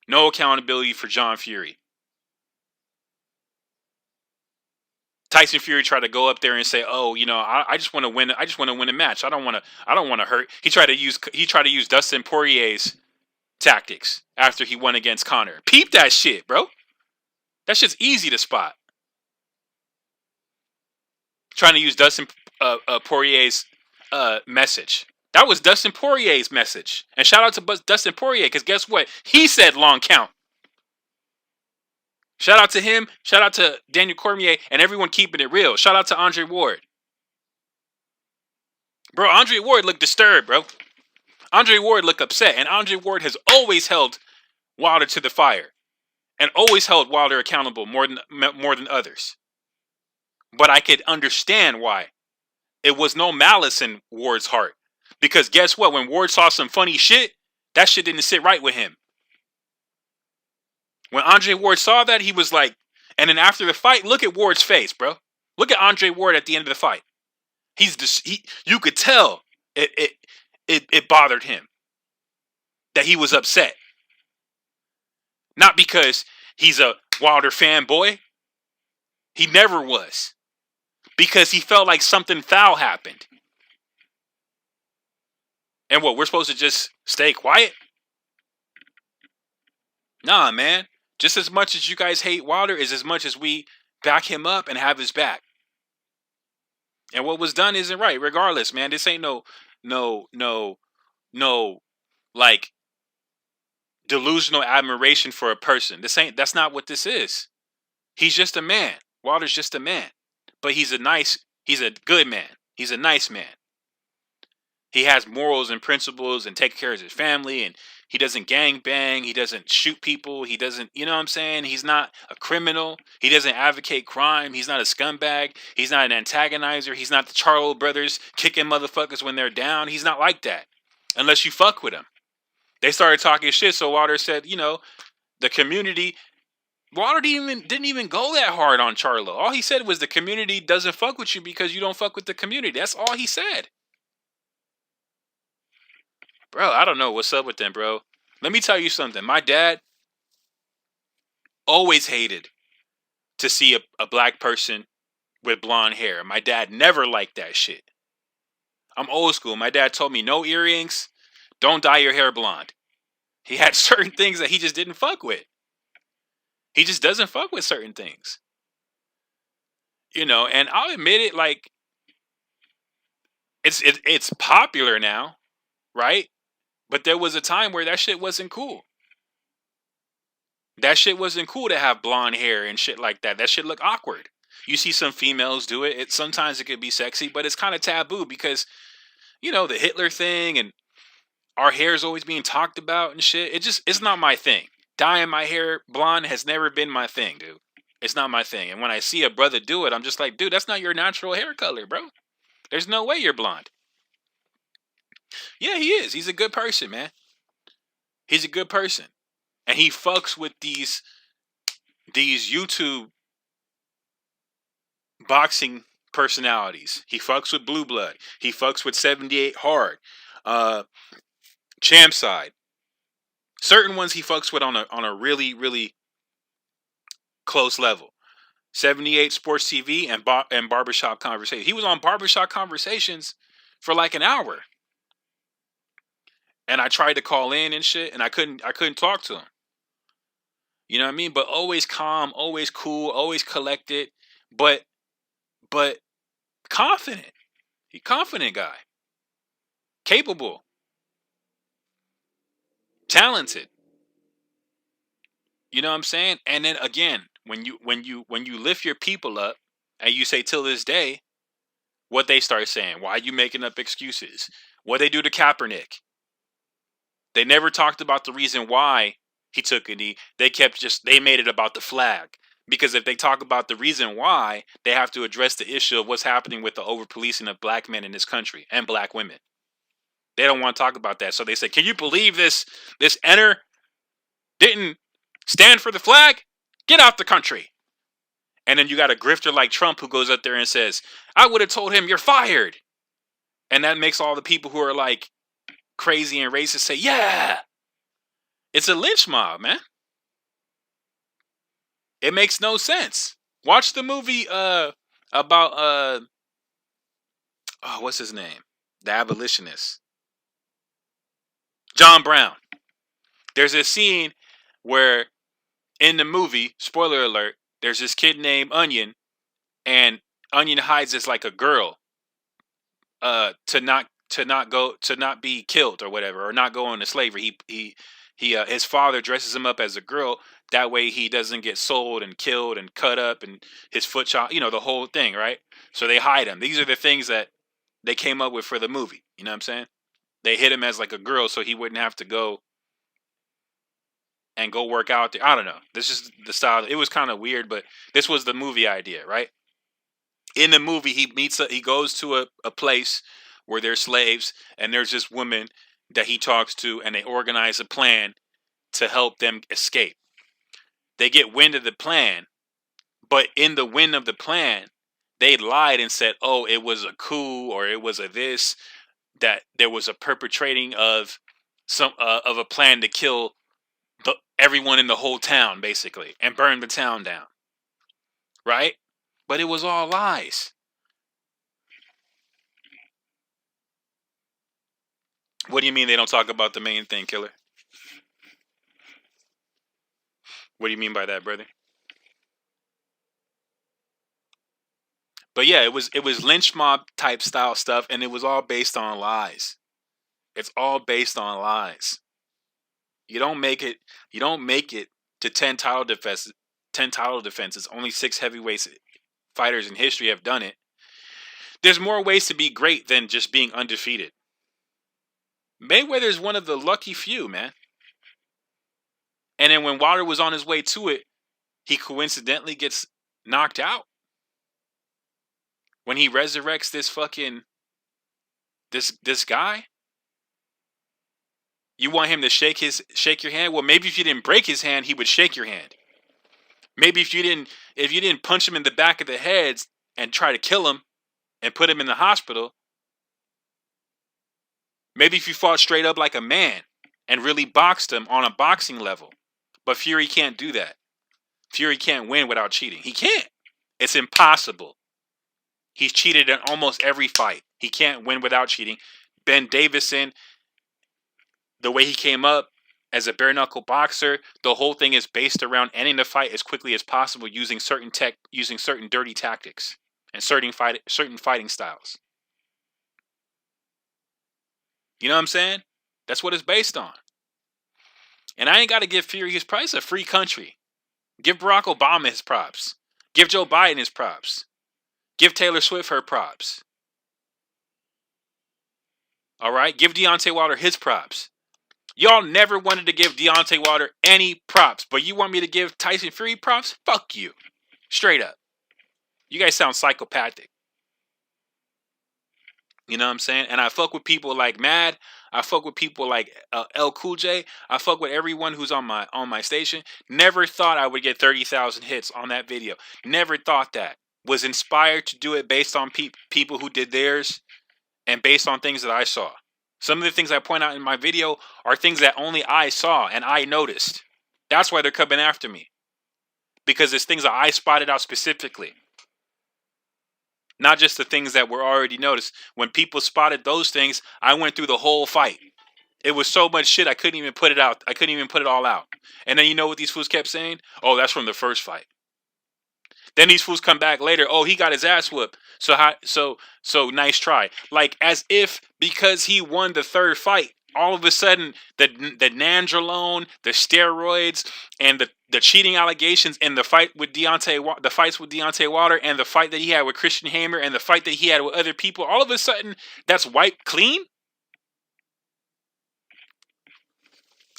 No accountability for John Fury. Tyson Fury tried to go up there and say, "Oh, I just want to win. I just want to win a match. I don't want to hurt." He tried to use Dustin Poirier's tactics after he won against Conor. Peep that shit, bro. That shit's easy to spot. Trying to use Dustin Poirier's message. That was Dustin Poirier's message. And shout out to Dustin Poirier, because guess what? He said long count. Shout out to him. Shout out to Daniel Cormier and everyone keeping it real. Shout out to Andre Ward. Bro, Andre Ward looked disturbed, bro. Andre Ward looked upset. And Andre Ward has always held Wilder to the fire. And always held Wilder accountable more than others. But I could understand why. It was no malice in Ward's heart. Because guess what? When Ward saw some funny shit, that shit didn't sit right with him. When Andre Ward saw that, he was like, and then after the fight, look at Ward's face, bro. Look at Andre Ward at the end of the fight. You could tell it bothered him. That he was upset. Not because he's a Wilder fanboy. He never was. Because he felt like something foul happened. And what, we're supposed to just stay quiet? Nah, man. Just as much as you guys hate Wilder is as much as we back him up and have his back. And what was done isn't right, regardless, man. This ain't no, like, delusional admiration for a person. That's not what this is. He's just a man. Wilder's just a man. But he's a good man. He's a nice man. He has morals and principles and takes care of his family, and he doesn't gang bang. He doesn't shoot people. He doesn't, you know what I'm saying? He's not a criminal. He doesn't advocate crime. He's not a scumbag. He's not an antagonizer. He's not the Charlo brothers kicking motherfuckers when they're down. He's not like that. Unless you fuck with him. They started talking shit, so Wilder said, the community. Wilder didn't even go that hard on Charlo. All he said was the community doesn't fuck with you because you don't fuck with the community. That's all he said. Bro, I don't know what's up with them, bro. Let me tell you something. My dad always hated to see a black person with blonde hair. My dad never liked that shit. I'm old school. My dad told me no earrings, don't dye your hair blonde. He had certain things that he just didn't fuck with. He just doesn't fuck with certain things. And I'll admit it, like, it's popular now, right? But there was a time where that shit wasn't cool. That shit wasn't cool to have blonde hair and shit like that. That shit look awkward. You see some females do it. Sometimes it could be sexy, but it's kind of taboo because, the Hitler thing and our hair is always being talked about and shit. It's not my thing. Dyeing my hair blonde has never been my thing, dude. It's not my thing. And when I see a brother do it, I'm just like, dude, that's not your natural hair color, bro. There's no way you're blonde. Yeah, he is. He's a good person, man. He's a good person. And he fucks with these YouTube boxing personalities. He fucks with Blue Blood. He fucks with 78 Hard. Champ Side. Certain ones he fucks with on a really, really close level. 78 Sports TV and Barbershop Conversations. He was on Barbershop Conversations for like an hour. And I tried to call in and shit, and I couldn't talk to him. You know what I mean? But always calm, always cool, always collected, but confident. He confident guy. Capable. Talented. You know what I'm saying? And then again, when you lift your people up and you say till this day, what they start saying, why are you making up excuses? What they do to Kaepernick? They never talked about the reason why he took a knee. They made it about the flag. Because if they talk about the reason why, they have to address the issue of what's happening with the over-policing of black men in this country and black women. They don't want to talk about that. So they say, can you believe this enter didn't stand for the flag? Get out the country. And then you got a grifter like Trump who goes up there and says, I would have told him you're fired. And that makes all the people who are like crazy and racist say, yeah. It's a lynch mob, man. It makes no sense. Watch the movie about oh, what's his name? The abolitionist. John Brown. There's a scene where in the movie, spoiler alert, there's this kid named Onion, and Onion hides as like a girl to not be killed or whatever, or not go into slavery. He his father dresses him up as a girl, that way he doesn't get sold and killed and cut up and his foot shot, the whole thing, right? So they hide him. These are the things that they came up with for the movie. You know what I'm saying? They hid him as like a girl so he wouldn't have to go and go work out there. I don't know. This is the style. It was kind of weird, but this was the movie idea, right? In the movie, he goes to a place where there's slaves, and there's this woman that he talks to, and they organize a plan to help them escape. They get wind of the plan, but in the wind of the plan, they lied and said, "Oh, it was a coup, or it was a this, that there was a perpetrating of some of a plan to kill everyone in the whole town, basically, and burn the town down." Right? But it was all lies. What do you mean they don't talk about the main thing, Killer? What do you mean by that, brother? But yeah, it was lynch mob type style stuff, and it was all based on lies. It's all based on lies. You don't make it. You don't make it to 10 title defenses. 10 title defenses. Only 6 heavyweight fighters in history have done it. There's more ways to be great than just being undefeated. Mayweather's one of the lucky few, man. And then when Wilder was on his way to it, he coincidentally gets knocked out. When he resurrects this guy, you want him to shake your hand? Well, maybe if you didn't break his hand, he would shake your hand. Maybe if you didn't punch him in the back of the head and try to kill him and put him in the hospital, maybe if you fought straight up like a man and really boxed him on a boxing level. But Fury can't do that. Fury can't win without cheating. He can't. It's impossible. He's cheated in almost every fight. He can't win without cheating. Ben Davison, the way he came up as a bare knuckle boxer, the whole thing is based around ending the fight as quickly as possible using certain dirty tactics and certain fighting styles. You know what I'm saying? That's what it's based on. And I ain't got to give Fury his price. It's a free country. Give Barack Obama his props. Give Joe Biden his props. Give Taylor Swift her props. All right? Give Deontay Wilder his props. Y'all never wanted to give Deontay Wilder any props, but you want me to give Tyson Fury props? Fuck you. Straight up. You guys sound psychopathic. You know what I'm saying? And I fuck with people like Mad. I fuck with people like L Cool J. I fuck with everyone who's on my station. Never thought I would get 30,000 hits on that video. Never thought that. Was inspired to do it based on people who did theirs and based on things that I saw. Some of the things I point out in my video are things that only I saw and I noticed. That's why they're coming after me. Because it's things that I spotted out specifically. Not just the things that were already noticed. When people spotted those things, I went through the whole fight. It was so much shit I couldn't even put it out. I couldn't even put it all out. And then you know what these fools kept saying? Oh, that's from the first fight. Then these fools come back later. Oh, he got his ass whooped. So nice try. Like as if because he won the third fight, all of a sudden the nandrolone, the steroids, and the cheating allegations and the fights with Deontay Wilder and the fight that he had with Christian Hammer and the fight that he had with other people, all of a sudden that's wiped clean?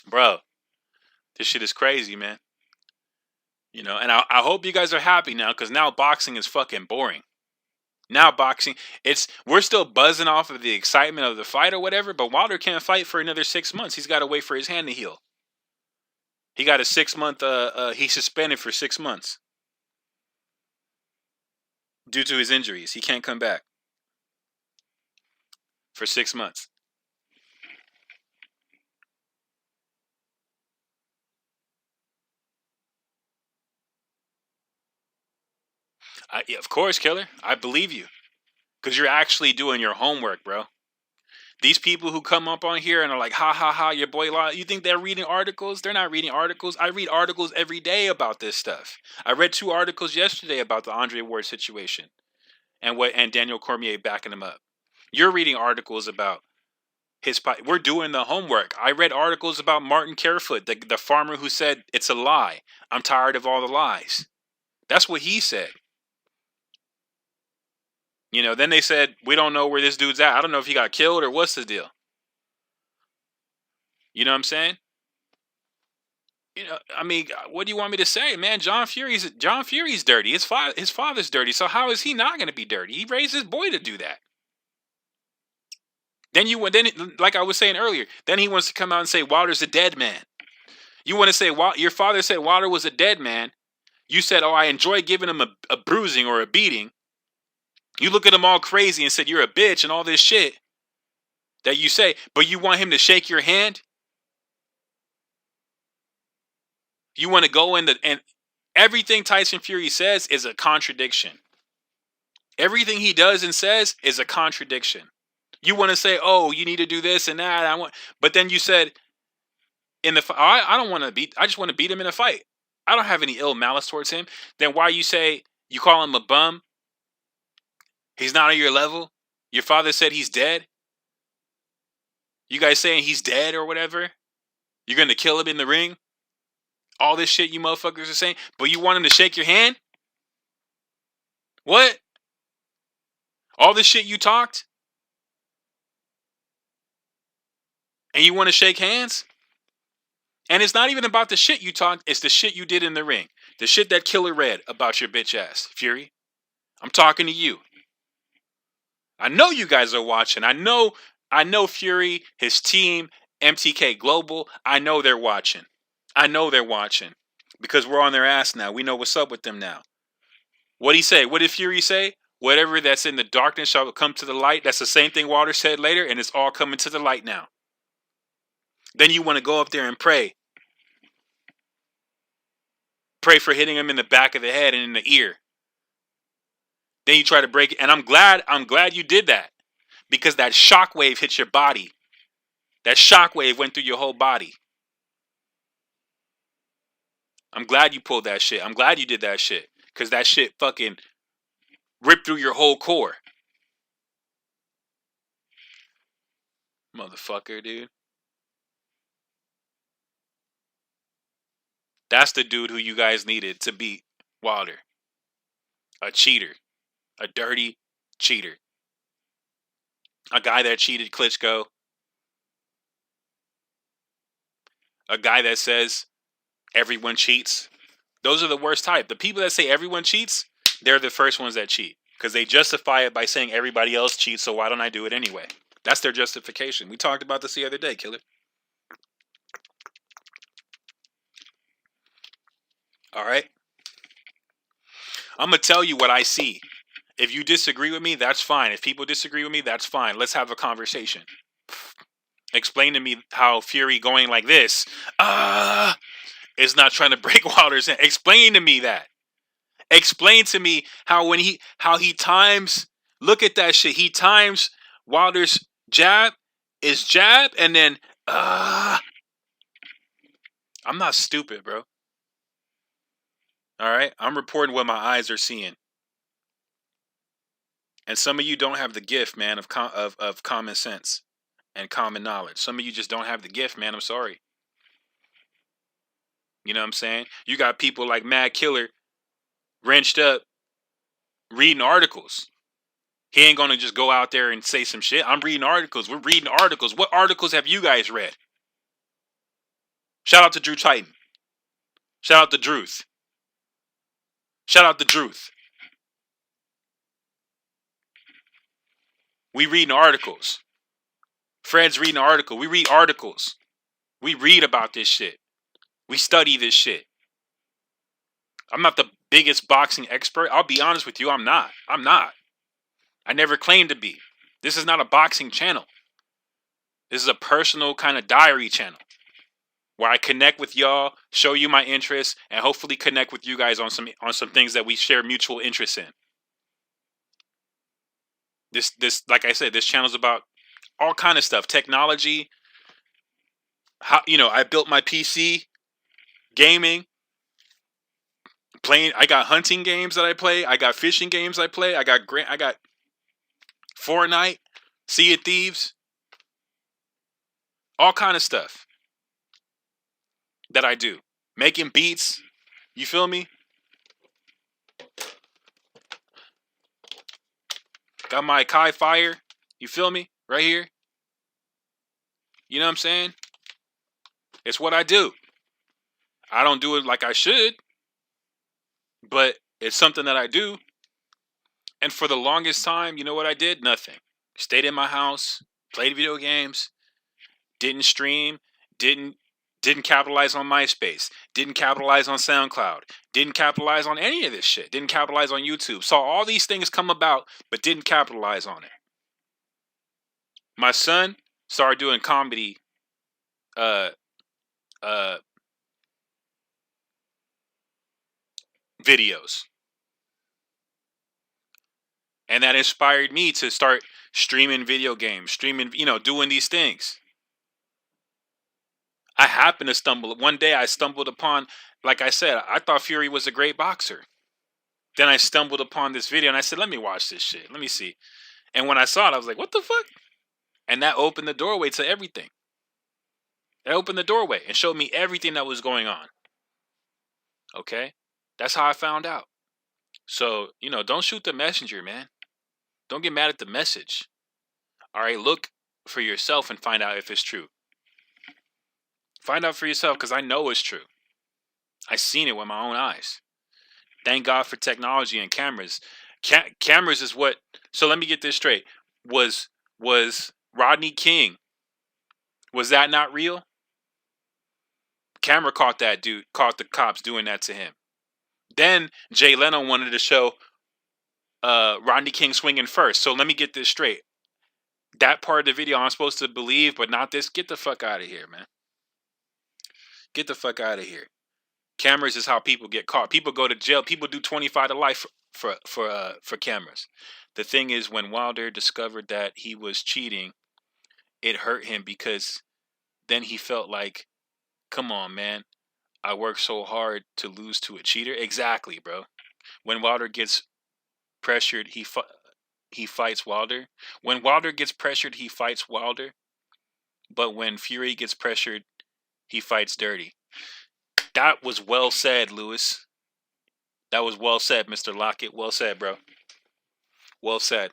Bro, this shit is crazy, man. You know, and I hope you guys are happy now because now boxing is fucking boring. Now boxing, we're still buzzing off of the excitement of the fight or whatever, but Wilder can't fight for another 6 months. He's got to wait for his hand to heal. He got a 6-month, he's suspended for 6 months. Due to his injuries. He can't come back. For 6 months. Yeah, of course, Killer. I believe you. Because you're actually doing your homework, bro. These people who come up on here and are like, ha ha ha, your boy Law, you think they're reading articles? They're not reading articles. I read articles every day about this stuff. I read 2 articles yesterday about the Andre Ward situation and Daniel Cormier backing him up. You're reading articles about we're doing the homework. I read articles about Martin Carefoot, the farmer who said it's a lie. I'm tired of all the lies. That's what he said. You know, then they said, we don't know where this dude's at. I don't know if he got killed or what's the deal. You know what I'm saying? You know, I mean, what do you want me to say, man? John Fury's dirty. His father's dirty. So how is he not going to be dirty? He raised his boy to do that. Then like I was saying earlier, then he wants to come out and say Wilder's a dead man. You want to say your father said Wilder was a dead man. You said, oh, I enjoy giving him a bruising or a beating. You look at him all crazy and said you're a bitch and all this shit that you say, but you want him to shake your hand? You want to go in and everything Tyson Fury says is a contradiction. Everything he does and says is a contradiction. You want to say, oh, you need to do this and that. But then you said I don't want to beat. I just want to beat him in a fight. I don't have any ill malice towards him. Then why you call him a bum? He's not on your level. Your father said he's dead. You guys saying he's dead or whatever. You're going to kill him in the ring. All this shit you motherfuckers are saying. But you want him to shake your hand? What? All this shit you talked? And you want to shake hands? And it's not even about the shit you talked. It's the shit you did in the ring. The shit that Killer read about your bitch ass, Fury. I'm talking to you. I know you guys are watching. I know Fury, his team, MTK Global. I know they're watching. Because we're on their ass now. We know what's up with them now. What'd he say? What did Fury say? Whatever that's in the darkness shall come to the light. That's the same thing Wilder said later, and it's all coming to the light now. Then you want to go up there and pray. Pray for hitting him in the back of the head and in the ear. Then you try to break it. And I'm glad you did that. Because that shockwave hit your body. That shockwave went through your whole body. I'm glad you pulled that shit. I'm glad you did that shit. Because that shit fucking ripped through your whole core. Motherfucker, dude. That's the dude who you guys needed to beat Wilder. A cheater. A dirty cheater. A guy that cheated Klitschko. A guy that says everyone cheats. Those are the worst type. The people that say everyone cheats, they're the first ones that cheat. Because they justify it by saying everybody else cheats, so why don't I do it anyway? That's their justification. We talked about this the other day, Killer. Alright? I'm going to tell you what I see. If you disagree with me, that's fine. If people disagree with me, that's fine. Let's have a conversation. Explain to me how Fury going like this is not trying to break Wilder's hand. Explain to me that. Explain to me how he times, look at that shit. He times Wilder's jab, and then I'm not stupid, bro. All right, I'm reporting what my eyes are seeing. And some of you don't have the gift, man, of common sense and common knowledge. Some of you just don't have the gift, man. I'm sorry. You know what I'm saying? You got people like Mad Killer wrenched up reading articles. He ain't going to just go out there and say some shit. I'm reading articles. We're reading articles. What articles have you guys read? Shout out to Drew Titan. Shout out to Druth. Shout out to Druth. We reading articles. Fred's reading an article. We read articles. We read about this shit. We study this shit. I'm not the biggest boxing expert. I'll be honest with you. I'm not. I never claimed to be. This is not a boxing channel. This is a personal kind of diary channel where I connect with y'all, show you my interests, and hopefully connect with you guys on some things that we share mutual interests in. This like I said, this channel's about all kind of stuff, technology. How I built my PC, gaming, playing. I got hunting games that I play. I got fishing games I play. I got Fortnite, Sea of Thieves, all kind of stuff that I do. Making beats. You feel me? Got my Kai Fire. You feel me? Right here. You know what I'm saying? It's what I do. I don't do it like I should, but it's something that I do. And for the longest time, you know what I did? Nothing. Stayed in my house, played video games, didn't stream, didn't capitalize on MySpace, didn't capitalize on SoundCloud, didn't capitalize on any of this shit, didn't capitalize on YouTube. Saw all these things come about, but didn't capitalize on it. My son started doing comedy videos. And that inspired me to start streaming video games, doing these things. I happened to one day I stumbled upon, like I said, I thought Fury was a great boxer. Then I stumbled upon this video and I said, let me watch this shit. Let me see. And when I saw it, I was like, what the fuck? And that opened the doorway to everything. It opened the doorway and showed me everything that was going on. Okay? That's how I found out. So, don't shoot the messenger, man. Don't get mad at the message. All right, look for yourself and find out if it's true. Find out for yourself, because I know it's true. I've seen it with my own eyes. Thank God for technology and cameras. Cameras is what... So let me get this straight. Was Rodney King, was that not real? Camera caught that dude, caught the cops doing that to him. Then Jay Leno wanted to show Rodney King swinging first. So let me get this straight. That part of the video I'm supposed to believe, but not this. Get the fuck out of here, man. Get the fuck out of here. Cameras is how people get caught. People go to jail. People do 25 to life for cameras. The thing is, when Wilder discovered that he was cheating, it hurt him, because then he felt like, come on, man. I worked so hard to lose to a cheater. Exactly, bro. When Wilder gets pressured, he fights Wilder. When Wilder gets pressured, he fights Wilder. But when Fury gets pressured, he fights dirty. That was well said, Lewis. That was well said, Mr. Lockett. Well said, bro. Well said.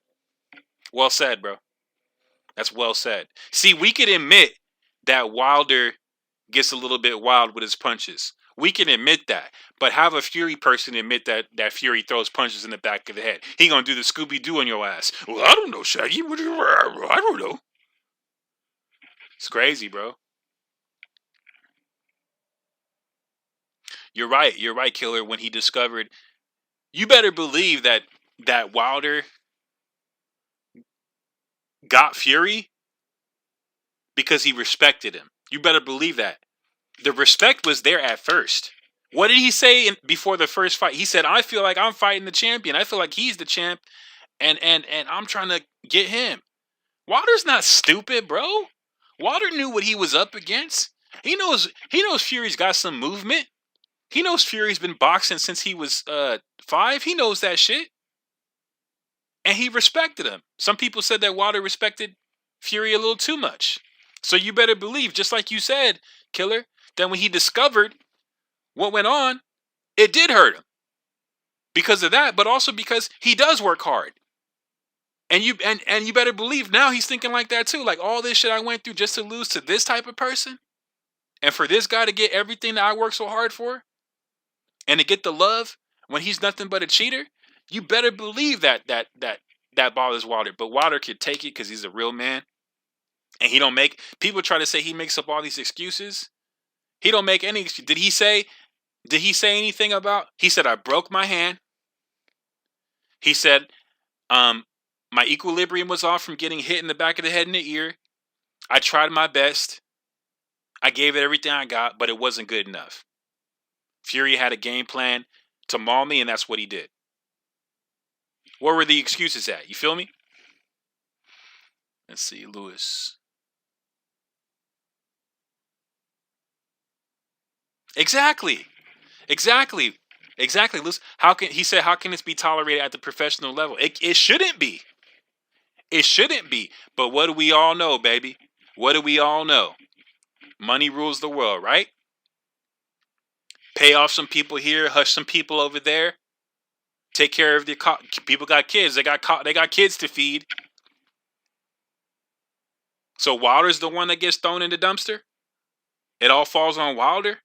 Well said, bro. That's well said. See, we could admit that Wilder gets a little bit wild with his punches. We can admit that. But have a Fury person admit that Fury throws punches in the back of the head. He gonna do the Scooby-Doo on your ass. Well, I don't know, Shaggy. I don't know. It's crazy, bro. You're right, Killer. When he discovered, you better believe that Wilder got Fury because he respected him. You better believe that. The respect was there at first. What did he say before the first fight? He said, I feel like I'm fighting the champion. I feel like he's the champ, and I'm trying to get him. Wilder's not stupid, bro. Wilder knew what he was up against. He knows Fury's got some movement. He knows Fury's been boxing since he was 5. He knows that shit. And he respected him. Some people said that Wilder respected Fury a little too much. So you better believe, just like you said, Killer, that when he discovered what went on, it did hurt him. Because of that, but also because he does work hard. And you better believe now he's thinking like that too. Like, all this shit I went through just to lose to this type of person, and for this guy to get everything that I worked so hard for, and to get the love when he's nothing but a cheater, you better believe that bothers Wilder. But Wilder could take it because he's a real man. And he don't make... People try to say he makes up all these excuses. He don't make any... Did he say anything about... He said, I broke my hand. He said, my equilibrium was off from getting hit in the back of the head and the ear. I tried my best. I gave it everything I got, but it wasn't good enough. Fury had a game plan to maul me, and that's what he did. Where were the excuses at? You feel me? Let's see, Lewis. Exactly. Lewis. How can this be tolerated at the professional level? It shouldn't be. It shouldn't be. But what do we all know, baby? What do we all know? Money rules the world, right? Pay off some people here, hush some people over there. Take care of the people. Got kids. They got kids to feed. So Wilder's the one that gets thrown in the dumpster. It all falls on Wilder.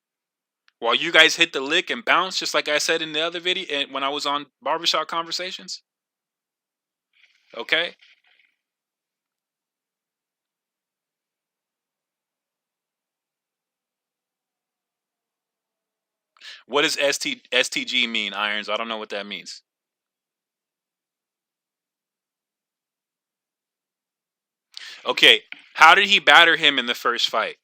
While you guys hit the lick and bounce, just like I said in the other video, and when I was on Barbershop Conversations. Okay. What does STG mean, Irons? I don't know what that means. Okay, how did he batter him in the first fight?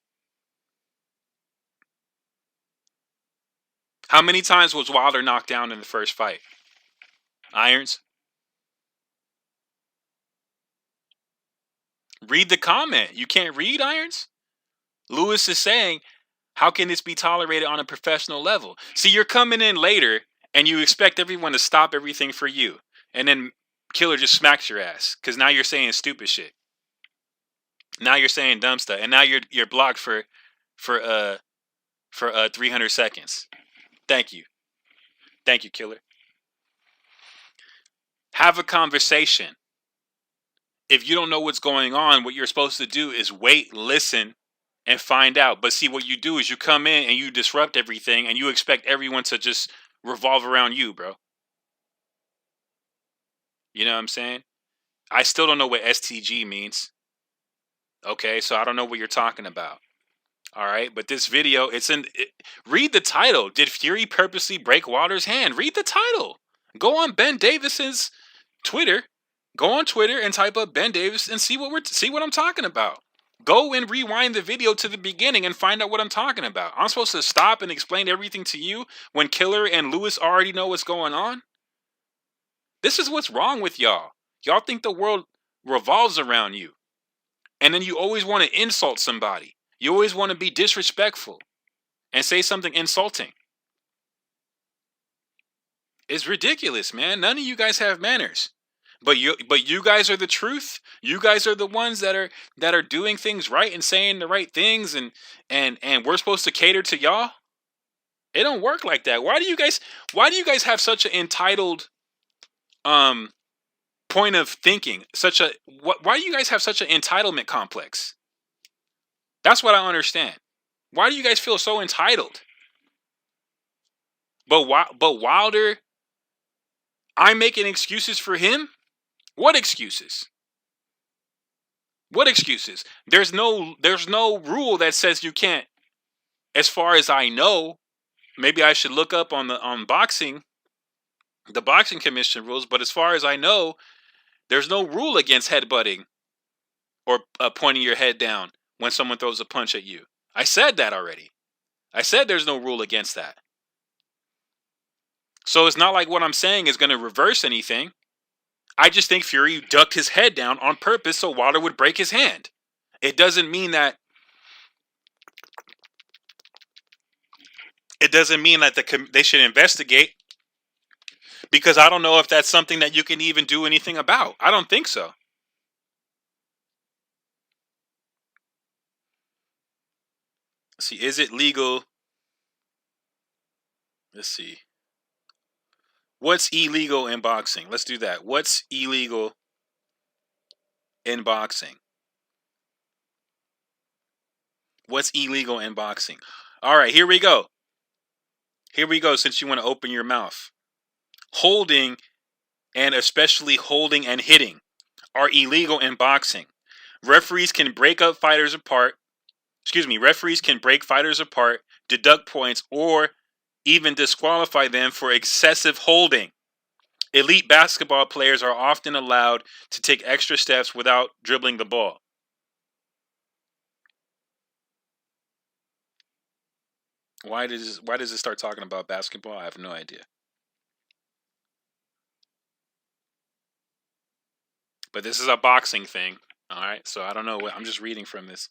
How many times was Wilder knocked down in the first fight? Irons? Read the comment. You can't read, Irons? Lewis is saying, how can this be tolerated on a professional level? See, you're coming in later and you expect everyone to stop everything for you. And then Killer just smacks your ass because now you're saying stupid shit. Now you're saying dumb stuff, and now you're blocked for 300 seconds. Thank you, Killer. Have a conversation. If you don't know what's going on, what you're supposed to do is wait, listen, and find out. But see, what you do is you come in and you disrupt everything, and you expect everyone to just revolve around you, bro. You know what I'm saying? I still don't know what STG means. Okay, so I don't know what you're talking about. All right, but this video, read the title. Did Fury purposely break Wilder's hand? Read the title. Go on Ben Davison's Twitter. Go on Twitter and type up Ben Davis and see what I'm talking about. Go and rewind the video to the beginning and find out what I'm talking about. I'm supposed to stop and explain everything to you when Killer and Lewis already know what's going on? This is what's wrong with y'all. Y'all think the world revolves around you. And then you always want to insult somebody. You always want to be disrespectful and say something insulting. It's ridiculous, man. None of you guys have manners. But you guys are the truth. You guys are the ones that are doing things right and saying the right things, and we're supposed to cater to y'all. It don't work like that. Why do you guys have such an entitled point of thinking? Why do you guys have such an entitlement complex? That's what I don't understand. Why do you guys feel so entitled? But Wilder, I'm making excuses for him? What excuses? What excuses? There's no rule that says you can't. As far as I know, maybe I should look up on boxing, the boxing commission rules, but as far as I know, there's no rule against headbutting or pointing your head down when someone throws a punch at you. I said that already. I said there's no rule against that. So it's not like what I'm saying is going to reverse anything. I just think Fury ducked his head down on purpose so Wilder would break his hand. It doesn't mean that they should investigate, because I don't know if that's something that you can even do anything about. I don't think so. Let's see, is it legal? Let's see. What's illegal in boxing? Let's do that. What's illegal in boxing? What's illegal in boxing? All right, here we go. Since you want to open your mouth. Holding, and especially holding and hitting, are illegal in boxing. Referees can break fighters apart, deduct points, or even disqualify them for excessive holding. Elite basketball players are often allowed to take extra steps without dribbling the ball. Why does it start talking about basketball? I have no idea. But this is a boxing thing. All right, so I don't know what I'm just reading from this.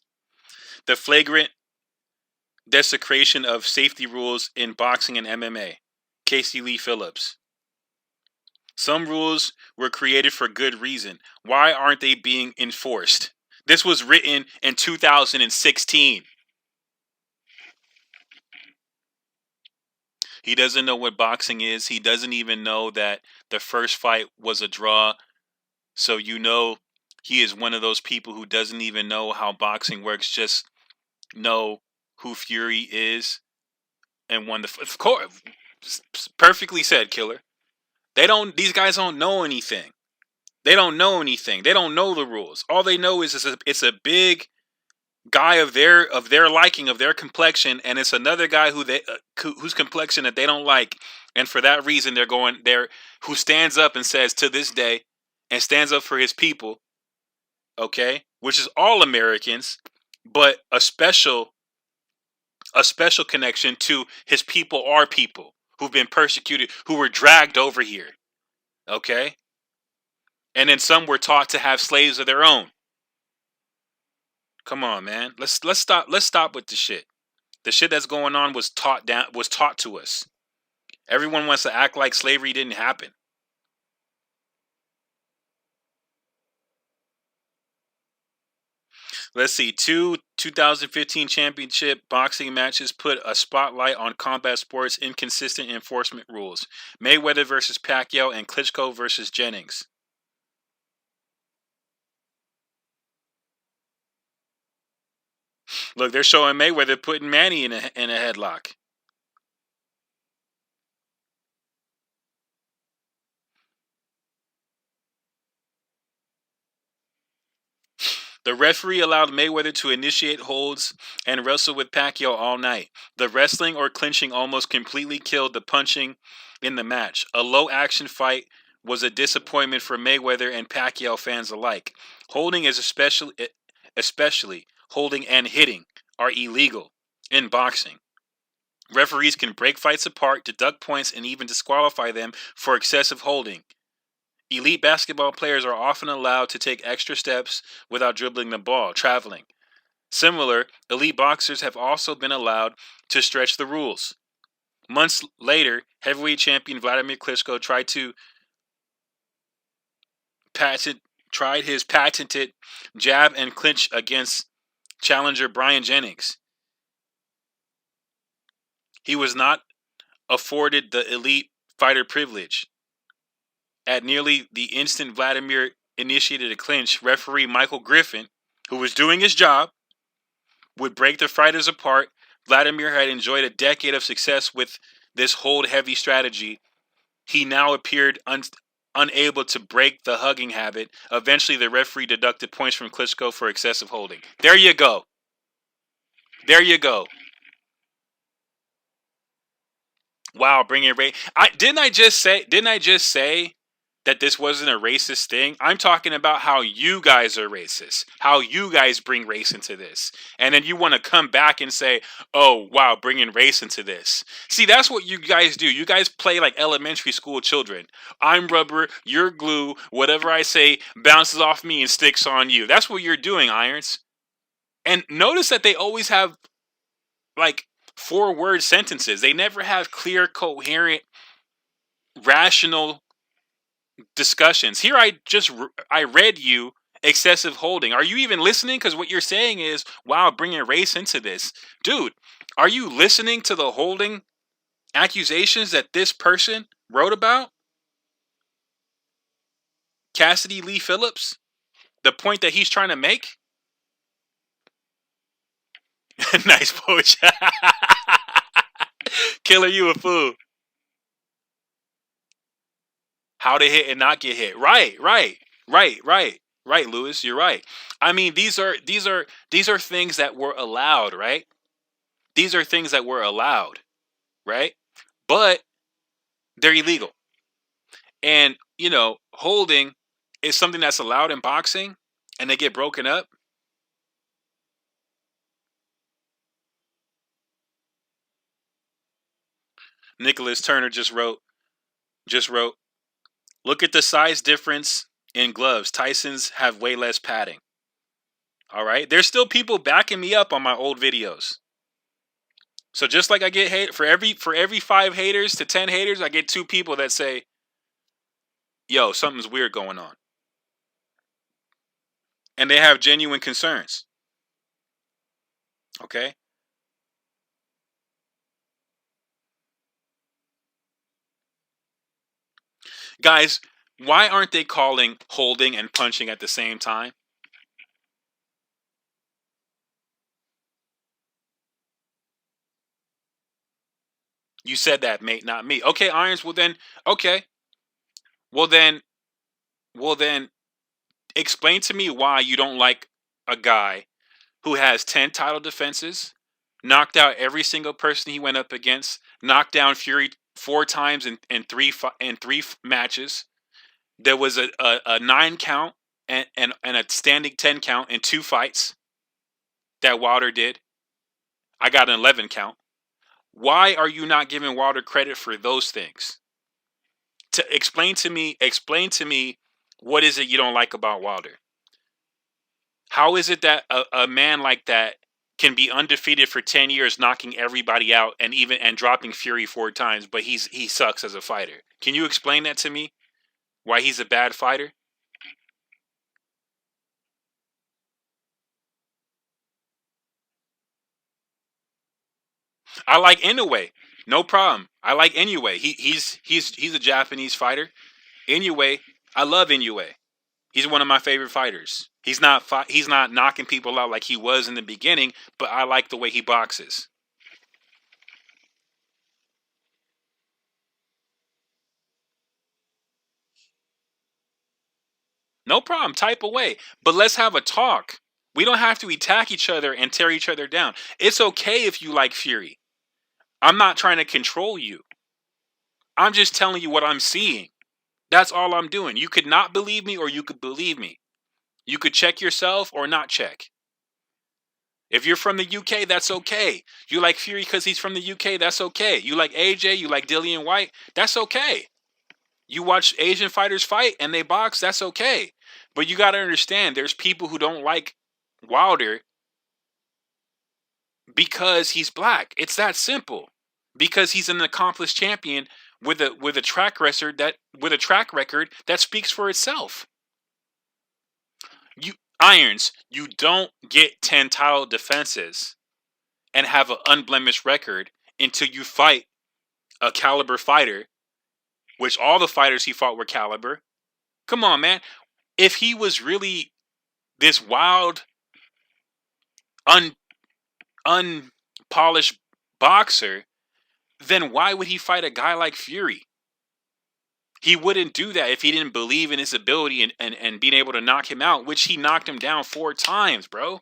The flagrant desecration of safety rules in boxing and MMA. Casey Lee Phillips. Some rules were created for good reason. Why aren't they being enforced? This was written in 2016. He doesn't know what boxing is. He doesn't even know that the first fight was a draw. So he is one of those people who doesn't even know how boxing works. Just know who Fury is and won the. Of course, perfectly said, Killer. These guys don't know anything. They don't know anything. They don't know the rules. All they know is it's a big guy of their liking, of their complexion, and it's another guy whose complexion that they don't like, and for that reason they're going there. Who stands up and says to this day, and stands up for his people, okay, which is all Americans, but a special connection to his people, our people who've been persecuted, who were dragged over here, okay, and then some were taught to have slaves of their own. Come on, man. Let's stop with the shit. The shit that's going on was taught to us. Everyone wants to act like slavery didn't happen. Let's see. 2015 championship boxing matches put a spotlight on combat sports' inconsistent enforcement rules. Mayweather versus Pacquiao and Klitschko versus Jennings. Look, they're showing Mayweather putting Manny in a headlock. The referee allowed Mayweather to initiate holds and wrestle with Pacquiao all night. The wrestling or clinching almost completely killed the punching in the match. A low-action fight was a disappointment for Mayweather and Pacquiao fans alike. Holding is especially holding and hitting are illegal in boxing. Referees can break fights apart, deduct points, and even disqualify them for excessive holding. Elite basketball players are often allowed to take extra steps without dribbling the ball, traveling. Similar, elite boxers have also been allowed to stretch the rules. Months later, heavyweight champion Vladimir Klitschko tried his patented jab and clinch against challenger Brian Jennings. He was not afforded the elite fighter privilege. At nearly the instant Vladimir initiated a clinch, referee Michael Griffin, who was doing his job, would break the fighters apart. Vladimir had enjoyed a decade of success with this hold-heavy strategy. He now appeared unable to break the hugging habit. Eventually, the referee deducted points from Klitschko for excessive holding. There you go. There you go. Wow, bringing race. Didn't I just say that this wasn't a racist thing? I'm talking about how you guys are racist, how you guys bring race into this, and then you want to come back and say, "Oh, wow, bringing race into this." See, that's what you guys do. You guys play like elementary school children. I'm rubber, you're glue. Whatever I say bounces off me and sticks on you. That's what you're doing, Irons. And notice that they always have like 4-word sentences. They never have clear, coherent, rational discussions. Here I read you excessive holding. Are you even listening? Because what you're saying is, wow, bringing race into this. Dude, are you listening to the holding accusations that this person wrote about? Cassidy Lee Phillips? The point that he's trying to make? Nice poetry. Killer, you a fool. How to hit and not get hit. Right, Lewis. You're right. I mean, these are things that were allowed, right? These are things that were allowed, right? But they're illegal. And, holding is something that's allowed in boxing and they get broken up. Nicholas Turner just wrote, look at the size difference in gloves. Tyson's have way less padding. All right, there's still people backing me up on my old videos. So just like I get hate for every 5 haters to 10 haters, I get 2 people that say, "Yo, something's weird going on," and they have genuine concerns. Okay, guys, why aren't they calling holding and punching at the same time? You said that, mate, not me. Okay, Irons. Well then, okay. Well then, well then, explain to me why you don't like a guy who has 10 title defenses, knocked out every single person he went up against, knocked down Fury 4 times in three matches. There was a 9 count and a standing 10 count in 2 fights that Wilder did. I got an 11 count. Why are you not giving Wilder credit for those things? To explain to me what is it you don't like about Wilder? How is it that a man like that can be undefeated for 10 years, knocking everybody out and dropping Fury 4 times, but he sucks as a fighter? Can you explain that to me? Why he's a bad fighter? I like Inoue. No problem. I like Inoue. He's a Japanese fighter. Inoue, I love Inoue. He's one of my favorite fighters. He's not knocking people out like he was in the beginning, but I like the way he boxes. No problem. Type away. But let's have a talk. We don't have to attack each other and tear each other down. It's okay if you like Fury. I'm not trying to control you. I'm just telling you what I'm seeing. That's all I'm doing. You could not believe me or you could believe me. You could check yourself or not check. If you're from the UK, that's okay. You like Fury because he's from the UK, that's okay. You like AJ, you like Dillian White, that's okay. You watch Asian fighters fight and they box, that's okay. But you got to understand, there's people who don't like Wilder because he's black. It's that simple. Because he's an accomplished champion with a track record that speaks for itself. You Irons, you don't get 10 title defenses and have an unblemished record until you fight a caliber fighter, which all the fighters he fought were caliber. Come on, man. If he was really this wild, un unpolished boxer, then why would he fight a guy like Fury? He wouldn't do that if he didn't believe in his ability and being able to knock him out, which he knocked him down 4 times, bro.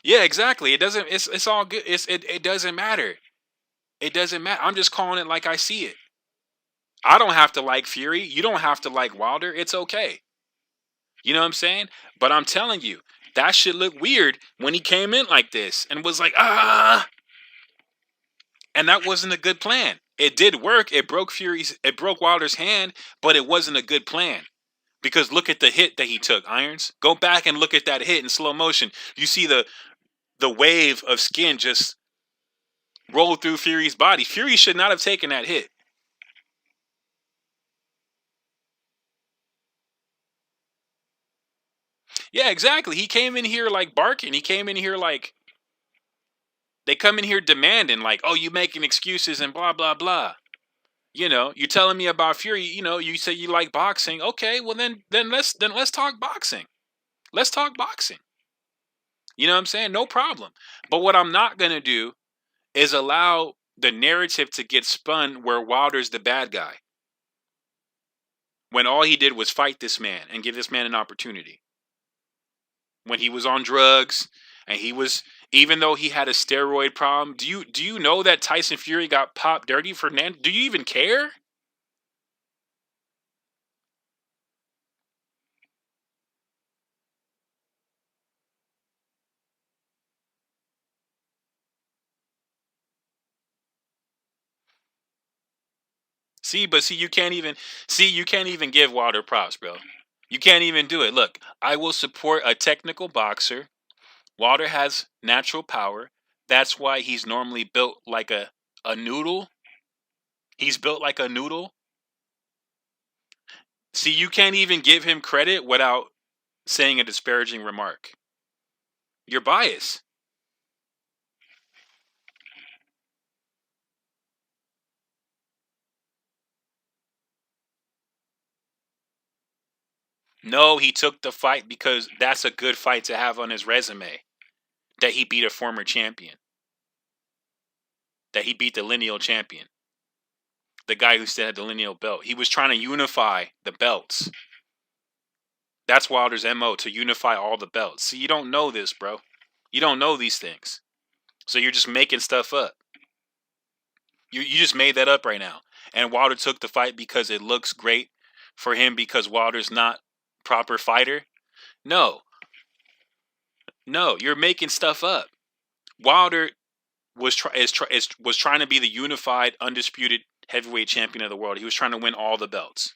Yeah, exactly. It doesn't. It's all good. It doesn't matter. It doesn't matter. I'm just calling it like I see it. I don't have to like Fury. You don't have to like Wilder. It's okay. You know what I'm saying? But I'm telling you, that shit looked weird when he came in like this and was like, ah, and that wasn't a good plan. It did work. It broke Wilder's hand, but it wasn't a good plan. Because look at the hit that he took, Irons. Go back and look at that hit in slow motion. You see the wave of skin just roll through Fury's body. Fury should not have taken that hit. Yeah, exactly. He came in here like barking. He came in here like they come in here demanding, like, oh, you making excuses and blah blah blah. You're telling me about Fury. You say you like boxing. Okay, well then let's talk boxing. Let's talk boxing. You know what I'm saying? No problem. But what I'm not gonna do is allow the narrative to get spun where Wilder's the bad guy when all he did was fight this man and give this man an opportunity. When he was on drugs and he was, even though he had a steroid problem, do you know that Tyson Fury got popped dirty for do you even care? See, you can't even give Wilder props, bro. You can't even do it. Look, I will support a technical boxer. Wilder has natural power. That's why he's normally built like a noodle. He's built like a noodle. See, you can't even give him credit without saying a disparaging remark. You're biased. No, he took the fight because that's a good fight to have on his resume. That he beat a former champion. That he beat the lineal champion. The guy who still had the lineal belt. He was trying to unify the belts. That's Wilder's MO, to unify all the belts. See, you don't know this, bro. You don't know these things. So you're just making stuff up. You just made that up right now. And Wilder took the fight because it looks great for him because Wilder's not proper fighter. No. No, you're making stuff up. Wilder was trying to be the unified, undisputed heavyweight champion of the world. He was trying to win all the belts.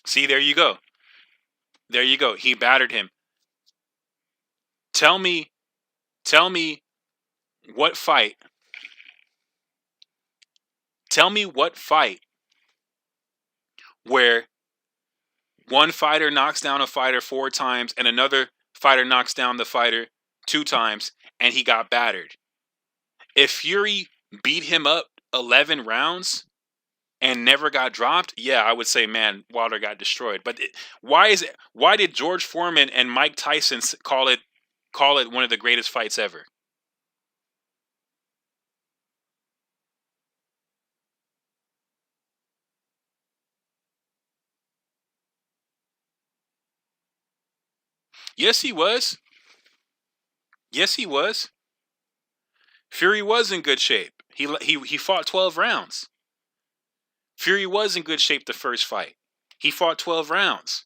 See, there you go. There you go. He battered him. Tell me what fight. Tell me what fight where one fighter knocks down a fighter 4 times and another fighter knocks down the fighter 2 times and he got battered. If Fury beat him up 11 rounds and never got dropped, yeah, I would say, man, Wilder got destroyed. But why did George Foreman and Mike Tyson call it one of the greatest fights ever? Yes, he was. Yes, he was. Fury was in good shape. He fought 12 rounds. Fury was in good shape the first fight. He fought 12 rounds.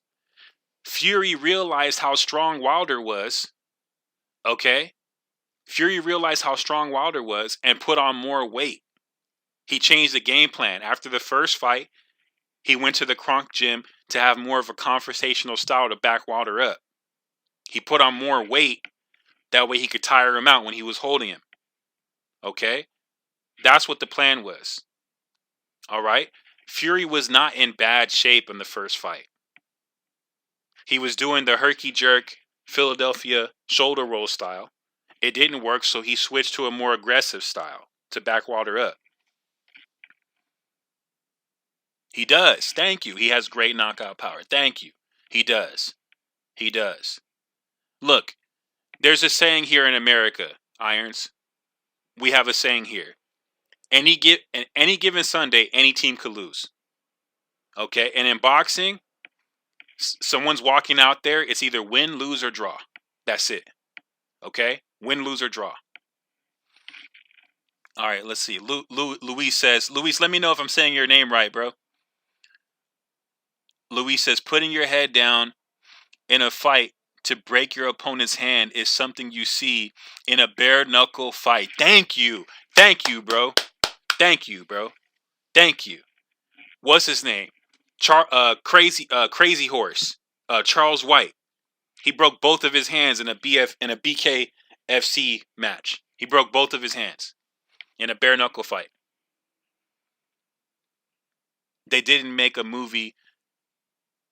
Fury realized how strong Wilder was. Okay? Fury realized how strong Wilder was and put on more weight. He changed the game plan. After the first fight, he went to the Kronk gym to have more of a conversational style to back Wilder up. He put on more weight. That way he could tire him out when he was holding him. Okay? That's what the plan was. Alright? Fury was not in bad shape in the first fight. He was doing the herky-jerk Philadelphia shoulder roll style. It didn't work, so he switched to a more aggressive style to back Wilder up. He does. Thank you. He has great knockout power. Thank you. He does. He does. Look, there's a saying here in America, Irons. We have a saying here. Any given Sunday, any team could lose. Okay? And in boxing, someone's walking out there, it's either win, lose, or draw. That's it. Okay? Win, lose, or draw. All right, let's see. Luis says, Luis, let me know if I'm saying your name right, bro. Luis says, putting your head down in a fight to break your opponent's hand is something you see in a bare knuckle fight. Thank you. Thank you, bro. Thank you, bro. Thank you. What's his name? Crazy Horse. Charles White. He broke both of his hands in a BKFC match. He broke both of his hands in a bare knuckle fight. They didn't make a movie.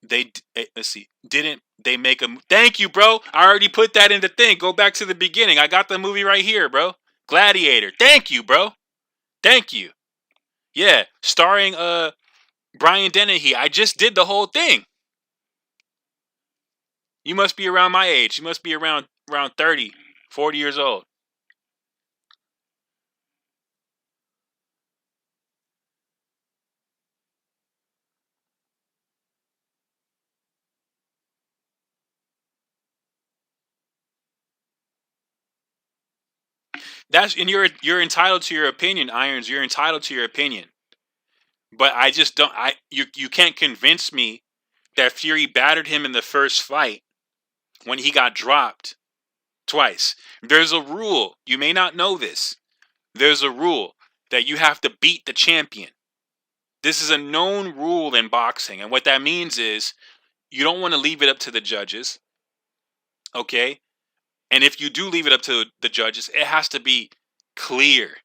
Let's see. Didn't they make a? Thank you, bro. I already put that in the thing. Go back to the beginning. I got the movie right here, bro. Gladiator. Thank you, bro. Thank you. Yeah, starring Brian Dennehy. I just did the whole thing. You must be around my age. You must be around 30, 40 years old. And you're entitled to your opinion, Irons. You're entitled to your opinion. But I just don't. You can't convince me that Fury battered him in the first fight when he got dropped. Twice. There's a rule. You may not know this. There's a rule that you have to beat the champion. This is a known rule in boxing. And what that means is you don't want to leave it up to the judges. Okay? And if you do leave it up to the judges, it has to be clear.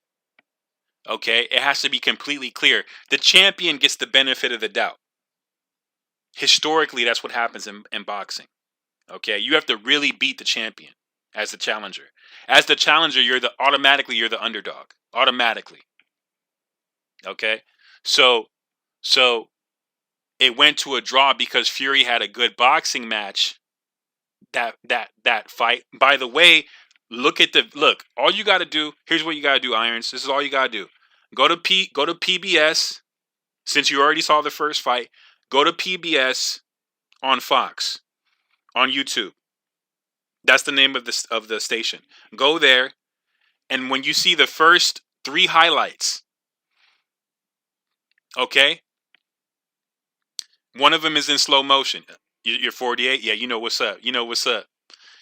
Okay? It has to be completely clear. The champion gets the benefit of the doubt. Historically, that's what happens in boxing. Okay? You have to really beat the champion as the challenger. As the challenger, you're the underdog. Automatically. Okay? So it went to a draw because Fury had a good boxing match. That fight. By the way, look. All you got to do. Here's what you got to do, Irons. This is all you got to do. Go to PBS. Since you already saw the first fight, go to PBS on Fox on YouTube. That's the name of the station. Go there, and when you see the first 3 highlights, okay, one of them is in slow motion. You're 48. Yeah, you know what's up. You know what's up.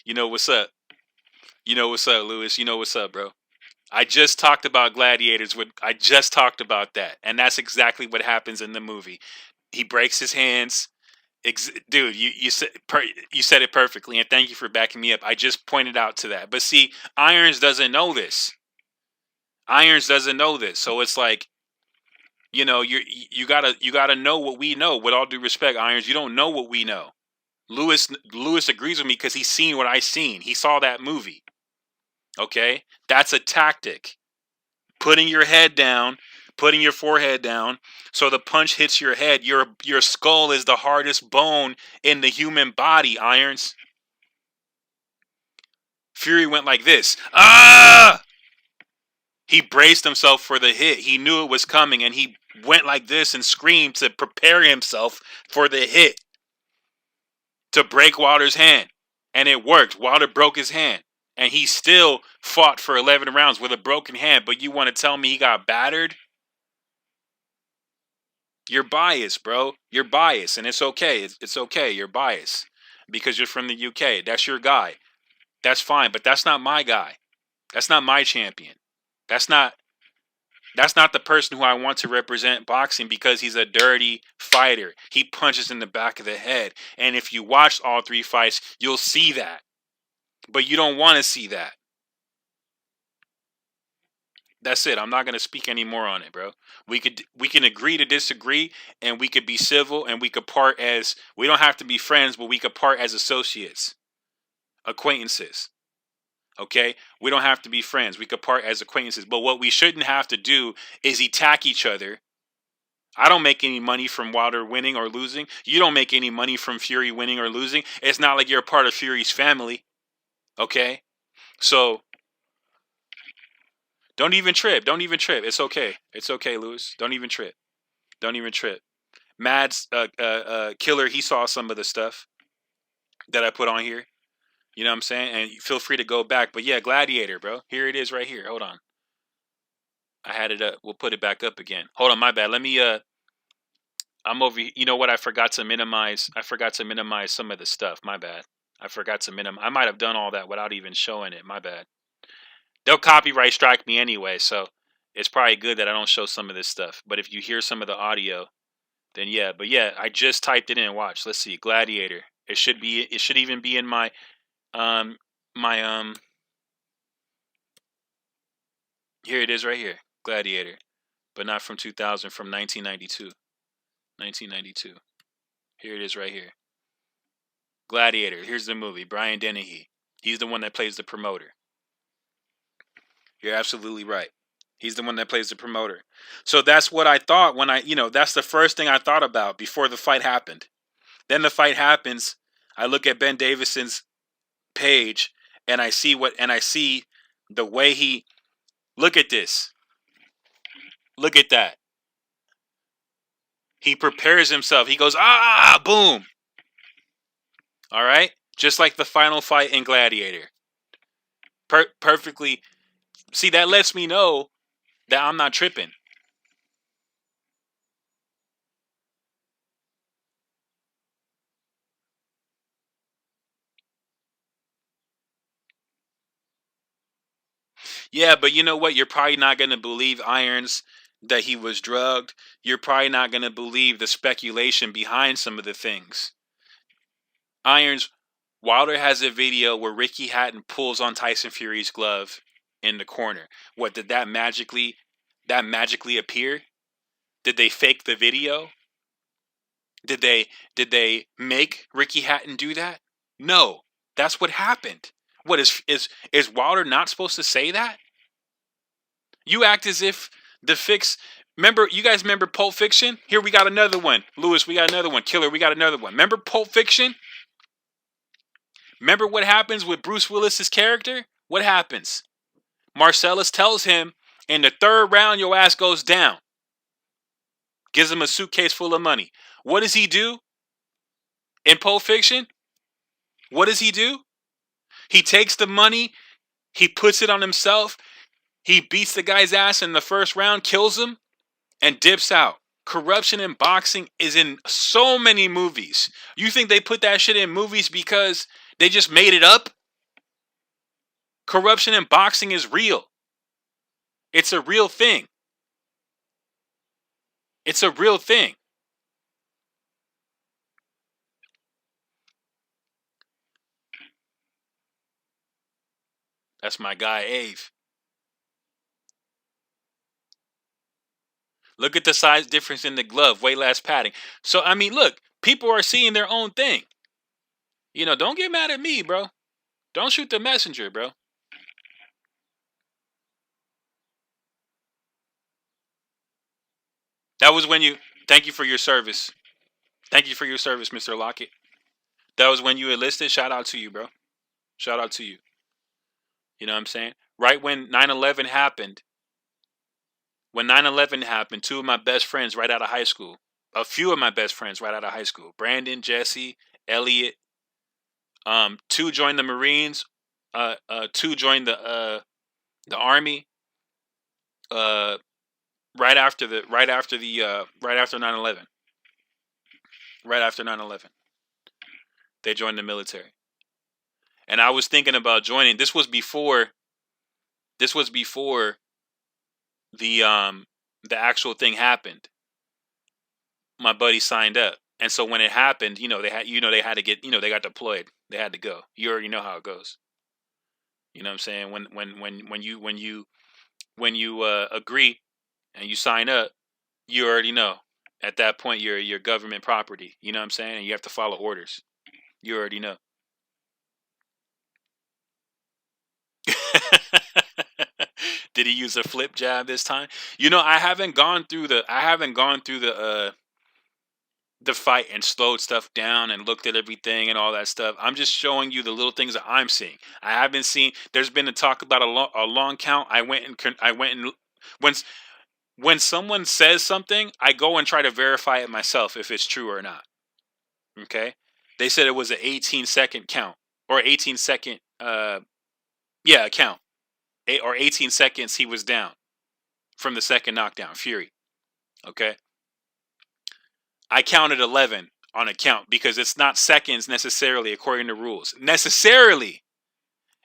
You know what's up. You know what's up, Lewis. You know what's up, bro. I just talked about Gladiators. I just talked about that, and that's exactly what happens in the movie. He breaks his hands. Dude, you said it perfectly, and thank you for backing me up. I just pointed out to that. But see, Irons doesn't know this. Irons doesn't know this, so it's like, you gotta know what we know. With all due respect, Irons, you don't know what we know. Lewis agrees with me because he's seen what I seen. He saw that movie. Okay, that's a tactic. Putting your head down, putting your forehead down, so the punch hits your head. Your skull is the hardest bone in the human body, Irons. Fury went like this. Ah! He braced himself for the hit. He knew it was coming, and he went like this and screamed to prepare himself for the hit, to break Wilder's hand. And it worked. Wilder broke his hand. And he still fought for 11 rounds with a broken hand. But you want to tell me he got battered? You're biased, bro. You're biased. And it's okay. It's okay. You're biased. Because you're from the UK. That's your guy. That's fine. But that's not my guy. That's not my champion. That's not the person who I want to represent boxing, because he's a dirty fighter. He punches in the back of the head. And if you watch all 3 fights, you'll see that. But you don't want to see that. That's it. I'm not going to speak anymore on it, bro. We can agree to disagree, and we could be civil, and we could part as, we don't have to be friends, but we could part as associates, acquaintances. Okay? We don't have to be friends. We could part as acquaintances. But what we shouldn't have to do is attack each other. I don't make any money from Wilder winning or losing. You don't make any money from Fury winning or losing. It's not like you're a part of Fury's family. Okay? So don't even trip. Don't even trip. It's okay. It's okay, Lewis. Don't even trip. Don't even trip. Mad's Killer, he saw some of the stuff that I put on here. You know what I'm saying? And feel free to go back. But yeah, Gladiator, bro. Here it is right here. Hold on. I had it up. We'll put it back up again. Hold on, my bad. Let me I'm over, you know what? I forgot to minimize some of the stuff. My bad. I forgot to minimize. I might have done all that without even showing it. My bad. They'll copyright strike me anyway, so it's probably good that I don't show some of this stuff. But if you hear some of the audio, then yeah. But yeah, I just typed it in. Watch. Let's see. Gladiator. It should even be in my here it is right here. Gladiator. But not from 2000, from 1992. 1992. Here it is right here. Gladiator. Here's the movie. Brian Dennehy. He's the one that plays the promoter. You're absolutely right. He's the one that plays the promoter. So that's what I thought when that's the first thing I thought about before the fight happened. Then the fight happens. I look at Ben Davison's page, and I see the way he, look at this. Look at that. He prepares himself. He goes, boom. All right? Just like the final fight in Gladiator. Perfectly. See, that lets me know that I'm not tripping. Yeah, but you know what? You're probably not going to believe Irons that he was drugged. You're probably not going to believe the speculation behind some of the things. Irons, Wilder has a video where Ricky Hatton pulls on Tyson Fury's glove in the corner. What did that magically appear? Did they fake the video? Did they make Ricky Hatton do that? No. That's what happened. What is Wilder not supposed to say that? You act as if the fix. Remember, you guys remember Pulp Fiction? Here we got another one. Lewis, we got another one. Killer, we got another one. Remember Pulp Fiction? Remember what happens with Bruce Willis's character? What happens? Marcellus tells him, in the third round, your ass goes down. Gives him a suitcase full of money. What does he do? In Pulp Fiction? What does he do? He takes the money, he puts it on himself, he beats the guy's ass in the first round, kills him, and dips out. Corruption in boxing is in so many movies. You think they put that shit in movies because they just made it up? Corruption in boxing is real. It's a real thing. It's a real thing. That's my guy, Ave. Look at the size difference in the glove, way less padding. So, I mean, look, people are seeing their own thing. You know, don't get mad at me, bro. Don't shoot the messenger, bro. That was when you, thank you for your service. Thank you for your service, Mr. Lockett. That was when you enlisted. Shout out to you, bro. Shout out to you. You know what I'm saying? Right when 9/11 happened, two of my best friends right out of high school, a few of my best friends right out of high school, Brandon, Jesse, Elliot, two joined the Marines, two joined the Army, right after 9/11. Right after 9/11, they joined the military. And I was thinking about joining. This was before the actual thing happened. My buddy signed up. And so when it happened, they had to get, they got deployed. They had to go. You already know how it goes. You know what I'm saying? When you agree and you sign up, you already know. At that point, you're government property. You know what I'm saying? And you have to follow orders. You already know. Did he use a flip jab this time? I haven't gone through the fight and slowed stuff down and looked at everything and all that stuff. I'm just showing you the little things that I'm seeing. I haven't seen. There's been a talk about a long count. I went and when someone says something, I go and try to verify it myself if it's true or not. Okay, they said it was an 18-second count or 18-second count. 18 seconds he was down from the second knockdown, Fury. Okay. I counted 11 on a count because it's not seconds necessarily according to rules. Necessarily.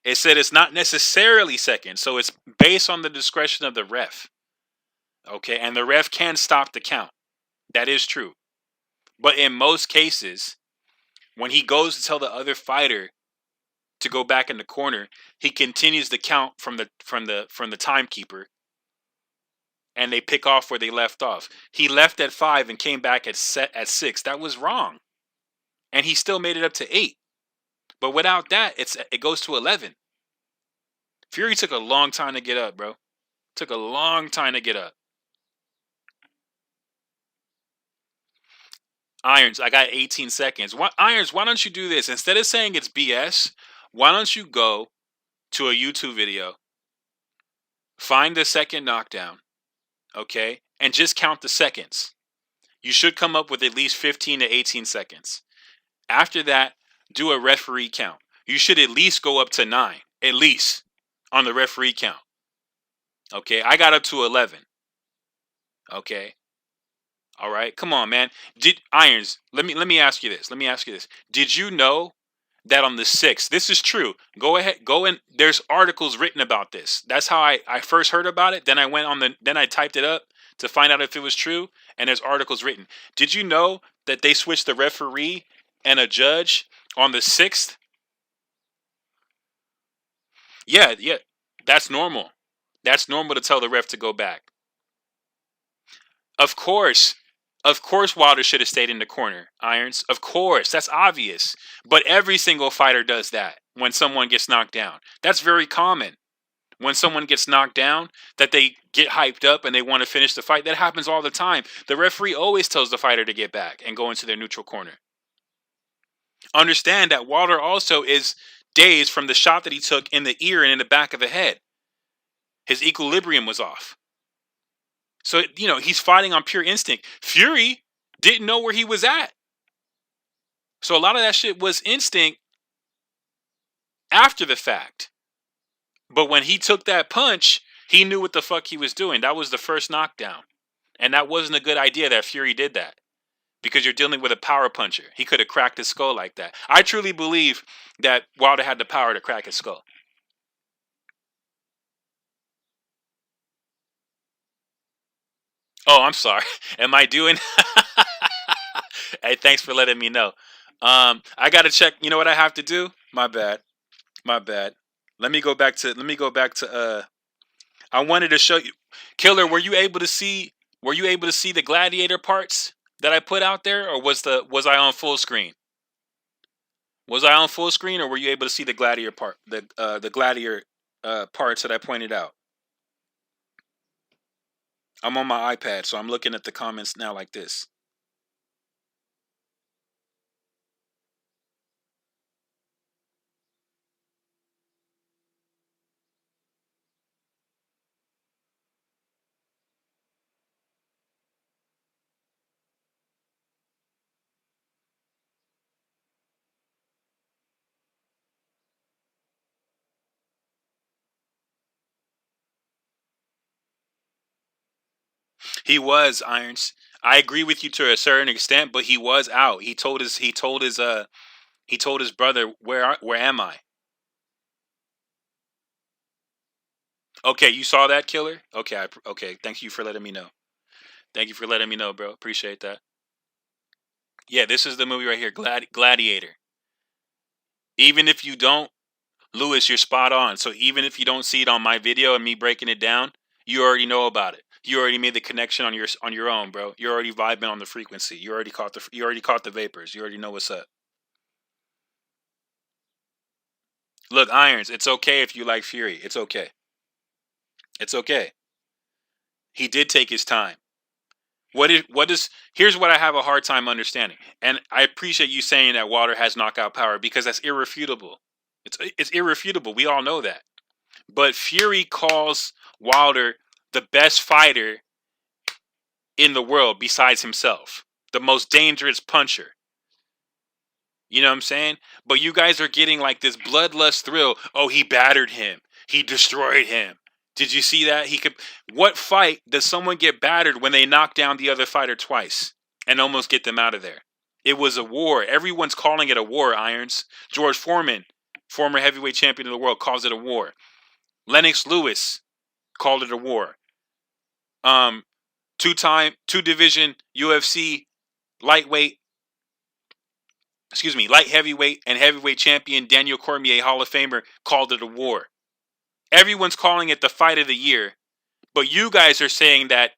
It said it's not necessarily seconds. So it's based on the discretion of the ref. Okay. And the ref can stop the count. That is true. But in most cases, when he goes to tell the other fighter to go back in the corner, he continues the count from the timekeeper, and they pick off where they left off. He left at 5 and came back at 6. That was wrong, and he still made it up to 8. But without that, it goes to 11. Fury took a long time to get up, bro. Took a long time to get up. Irons, I got 18 seconds. Irons, why don't you do this? Instead of saying it's BS, why don't you go to a YouTube video, find the second knockdown, okay, and just count the seconds. You should come up with at least 15 to 18 seconds. After that, do a referee count. You should at least go up to 9, at least, on the referee count. Okay, I got up to 11. Okay. All right, come on, man. Irons, let me ask you this. Did you know that on the 6th, this is true. Go ahead, go in. There's articles written about this. That's how I first heard about it. Then I went on then I typed it up to find out if it was true. And there's articles written. Did you know that they switched the referee and a judge on the 6th? Yeah, yeah. That's normal. That's normal to tell the ref to go back. Of course. Of course Wilder should have stayed in the corner, Irons. Of course. That's obvious. But every single fighter does that when someone gets knocked down. That's very common. When someone gets knocked down, that they get hyped up and they want to finish the fight. That happens all the time. The referee always tells the fighter to get back and go into their neutral corner. Understand that Wilder also is dazed from the shot that he took in the ear and in the back of the head. His equilibrium was off. So, he's fighting on pure instinct. Fury didn't know where he was at. So a lot of that shit was instinct after the fact. But when he took that punch, he knew what the fuck he was doing. That was the first knockdown. And that wasn't a good idea that Fury did that. Because you're dealing with a power puncher. He could have cracked his skull like that. I truly believe that Wilder had the power to crack his skull. Oh, I'm sorry. Am I doing? Hey, thanks for letting me know. I gotta check. You know what I have to do? My bad. My bad. Let me go back to. Let me go back to. I wanted to show you, Killer. Were you able to see? Were you able to see the Gladiator parts that I put out there, or was I on full screen? Was I on full screen, or were you able to see the Gladiator part? The Gladiator parts that I pointed out. I'm on my iPad, so I'm looking at the comments now like this. He was Irons. I agree with you to a certain extent, but he was out. He told his brother, where am I? Okay, you saw that, Killer? Okay, okay. Thank you for letting me know. Thank you for letting me know, bro. Appreciate that. Yeah, this is the movie right here, Gladiator. Even if you don't, Lewis, you're spot on. So even if you don't see it on my video and me breaking it down, you already know about it. You already made the connection on your own, bro. You're already vibing on the frequency. You already caught the vapors. You already know what's up. Look, Irons, it's okay if you like Fury. It's okay. It's okay. He did take his time. Here's what I have a hard time understanding. And I appreciate you saying that Wilder has knockout power because that's irrefutable. It's irrefutable. We all know that. But Fury calls Wilder the best fighter in the world besides himself. The most dangerous puncher. You know what I'm saying? But you guys are getting like this bloodlust thrill. Oh, he battered him. He destroyed him. Did you see that? What fight does someone get battered when they knock down the other fighter twice and almost get them out of there? It was a war. Everyone's calling it a war, Irons. George Foreman, former heavyweight champion of the world, calls it a war. Lennox Lewis called it a war. Two-division UFC light heavyweight and heavyweight champion Daniel Cormier, Hall of Famer, called it a war. Everyone's calling it the fight of the year, but you guys are saying that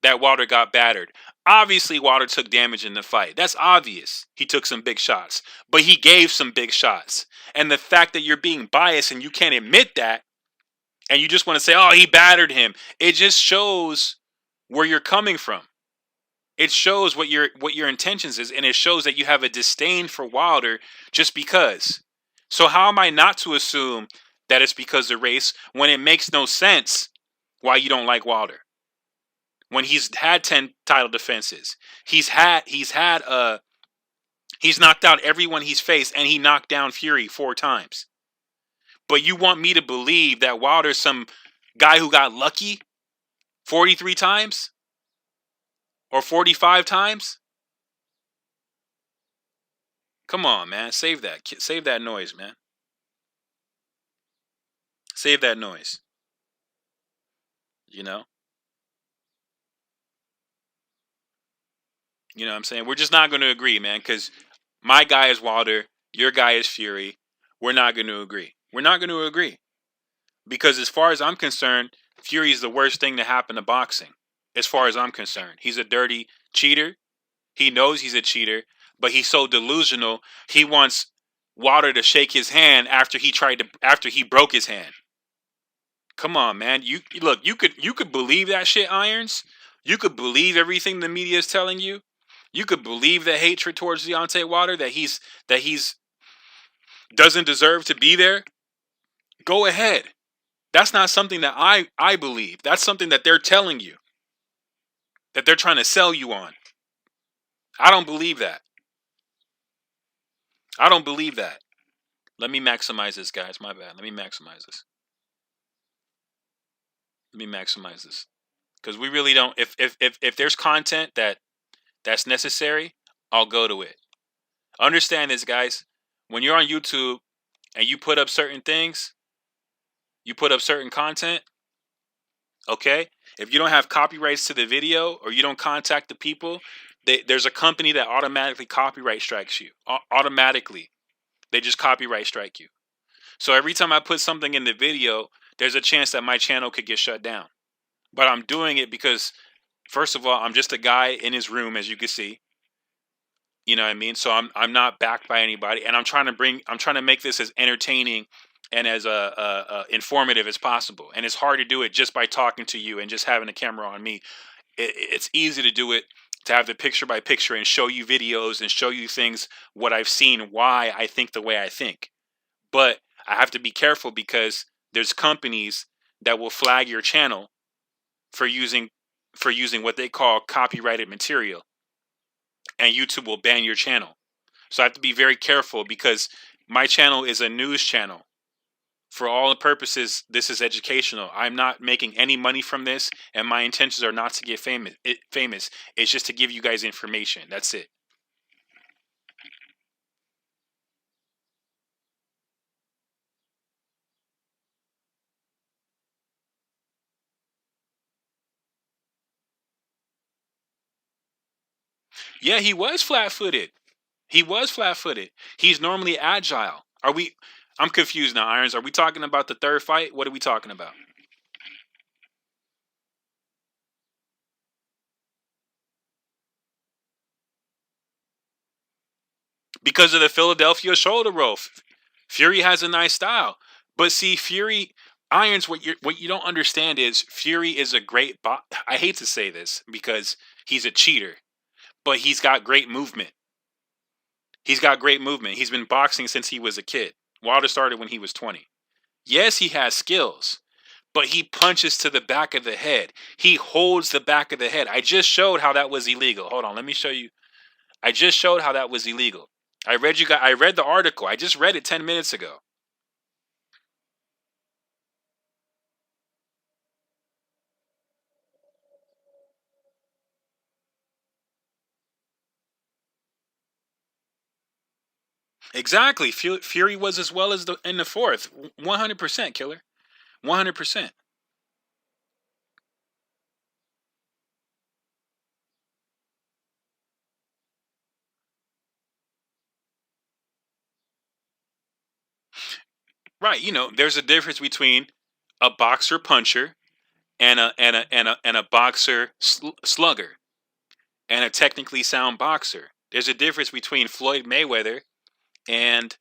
Wilder got battered. Obviously, Wilder took damage in the fight. That's obvious. He took some big shots, but he gave some big shots. And the fact that you're being biased and you can't admit that, and you just want to say, oh, he battered him, it just shows where you're coming from. It shows what your intentions is, and it shows that you have a disdain for Wilder just because. So how am I not to assume that it's because of race when it makes no sense why you don't like Wilder? When he's had 10 title defenses, he's knocked out everyone he's faced, and he knocked down Fury 4 times. But you want me to believe that Wilder's some guy who got lucky 43 times? Or 45 times? Come on, man. Save that. Save that noise, man. Save that noise. You know? You know what I'm saying? We're just not going to agree, man, because my guy is Wilder, your guy is Fury. We're not going to agree. We're not going to agree. Because as far as I'm concerned, Fury is the worst thing to happen to boxing. As far as I'm concerned, he's a dirty cheater. He knows he's a cheater, but he's so delusional. He wants Wilder to shake his hand after he broke his hand. Come on, man. You look. You could believe that shit, Irons. You could believe everything the media is telling you. You could believe the hatred towards Deontay Wilder, that he's doesn't deserve to be there. Go ahead. That's not something that I believe. That's something that they're telling you, that they're trying to sell you on. I don't believe that. I don't believe that. Let me maximize this, guys. My bad. Let me maximize this. Let me maximize this. Because we really don't. If there's content that's necessary, I'll go to it. Understand this, guys. When you're on YouTube and you put up certain things, you put up certain content, okay? If you don't have copyrights to the video or you don't contact the people, there's a company that automatically copyright strikes you. Automatically. They just copyright strike you. So every time I put something in the video, there's a chance that my channel could get shut down. But I'm doing it because, first of all, I'm just a guy in his room, as you can see. You know what I mean? So I'm not backed by anybody, and I'm trying to make this as entertaining and as informative as possible. And it's hard to do it just by talking to you and just having a camera on me. It's easy to do it, to have the picture by picture and show you videos and show you things, what I've seen, why I think the way I think. But I have to be careful because there's companies that will flag your channel for using what they call copyrighted material, and YouTube will ban your channel. So I have to be very careful because my channel is a news channel. For all the purposes, this is educational. I'm not making any money from this, and my intentions are not to get famous. It's just to give you guys information. That's it. Yeah, he was flat-footed. He was flat-footed. He's normally agile. I'm confused now, Irons. Are we talking about the third fight? What are we talking about? Because of the Philadelphia shoulder roll. Fury has a nice style. But see, Fury, Irons, what you don't understand is Fury is a great I hate to say this because he's a cheater, but he's got great movement. He's got great movement. He's been boxing since he was a kid. Wilder started when he was 20. Yes, he has skills, but he punches to the back of the head. He holds the back of the head. I just showed how that was illegal. Hold on, let me show you. I just showed how that was illegal. I read the article. I just read it 10 minutes ago. Exactly. Fury was as well as in the fourth. 100% killer. 100%. Right. You know, there's a difference between a boxer puncher and a boxer slugger and a technically sound boxer. There's a difference between Floyd Mayweather and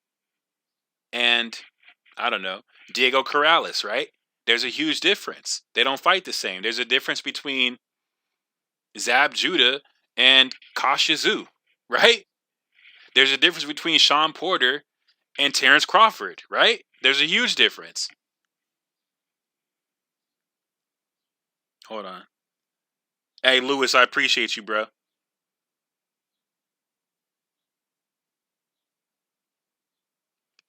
I don't know, Diego Corrales, right? There's a huge difference. They don't fight the same. There's a difference between Zab Judah and Kasha Zhu, right? There's a difference between Sean Porter and Terrence Crawford, right? There's a huge difference. Hold on. Hey, Lewis, I appreciate you, bro.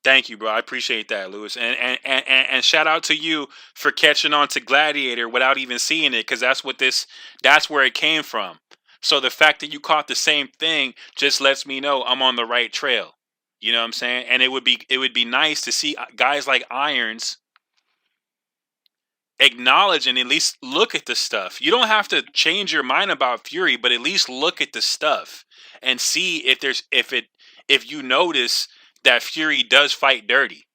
Thank you, bro. I appreciate that, Lewis. And shout out to you for catching on to Gladiator without even seeing it, because that's where it came from. So the fact that you caught the same thing just lets me know I'm on the right trail. You know what I'm saying? And it would be nice to see guys like Irons acknowledge and at least look at the stuff. You don't have to change your mind about Fury, but at least look at the stuff and see if you notice that Fury does fight dirty.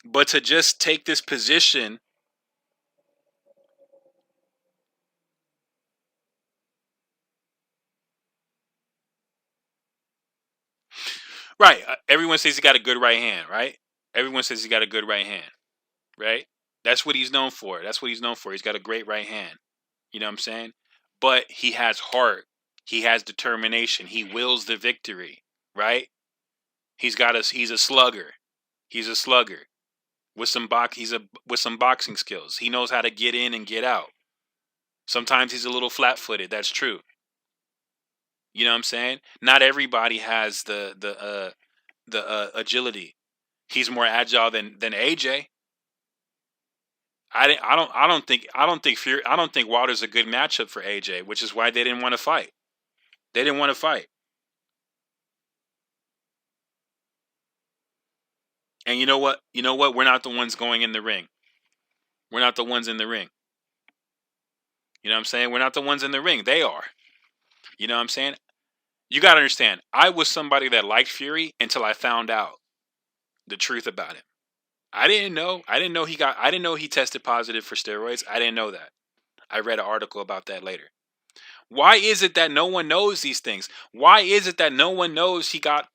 But to just take this position, right? Everyone says he got a good right hand, right? Everyone says he got a good right hand, right? That's what he's known for. That's what he's known for. He's got a great right hand. You know what I'm saying? But he has heart. He has determination. He wills the victory, right? He's a slugger. He's a slugger with with some boxing skills. He knows how to get in and get out. Sometimes he's a little flat-footed. That's true. You know what I'm saying? Not everybody has the agility. He's more agile than AJ. I don't think Wilder's a good matchup for AJ, which is why they didn't want to fight. They didn't want to fight. And you know what? You know what? We're not the ones going in the ring. We're not the ones in the ring. You know what I'm saying? We're not the ones in the ring. They are. You know what I'm saying? You got to understand. I was somebody that liked Fury until I found out the truth about him. I didn't know. I didn't know he tested positive for steroids. I didn't know that. I read an article about that later. Why is it that no one knows these things? Why is it that no one knows he got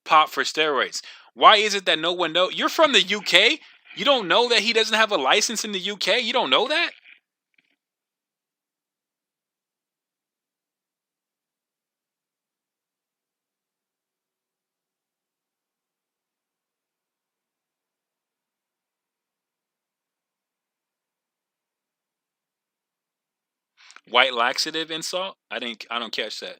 popped for steroids? Why is it that no one knows? You're from the UK. You don't know that he doesn't have a license in the UK? You don't know that? White laxative insult? I don't catch that.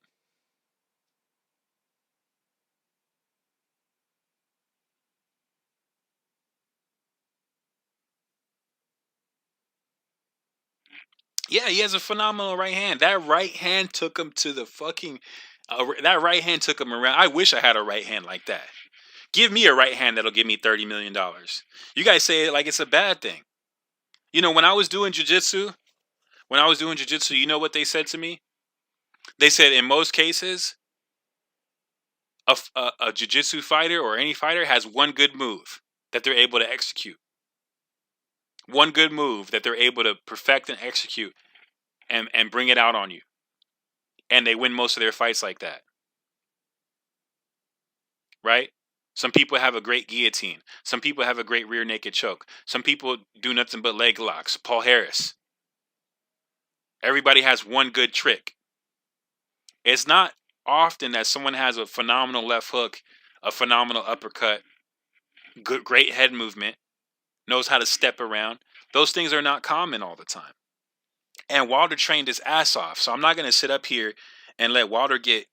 Yeah, he has a phenomenal right hand. That right hand took him to the fucking. That right hand took him around. I wish I had a right hand like that. Give me a right hand that'll give me $30 million. You guys say it like it's a bad thing. You know, when I was doing jujitsu, you know what they said to me? They said in most cases, a jiu-jitsu fighter or any fighter has one good move that they're able to execute. One good move that they're able to perfect and execute and bring it out on you. And they win most of their fights like that. Right? Some people have a great guillotine. Some people have a great rear naked choke. Some people do nothing but leg locks. Paul Harris. Everybody has one good trick. It's not often that someone has a phenomenal left hook, a phenomenal uppercut, great head movement, knows how to step around. Those things are not common all the time. And Wilder trained his ass off. So I'm not going to sit up here and let Wilder get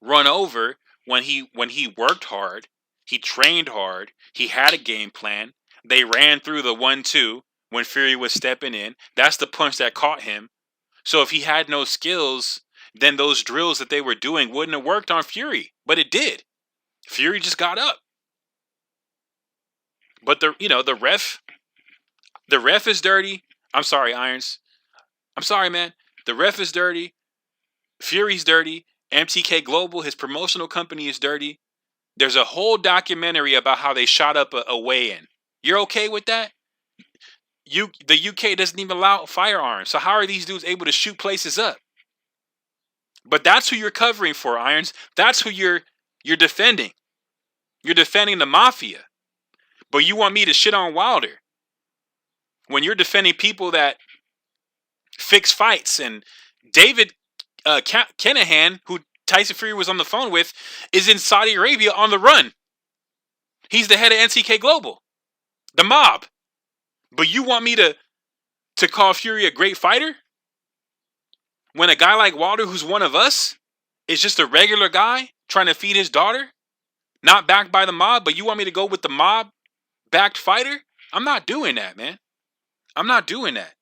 run over when he worked hard, he trained hard, he had a game plan. They ran through the 1-2 when Fury was stepping in. That's the punch that caught him. So if he had no skills, then those drills that they were doing wouldn't have worked on Fury, but it did. Fury just got up. But the ref is dirty. I'm sorry, Irons. I'm sorry, man. The ref is dirty. Fury's dirty. MTK Global, his promotional company, is dirty. There's a whole documentary about how they shot up a weigh-in. You're okay with that? The UK doesn't even allow firearms. So how are these dudes able to shoot places up? But that's who you're covering for, Irons. That's who you're defending. You're defending the mafia. But you want me to shit on Wilder when you're defending people that fix fights. And David Kenahan, who Tyson Fury was on the phone with, is in Saudi Arabia on the run. He's the head of NTK Global, the mob. But you want me to call Fury a great fighter when a guy like Wilder, who's one of us, is just a regular guy trying to feed his daughter, not backed by the mob, but you want me to go with the mob-backed fighter? I'm not doing that, man. I'm not doing that.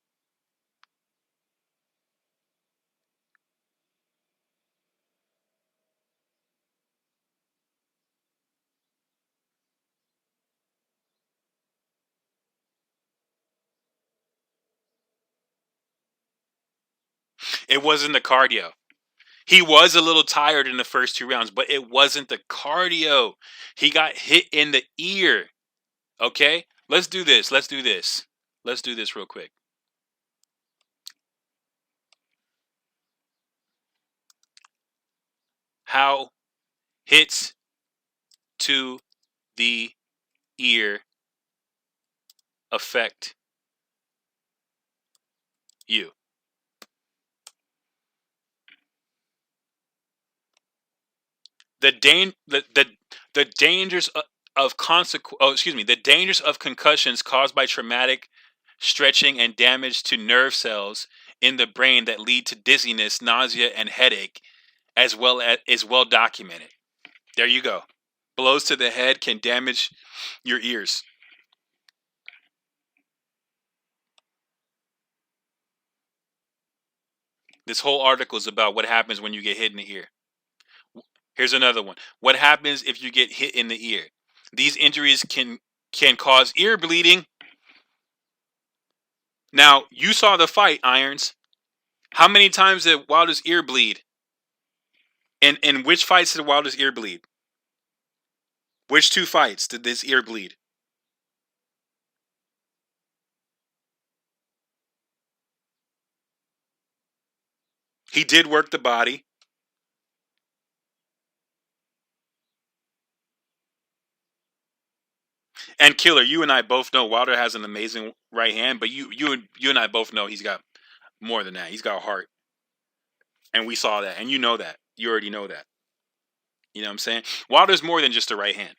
It wasn't the cardio. He was a little tired in the first 2 rounds, but it wasn't the cardio. He got hit in the ear. Okay? Let's do this. Let's do this. Let's do this real quick. How hits to the ear affect you? The dangers the dangers of concussions caused by traumatic stretching and damage to nerve cells in the brain that lead to dizziness, nausea, and headache, as well as is well documented. There you go. Blows to the head can damage your ears. This whole article is about what happens when you get hit in the ear. Here's another one. What happens if you get hit in the ear? These injuries can cause ear bleeding. Now, you saw the fight, Irons. How many times did Wilder's ear bleed? And in which fights did Wilder's ear bleed? Which 2 fights did this ear bleed? He did work the body. And Killer, you and I both know Wilder has an amazing right hand, but you and I both know he's got more than that. He's got a heart. And we saw that. And you know that. You already know that. You know what I'm saying? Wilder's more than just a right hand.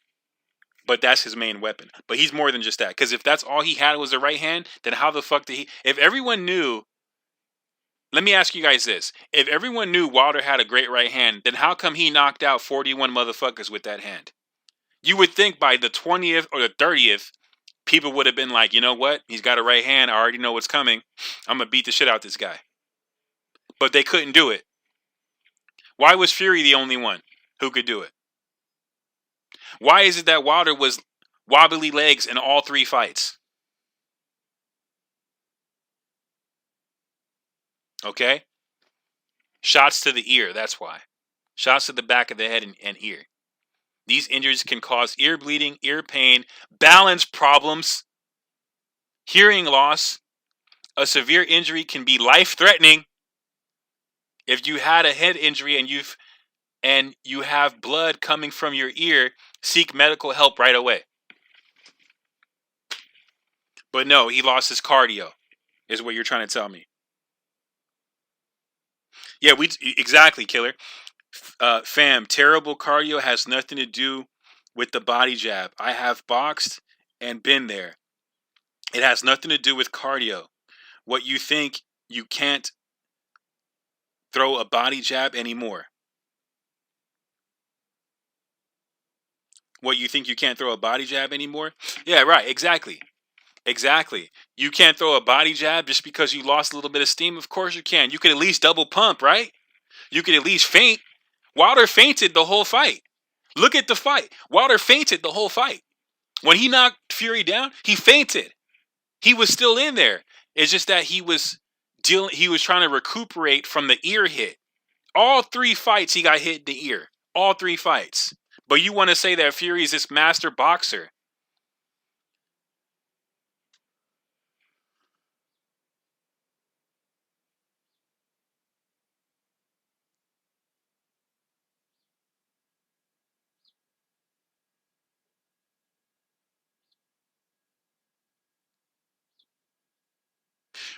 But that's his main weapon. But he's more than just that. Because if that's all he had was a right hand, then how the fuck did he... If everyone knew... Let me ask you guys this. If everyone knew Wilder had a great right hand, then how come he knocked out 41 motherfuckers with that hand? You would think by the 20th or the 30th, people would have been like, you know what? He's got a right hand. I already know what's coming. I'm going to beat the shit out this guy. But they couldn't do it. Why was Fury the only one who could do it? Why is it that Wilder was wobbly legs in all 3 fights? Okay? Shots to the ear, that's why. Shots to the back of the head and ear. These injuries can cause ear bleeding, ear pain, balance problems, hearing loss. A severe injury can be life-threatening. If you had a head injury and you have blood coming from your ear, seek medical help right away. But no, he lost his cardio, is what you're trying to tell me. Yeah, exactly, Killer. Fam, terrible cardio has nothing to do with the body jab. I have boxed and been there. It has nothing to do with cardio. What you think you can't throw a body jab anymore. What you think you can't throw a body jab anymore? Yeah, right, exactly. Exactly. You can't throw a body jab just because you lost a little bit of steam? Of course you can. You could at least double pump, right? You could at least feint. Wilder fainted the whole fight. Look at the fight. Wilder fainted the whole fight. When he knocked Fury down, he fainted. He was still in there. It's just that he was trying to recuperate from the ear hit. All 3 fights he got hit in the ear. All 3 fights. But you want to say that Fury is this master boxer.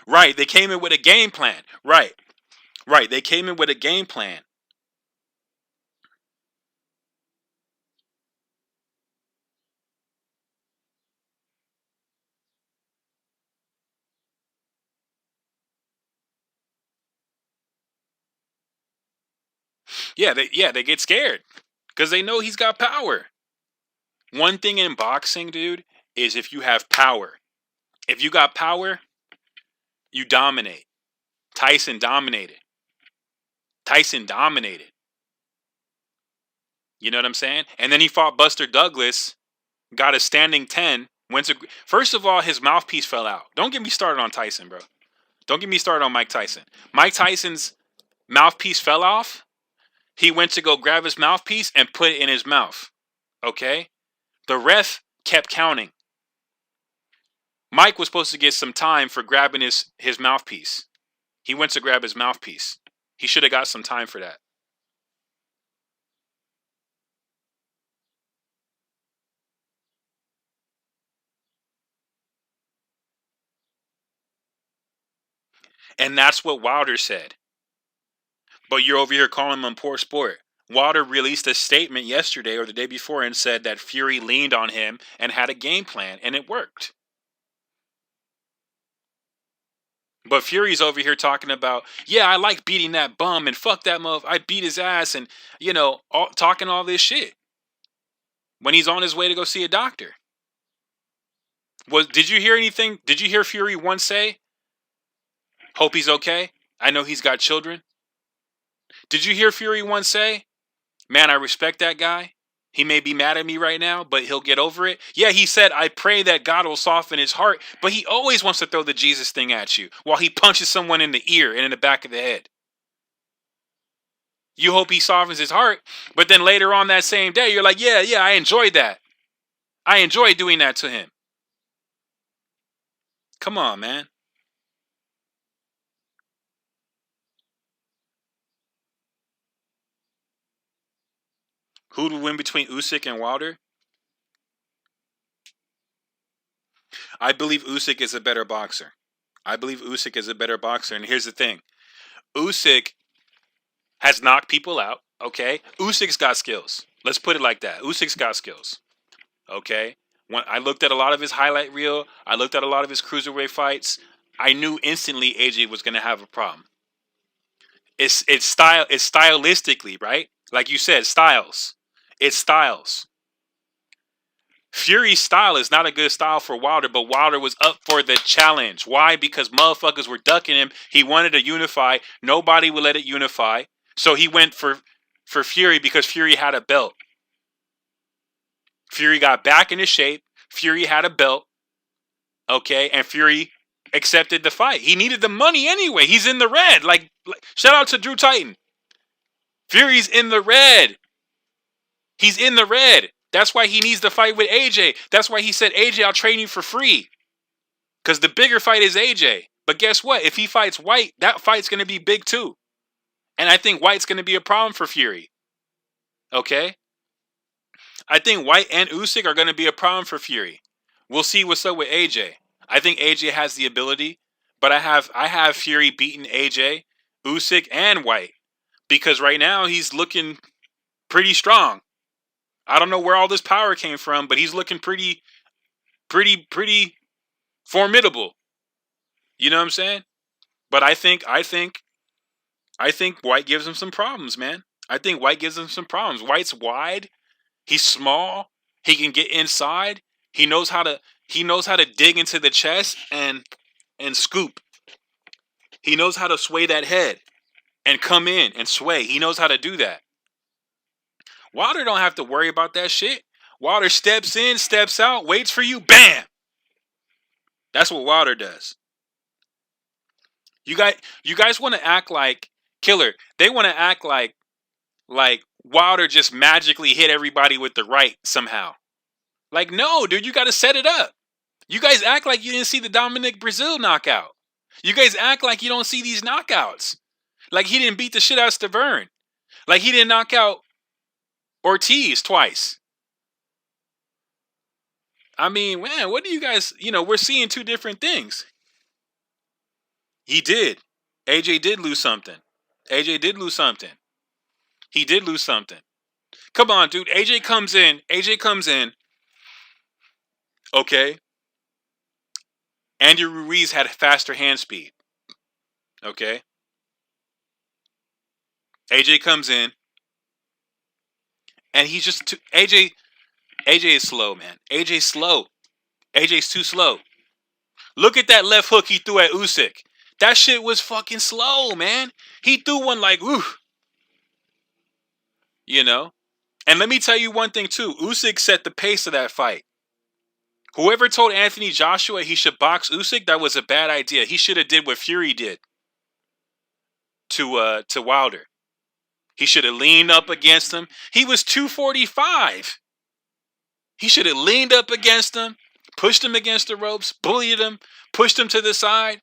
Right, they came in with a game plan. Right, they came in with a game plan. Yeah, they get scared because they know he's got power. One thing in boxing, dude, is if you have power. If you got power, you dominate. Tyson dominated. You know what I'm saying? And then he fought Buster Douglas, got a standing 10. First of all, his mouthpiece fell out. Don't get me started on Tyson, bro. Don't get me started on Mike Tyson. Mike Tyson's mouthpiece fell off. He went to go grab his mouthpiece and put it in his mouth. Okay? The ref kept counting. Mike was supposed to get some time for grabbing his mouthpiece. He went to grab his mouthpiece. He should have got some time for that. And that's what Wilder said. But you're over here calling him poor sport. Wilder released a statement yesterday or the day before and said that Fury leaned on him and had a game plan, and it worked. But Fury's over here talking about, yeah, I like beating that bum and fuck that mother. I beat his ass and, talking all this shit when he's on his way to go see a doctor. Did you hear anything? Did you hear Fury once say, hope he's okay? I know he's got children. Did you hear Fury once say, man, I respect that guy. He may be mad at me right now, but he'll get over it. Yeah, he said, I pray that God will soften his heart, but he always wants to throw the Jesus thing at you while he punches someone in the ear and in the back of the head. You hope he softens his heart, but then later on that same day, you're like, yeah, I enjoyed that. I enjoyed doing that to him. Come on, man. Who would win between Usyk and Wilder? I believe Usyk is a better boxer. And here's the thing. Usyk has knocked people out, okay? Usyk's got skills. Let's put it like that. Usyk's got skills, okay? When I looked at a lot of his highlight reel, I looked at a lot of his cruiserweight fights, I knew instantly AJ was going to have a problem. It's stylistically, right? Like you said, styles. It's styles. Fury's style is not a good style for Wilder, but Wilder was up for the challenge. Why? Because motherfuckers were ducking him. He wanted to unify. Nobody would let it unify. So he went for Fury because Fury had a belt. Fury got back into shape. Fury had a belt. Okay, and Fury accepted the fight. He needed the money anyway. He's in the red. Like shout out to Drew Titan. Fury's in the red. He's in the red. That's why he needs to fight with AJ. That's why he said, AJ, I'll train you for free. Because the bigger fight is AJ. But guess what? If he fights White, that fight's going to be big too. And I think White's going to be a problem for Fury. Okay? I think White and Usyk are going to be a problem for Fury. We'll see what's up with AJ. I think AJ has the ability. But I have Fury beating AJ, Usyk, and White. Because right now he's looking pretty strong. I don't know where all this power came from, but he's looking pretty formidable. You know what I'm saying? But I think White gives him some problems, man. I think White gives him some problems. White's wide. He's small. He can get inside. He knows how to dig into the chest and scoop. He knows how to sway that head and come in and sway. He knows how to do that. Wilder don't have to worry about that shit. Wilder steps in, steps out, waits for you, bam! That's what Wilder does. You guys want to act like Killer. They want to act like Wilder just magically hit everybody with the right somehow. Like, no, dude, you got to set it up. You guys act like you didn't see the Dominic Brazil knockout. You guys act like you don't see these knockouts. Like he didn't beat the shit out of Stavern. Like he didn't knock out Ortiz twice. I mean, man, what do you guys, we're seeing two different things. He did. AJ did lose something. He did lose something. Come on, dude. AJ comes in. Okay. Andy Ruiz had faster hand speed. Okay. AJ comes in. And he's just AJ is slow, man. AJ's slow. AJ's too slow. Look at that left hook he threw at Usyk. That shit was fucking slow, man. He threw one like, ooh. And let me tell you one thing too. Usyk set the pace of that fight. Whoever told Anthony Joshua he should box Usyk, that was a bad idea. He should have did what Fury did. to Wilder. He should have leaned up against him. He was 245. He should have leaned up against him, pushed him against the ropes, bullied him, pushed him to the side.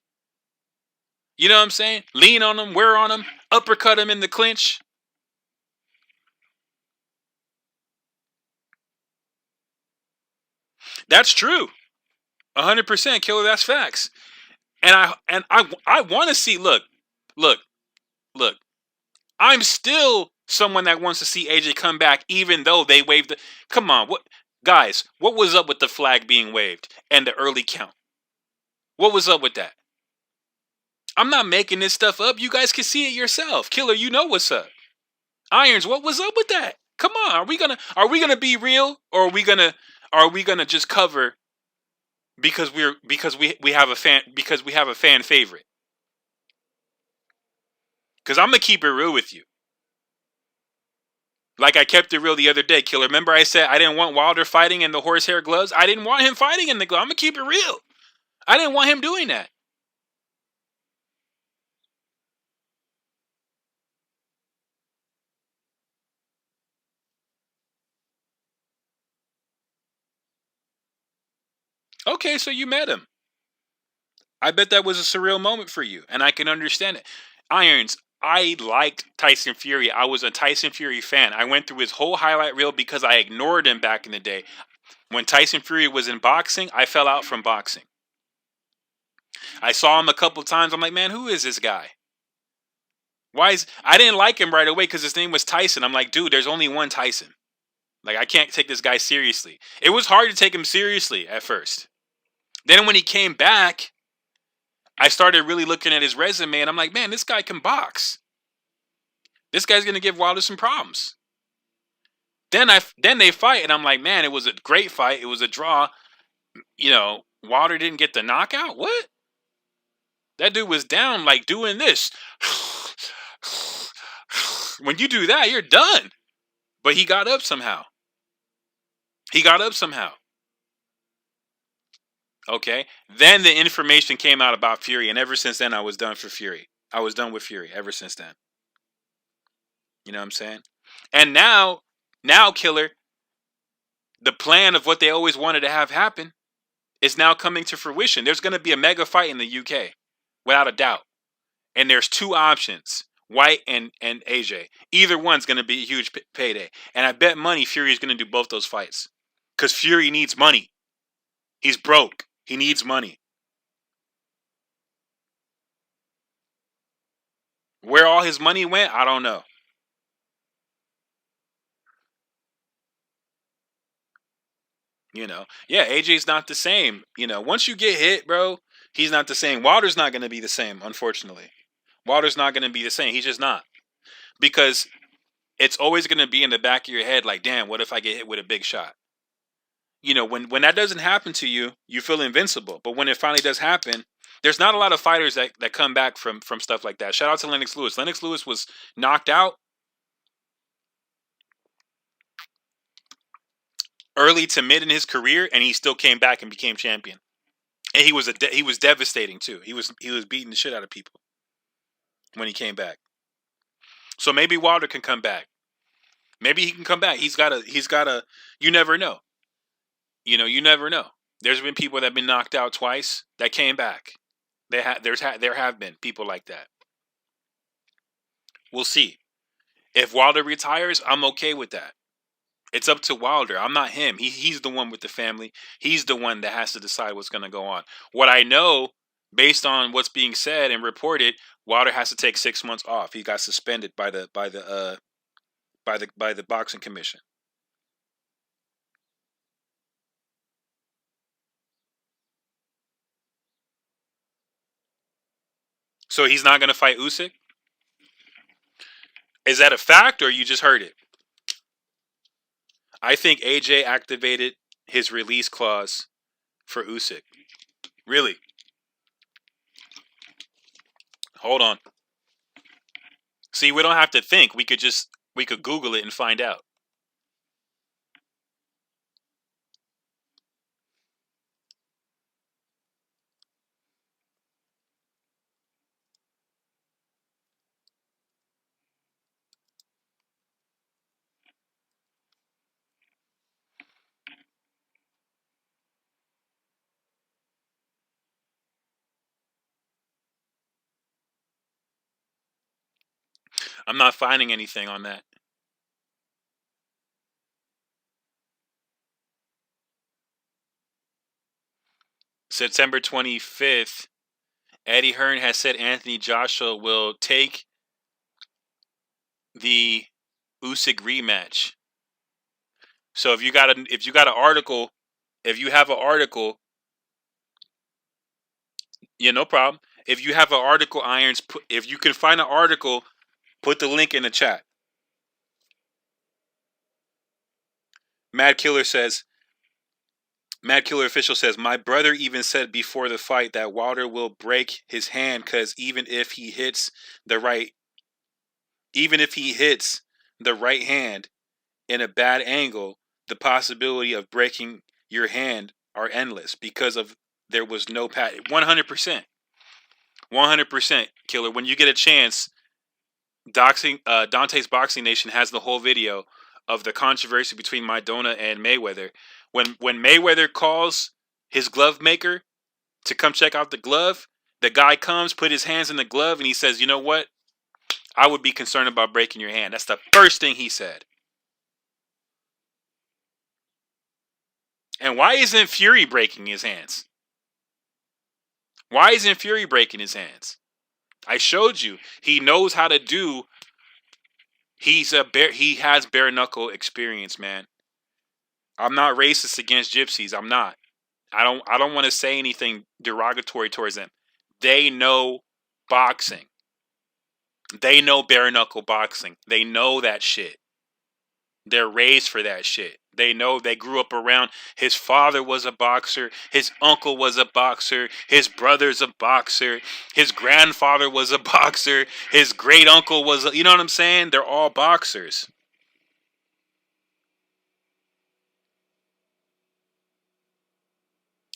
You know what I'm saying? Lean on him, wear on him, uppercut him in the clinch. That's true. 100% killer. That's facts. And I want to see. Look, look, look. I'm still someone that wants to see AJ come back, even though they waved. Come on, what guys? What was up with the flag being waved and the early count? What was up with that? I'm not making this stuff up. You guys can see it yourself. Killer, you know what's up. Irons, what was up with that? Come on, are we gonna be real, or are we gonna just cover because we have a fan favorite? Because I'm gonna keep it real with you. Like I kept it real the other day, Killer. Remember I said I didn't want Wilder fighting in the horsehair gloves? I didn't want him fighting in the gloves. I'm gonna keep it real. I didn't want him doing that. Okay, so you met him. I bet that was a surreal moment for you, and I can understand it. Irons, I liked Tyson Fury. I was a Tyson Fury fan. I went through his whole highlight reel because I ignored him back in the day. When Tyson Fury was in boxing, I fell out from boxing. I saw him a couple times. I'm like, man, who is this guy? I didn't like him right away because his name was Tyson. I'm like, dude, there's only one Tyson. Like, I can't take this guy seriously. It was hard to take him seriously at first. Then when he came back, I started really looking at his resume, and I'm like, man, this guy can box. This guy's gonna give Wilder some problems. Then they fight, and I'm like, man, it was a great fight. It was a draw. You know, Wilder didn't get the knockout. What? That dude was down, like doing this. When you do that, you're done. But he got up somehow. Okay. Then the information came out about Fury, and ever since then, I was done for Fury. I was done with Fury ever since then. You know what I'm saying? And now, Killer, the plan of what they always wanted to have happen is now coming to fruition. There's going to be a mega fight in the UK, without a doubt. And there's two options, White and AJ. Either one's going to be a huge payday. And I bet money Fury is going to do both those fights. Because Fury needs money. He's broke. He needs money. Where all his money went, I don't know. You know, yeah, AJ's not the same. You know, once you get hit, bro, he's not the same. Wilder's not going to be the same, unfortunately. Wilder's not going to be the same. He's just not. Because it's always going to be in the back of your head like, damn, what if I get hit with a big shot? You know, when that doesn't happen to you, you feel invincible. But when it finally does happen, there's not a lot of fighters that come back from stuff like that. Shout out to Lennox Lewis. Lennox Lewis was knocked out early to mid in his career, and he still came back and became champion. And he was devastating too. He was beating the shit out of people when he came back. So maybe Wilder can come back. Maybe he can come back. He's got a. You never know. You know, you never know. There's been people that have been knocked out twice that came back. There have been people like that. We'll see. If Wilder retires, I'm okay with that. It's up to Wilder. I'm not him. He's the one with the family. He's the one that has to decide what's going to go on. What I know, based on what's being said and reported, Wilder has to take 6 months off. He got suspended by the boxing commission. So he's not going to fight Usyk? Is that a fact, or you just heard it? I think AJ activated his release clause for Usyk. Really? Hold on. See, we don't have to think. We could Google it and find out. I'm not finding anything on that. September 25th, Eddie Hearn has said Anthony Joshua will take the Usyk rematch. So if you got an article, if you have an article, yeah, no problem. If you have an article, Irons, if you can find an article, put the link in the chat. Mad Killer Official says, my brother even said before the fight that Wilder will break his hand because even if he hits the right hand in a bad angle, the possibility of breaking your hand are endless because of there was no 100%. 100%, Killer. When you get a chance, Dante's Boxing Nation has the whole video of the controversy between Maidana and Mayweather. When Mayweather calls his glove maker to come check out the glove, the guy comes, put his hands in the glove, and he says, you know what? I would be concerned about breaking your hand. That's the first thing he said. And why isn't Fury breaking his hands? Why isn't Fury breaking his hands? I showed you. He knows how to do. He has bare knuckle experience, man. I'm not racist against gypsies. I'm not. I don't want to say anything derogatory towards them. They know boxing. They know bare knuckle boxing. They know that shit. They're raised for that shit. They know, they grew up around. His father was a boxer. His uncle was a boxer. His brother's a boxer. His grandfather was a boxer. His great uncle was you know what I'm saying? They're all boxers.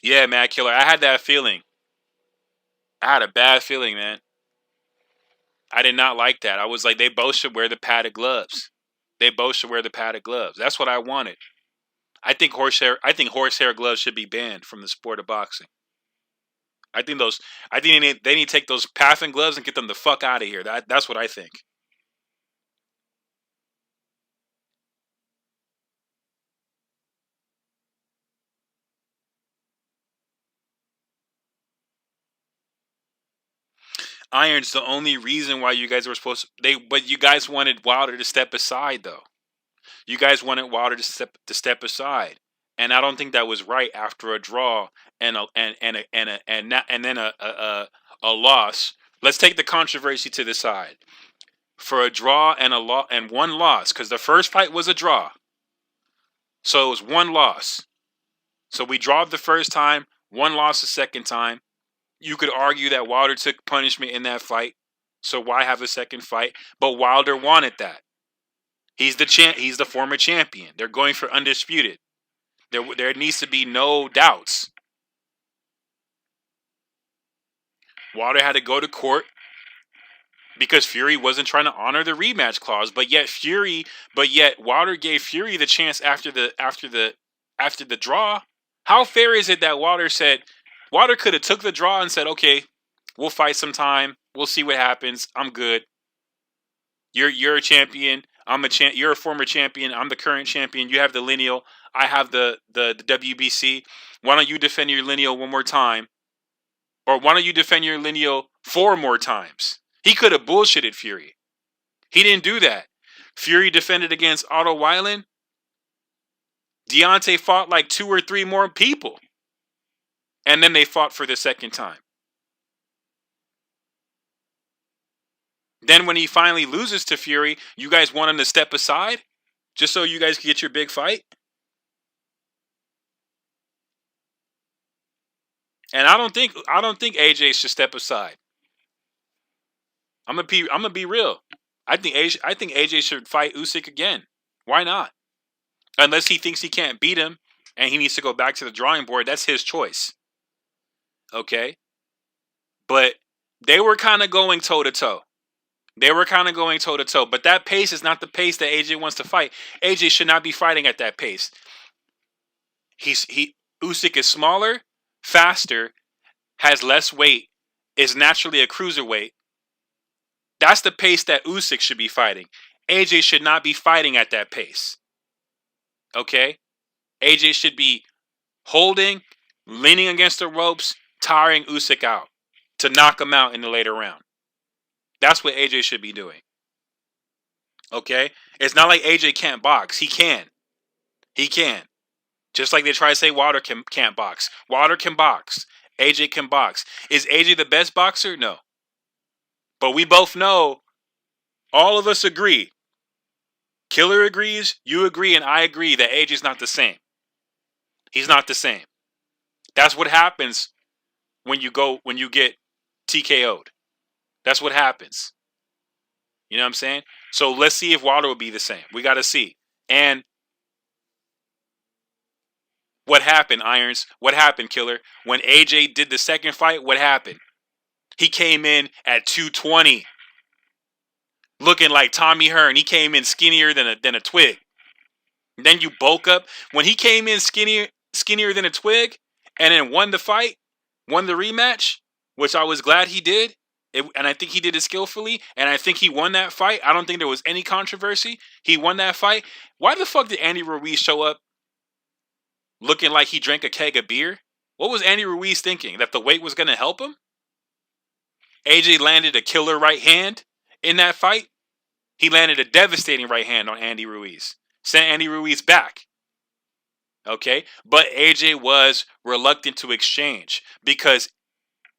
Yeah, Mad Killer. I had that feeling. I had a bad feeling, man. I did not like that. I was like, they both should wear the padded gloves. They both should wear the padded gloves. That's what I wanted. I think horsehair gloves should be banned from the sport of boxing. I think they need to take those Paffin gloves and get them the fuck out of here. That's what I think. Iron's the only reason why you guys were supposed to, but you guys wanted Wilder to step aside though. You guys wanted Wilder to step aside, and I don't think that was right after a draw and then a loss. Let's take the controversy to the side. For a draw and one loss, because the first fight was a draw, so it was one loss. So we drawed the first time, one loss the second time. You could argue that Wilder took punishment in that fight, so why have a second fight? But Wilder wanted that. He's the former champion. They're going for undisputed. There needs to be no doubts. Wilder had to go to court because Fury wasn't trying to honor the rematch clause, but yet Wilder gave Fury the chance after the draw. How fair is it that Wilder could have took the draw and said, "Okay, we'll fight sometime. We'll see what happens. I'm good. You're a champion. You're a former champion. I'm the current champion. You have the lineal. I have the WBC. Why don't you defend your lineal one more time? Or why don't you defend your lineal 4 more times?" He could have bullshitted Fury. He didn't do that. Fury defended against Otto Weiland. Deontay fought like 2 or 3 more people. And then they fought for the second time. Then when he finally loses to Fury, you guys want him to step aside? Just so you guys can get your big fight? And I don't think AJ should step aside. I'm gonna be real. I think AJ should fight Usyk again. Why not? Unless he thinks he can't beat him and he needs to go back to the drawing board, that's his choice. Okay? But they were kind of going toe to toe. But that pace is not the pace that AJ wants to fight. AJ should not be fighting at that pace. Usyk is smaller, faster, has less weight, is naturally a cruiserweight. That's the pace that Usyk should be fighting. AJ should not be fighting at that pace. Okay? AJ should be holding, leaning against the ropes, tiring Usyk out to knock him out in the later round. That's what AJ should be doing. Okay? It's not like AJ can't box. He can. He can. Just like they try to say Wilder can't box. Wilder can box. AJ can box. Is AJ the best boxer? No. But we both know, all of us agree. Killer agrees, you agree, and I agree that AJ's not the same. He's not the same. That's what happens when you get TKO'd. That's what happens. You know what I'm saying? So let's see if Wilder will be the same. We got to see. And what happened, Irons? What happened, Killer? When AJ did the second fight, what happened? He came in at 220. Looking like Tommy Hearn. He came in skinnier than a twig. And then you bulk up. When he came in skinnier than a twig and then won the fight, won the rematch, which I was glad he did. And I think he did it skillfully. And I think he won that fight. I don't think there was any controversy. He won that fight. Why the fuck did Andy Ruiz show up looking like he drank a keg of beer? What was Andy Ruiz thinking? That the weight was going to help him? AJ landed a killer right hand in that fight. He landed a devastating right hand on Andy Ruiz. Sent Andy Ruiz back. Okay? But AJ was reluctant to exchange because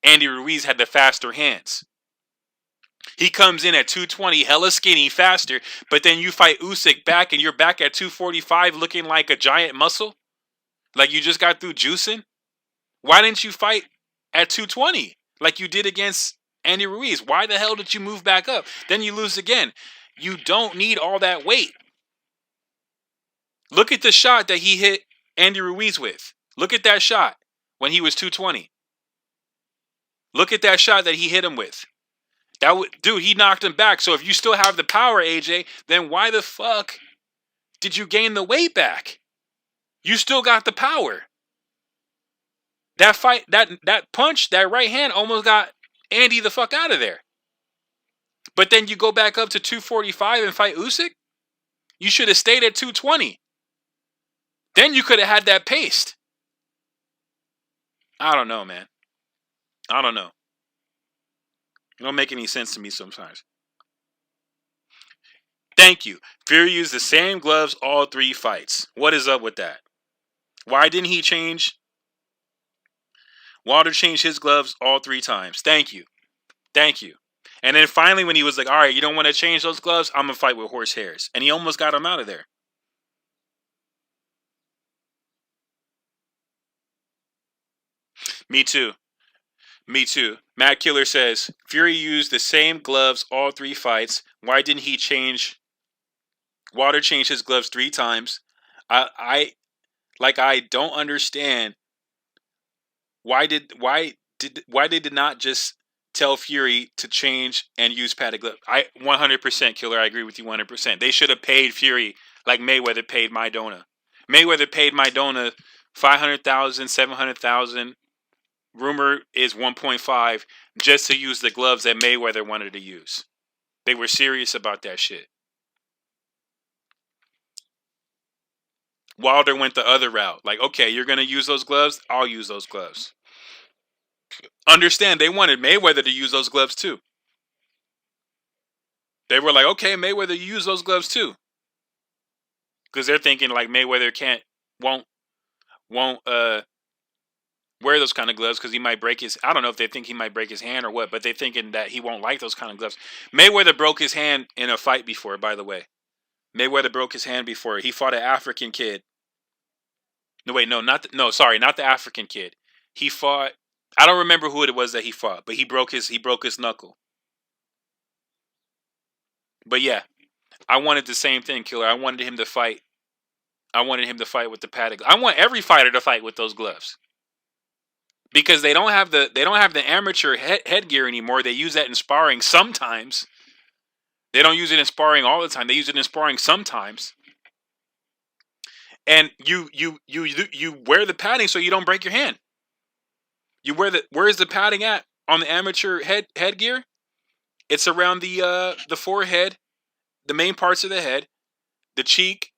Andy Ruiz had the faster hands. He comes in at 220, hella skinny, faster, but then you fight Usyk back and you're back at 245 looking like a giant muscle? Like you just got through juicing? Why didn't you fight at 220 like you did against Andy Ruiz? Why the hell did you move back up? Then you lose again. You don't need all that weight. Look at the shot that he hit Andy Ruiz with. Look at that shot when he was 220. Look at that shot that he hit him with. Dude, he knocked him back. So if you still have the power, AJ, then why the fuck did you gain the weight back? You still got the power. That fight, that punch, that right hand almost got Andy the fuck out of there. But then you go back up to 245 and fight Usyk? You should have stayed at 220. Then you could have had that paced. I don't know, man. I don't know. It don't make any sense to me sometimes. Thank you. Fury used the same gloves all three fights. What is up with that? Why didn't he change? Wilder changed his gloves all three times. Thank you. Thank you. And then finally when he was like, all right, you don't want to change those gloves? I'm going to fight with horse hairs. And he almost got him out of there. Me too. Me too. Matt Killer says, Fury used the same gloves all three fights. Why didn't he change? Wilder changed his gloves three times. I don't understand why they did not just tell Fury to change and use padded gloves. 100% Killer. I agree with you 100%. They should have paid Fury like Mayweather paid Maidona. Mayweather paid Maidona $500,000, $700,000. Rumor is 1.5 just to use the gloves that Mayweather wanted to use. They were serious about that shit. Wilder went the other route. Like, okay, you're going to use those gloves? I'll use those gloves. Understand, they wanted Mayweather to use those gloves too. They were like, okay, Mayweather, you use those gloves too. Because they're thinking like Mayweather won't wear those kind of gloves because he might break his, I don't know if they think he might break his hand or what, but they're thinking that he won't like those kind of gloves. Mayweather broke his hand in a fight before, by the way. Mayweather broke his hand before. He fought an African kid. No, wait, no, not the African kid. He fought, I don't remember who it was that he fought, but he broke his knuckle. But yeah, I wanted the same thing, Killer. I wanted him to fight. I wanted him to fight with the padded. I want every fighter to fight with those gloves. Because they don't have the amateur headgear anymore. They use that in sparring sometimes. They don't use it in sparring all the time. They use it in sparring sometimes. And you wear the padding so you don't break your hand. Where's the padding at on the amateur headgear? It's around the forehead, the main parts of the head, the cheek,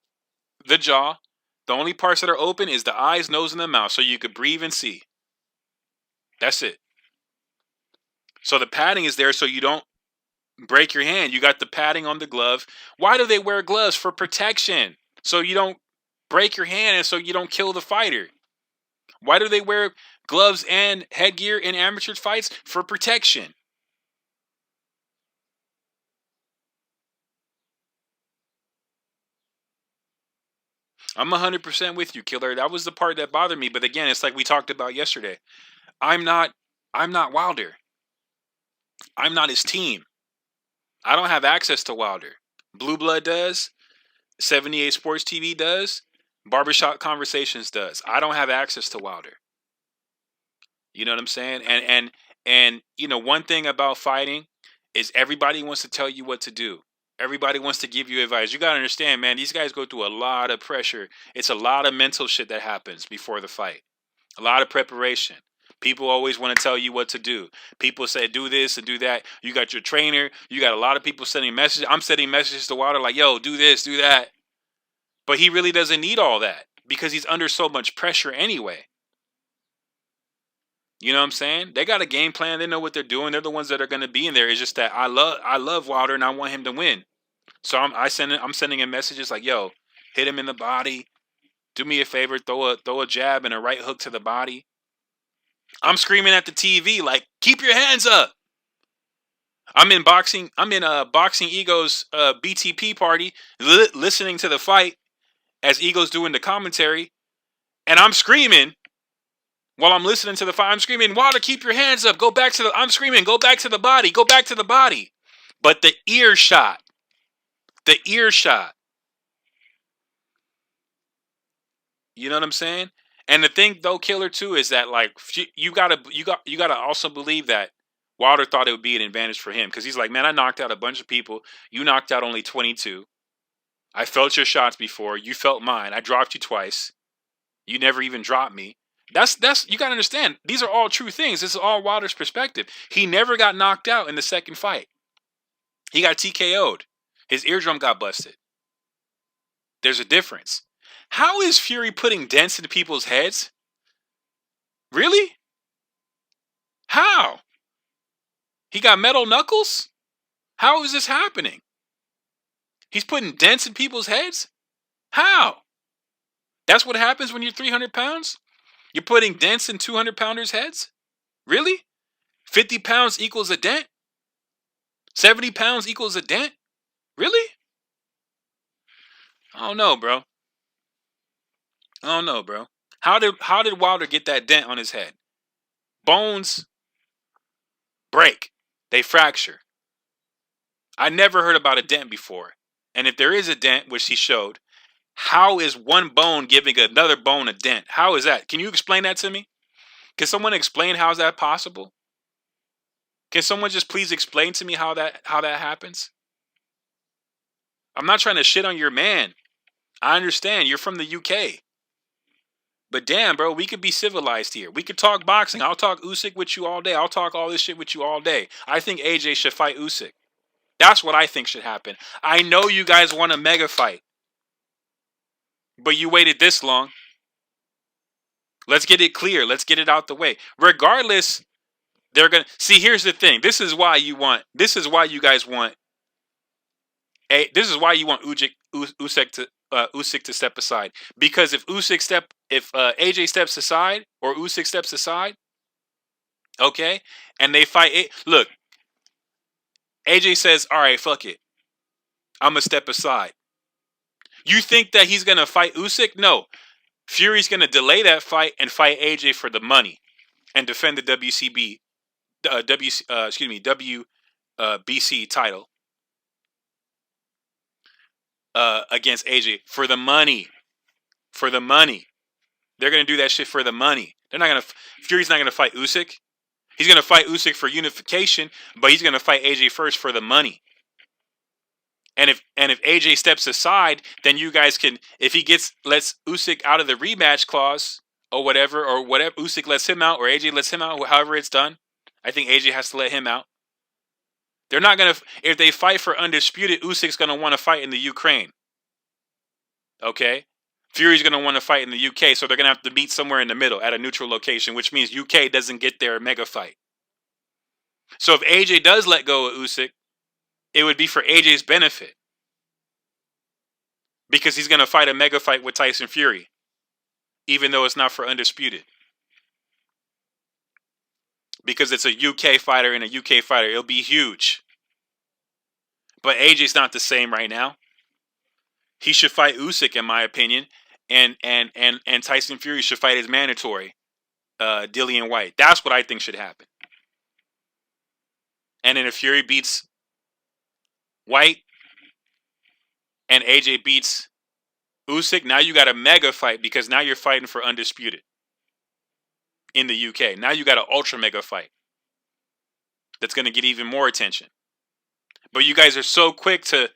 the jaw. The only parts that are open is the eyes, nose, and the mouth, so you could breathe and see. That's it. So the padding is there so you don't break your hand. You got the padding on the glove. Why do they wear gloves? For protection. So you don't break your hand and so you don't kill the fighter. Why do they wear gloves and headgear in amateur fights? For protection. I'm 100% with you, Killer. That was the part that bothered me. But again, it's like we talked about yesterday. I'm not Wilder. I'm not his team. I don't have access to Wilder. Blue Blood does. 78 Sports TV does. Barbershop Conversations does. I don't have access to Wilder. You know what I'm saying? And you know, one thing about fighting is everybody wants to tell you what to do. Everybody wants to give you advice. You gotta understand, man, these guys go through a lot of pressure. It's a lot of mental shit that happens before the fight. A lot of preparation. People always want to tell you what to do. People say do this and do that. You got your trainer. You got a lot of people sending messages. I'm sending messages to Wilder like, yo, do this, do that. But he really doesn't need all that because he's under so much pressure anyway. You know what I'm saying? They got a game plan. They know what they're doing. They're the ones that are going to be in there. It's just that I love Wilder and I want him to win. So I'm sending him messages like, yo, hit him in the body. Do me a favor, throw a jab and a right hook to the body. I'm screaming at the TV like, keep your hands up. I'm in Boxing Ego's BTP party, listening to the fight as Ego's doing the commentary, and I'm screaming while I'm listening to the fight. I'm screaming, Wilder, keep your hands up. I'm screaming, go back to the body, go back to the body. But the earshot. You know what I'm saying? And the thing though, Killer, too, is that like you gotta also believe that Wilder thought it would be an advantage for him because he's like, man, I knocked out a bunch of people. You knocked out only 22. I felt your shots before. You felt mine. I dropped you twice. You never even dropped me. That's you gotta understand. These are all true things. This is all Wilder's perspective. He never got knocked out in the second fight. He got TKO'd. His eardrum got busted. There's a difference. How is Fury putting dents into people's heads? Really? How? He got metal knuckles? How is this happening? He's putting dents in people's heads? How? That's what happens when you're 300 pounds? You're putting dents in 200 pounders' heads? Really? 50 pounds equals a dent? 70 pounds equals a dent? Really? I don't know, bro. How did Wilder get that dent on his head? Bones break. They fracture. I never heard about a dent before. And if there is a dent, which he showed, how is one bone giving another bone a dent? How is that? Can you explain that to me? Can someone explain how is that possible? Can someone just please explain to me how that happens? I'm not trying to shit on your man. I understand you're from the UK. But damn, bro, we could be civilized here. We could talk boxing. I'll talk Usyk with you all day. I'll talk all this shit with you all day. I think AJ should fight Usyk. That's what I think should happen. I know you guys want a mega fight. But you waited this long. Let's get it clear. Let's get it out the way. Regardless, they're going to... See, here's the thing. This is why you guys want... This is why you want Usyk to step aside. Because if AJ steps aside or Usyk steps aside, okay, and they fight, look, AJ says, all right, fuck it, I'm gonna step aside. You think that he's gonna fight Usyk? No, Fury's gonna delay that fight and fight AJ for the money and defend the WBC title against AJ for the money. For the money. They're gonna do that shit for the money. Fury's not gonna fight Usyk. He's gonna fight Usyk for unification, but he's gonna fight AJ first for the money. And if AJ steps aside, then you guys can, if he lets Usyk out of the rematch clause or whatever Usyk lets him out or AJ lets him out, however it's done. I think AJ has to let him out. They're not gonna. If they fight for undisputed, Usyk's gonna want to fight in the Ukraine. Okay, Fury's gonna want to fight in the UK, so they're gonna have to meet somewhere in the middle at a neutral location, which means UK doesn't get their mega fight. So if AJ does let go of Usyk, it would be for AJ's benefit because he's gonna fight a mega fight with Tyson Fury, even though it's not for undisputed. Because it's a UK fighter and a UK fighter, it'll be huge. But AJ's not the same right now. He should fight Usyk, in my opinion, and Tyson Fury should fight his mandatory, Dillian White. That's what I think should happen. And then if Fury beats White and AJ beats Usyk, now you got a mega fight because now you're fighting for undisputed in the UK. Now you got an ultra mega fight that's going to get even more attention. But you guys are so quick to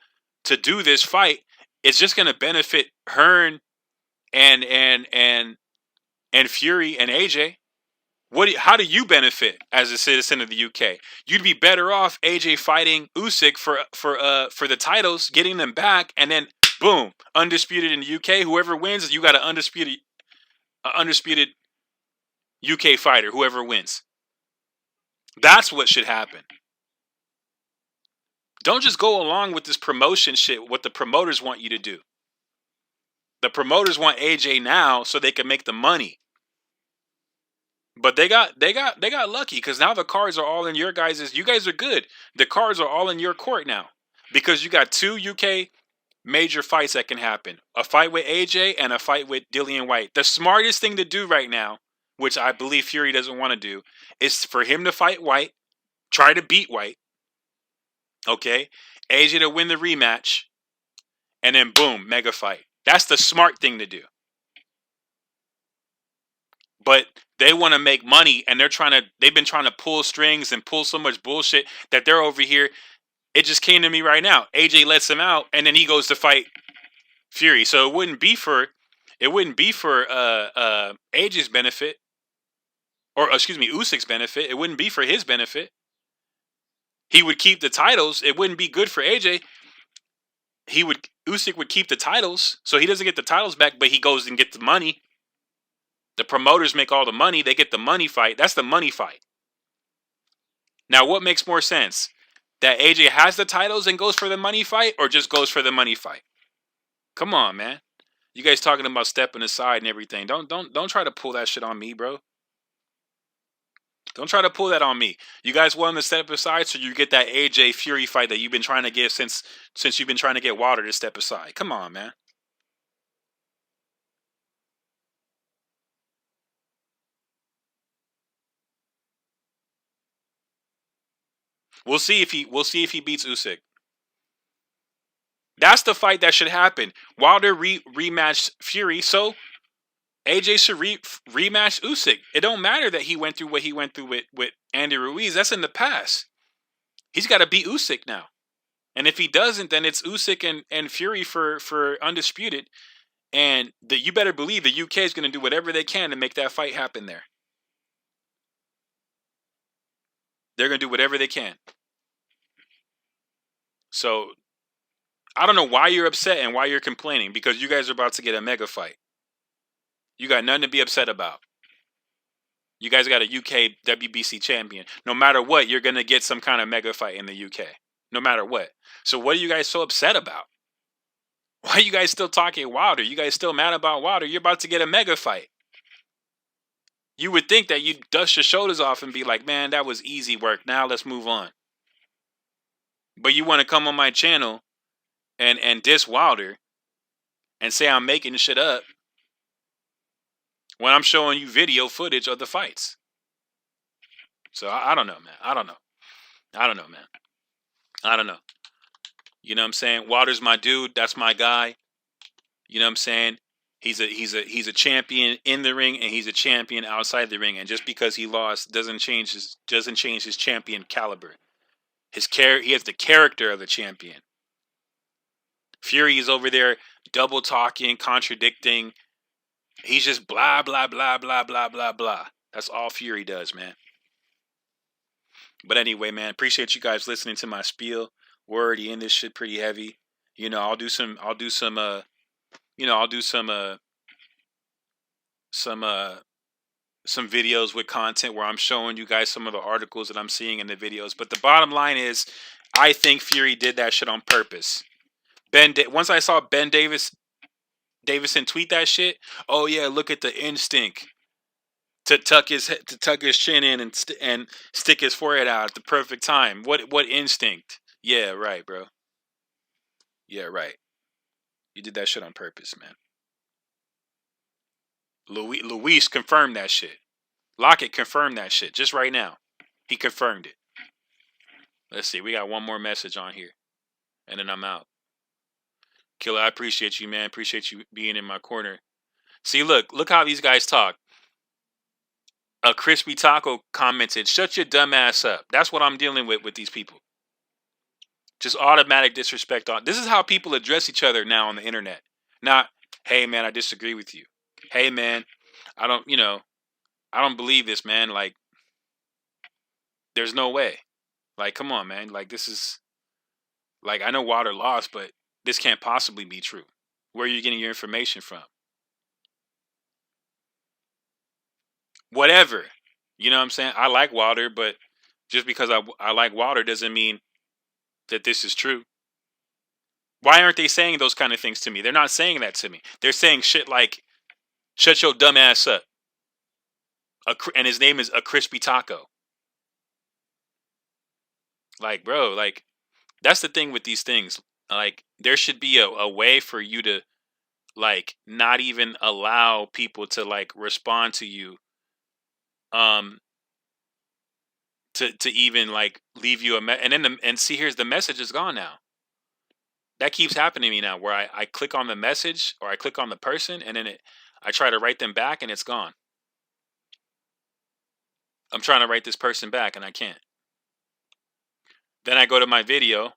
do this fight. It's just going to benefit Hearn and Fury and AJ. How do you benefit as a citizen of the UK? You'd be better off AJ fighting Usyk for the titles, getting them back, and then boom, undisputed in the UK. Whoever wins, you got an undisputed UK fighter. Whoever wins, that's what should happen. Don't just go along with this promotion shit. What the promoters want you to do. The promoters want AJ now so they can make the money. But they got lucky because now the cards are all in your guys'. You guys are good. The cards are all in your court now because you got 2 UK major fights that can happen. A fight with AJ and a fight with Dillian White. The smartest thing to do right now, which I believe Fury doesn't want to do, is for him to fight White, try to beat White. Okay, AJ to win the rematch, and then boom, mega fight. That's the smart thing to do. But they want to make money, and they've been trying to pull strings and pull so much bullshit that they're over here. It just came to me right now. AJ lets him out, and then he goes to fight Fury. So it wouldn't be for AJ's benefit, or excuse me, Usyk's benefit. It wouldn't be for his benefit. He would keep the titles. It wouldn't be good for AJ. Usyk would keep the titles, so he doesn't get the titles back, but he goes and gets the money. The promoters make all the money. They get the money fight. That's the money fight. Now, what makes more sense? That AJ has the titles and goes for the money fight, or just goes for the money fight? Come on, man. You guys talking about stepping aside and everything. Don't try to pull that shit on me, bro. Don't try to pull that on me. You guys want to step aside so you get that AJ Fury fight that you've been trying to get since you've been trying to get Wilder to step aside. Come on, man. We'll see if he beats Usyk. That's the fight that should happen. Wilder rematched Fury, so AJ should rematch Usyk. It don't matter that he went through what he went through with Andy Ruiz. That's in the past. He's got to beat Usyk now. And if he doesn't, then it's Usyk and Fury for undisputed. And you better believe the UK is going to do whatever they can to make that fight happen there. They're going to do whatever they can. So, I don't know why you're upset and why you're complaining, because you guys are about to get a mega fight. You got nothing to be upset about. You guys got a UK WBC champion. No matter what, you're going to get some kind of mega fight in the UK. No matter what. So what are you guys so upset about? Why are you guys still talking Wilder? You guys still mad about Wilder? You're about to get a mega fight. You would think that you'd dust your shoulders off and be like, man, that was easy work. Now let's move on. But you want to come on my channel and diss Wilder and say I'm making shit up when I'm showing you video footage of the fights. So I don't know, man. I don't know, man. I don't know. You know what I'm saying? Wilder's my dude. That's my guy. You know what I'm saying? He's a champion in the ring, and he's a champion outside the ring. And just because he lost doesn't change his champion caliber. He has the character of the champion. Fury is over there double talking, contradicting. He's just blah blah blah blah blah blah blah. That's all Fury does, man. But anyway, man, appreciate you guys listening to my spiel. We're already in this shit pretty heavy. You know, I'll do some some videos with content where I'm showing you guys some of the articles that I'm seeing in the videos. But the bottom line is, I think Fury did that shit on purpose. Once I saw Davison tweet that shit, oh yeah, look at the instinct to tuck his chin in and stick his forehead out at the perfect time. What instinct? Yeah, right, bro. Yeah, right. You did that shit on purpose, man. Luis confirmed that shit. Lockett confirmed that shit just right now. He confirmed it. Let's see. We got one more message on here, and then I'm out. Killer, I appreciate you, man. Appreciate you being in my corner. See, look how these guys talk. A crispy taco commented, "Shut your dumb ass up." That's what I'm dealing with these people. Just automatic disrespect on. This is how people address each other now on the internet. Not, "Hey man, I disagree with you." "Hey man, I don't believe this, man. Like, there's no way. Like, come on, man. Like, this is like, I know Water lost, but this can't possibly be true. Where are you getting your information from?" Whatever. You know what I'm saying? I like Water, but just because I like Water doesn't mean that this is true. Why aren't they saying those kind of things to me? They're not saying that to me. They're saying shit like, "Shut your dumb ass up." And his name is A Crispy Taco. Like, bro, like, that's the thing with these things. Like, there should be a way for you to, like, not even allow people to, like, respond to you, um to even, like, leave you and then and see, here's the message is gone now. That keeps happening to me now, where I click on the message or I click on the person, and then I try to write them back and it's gone. I'm trying to write this person back and I can't. Then I go to my video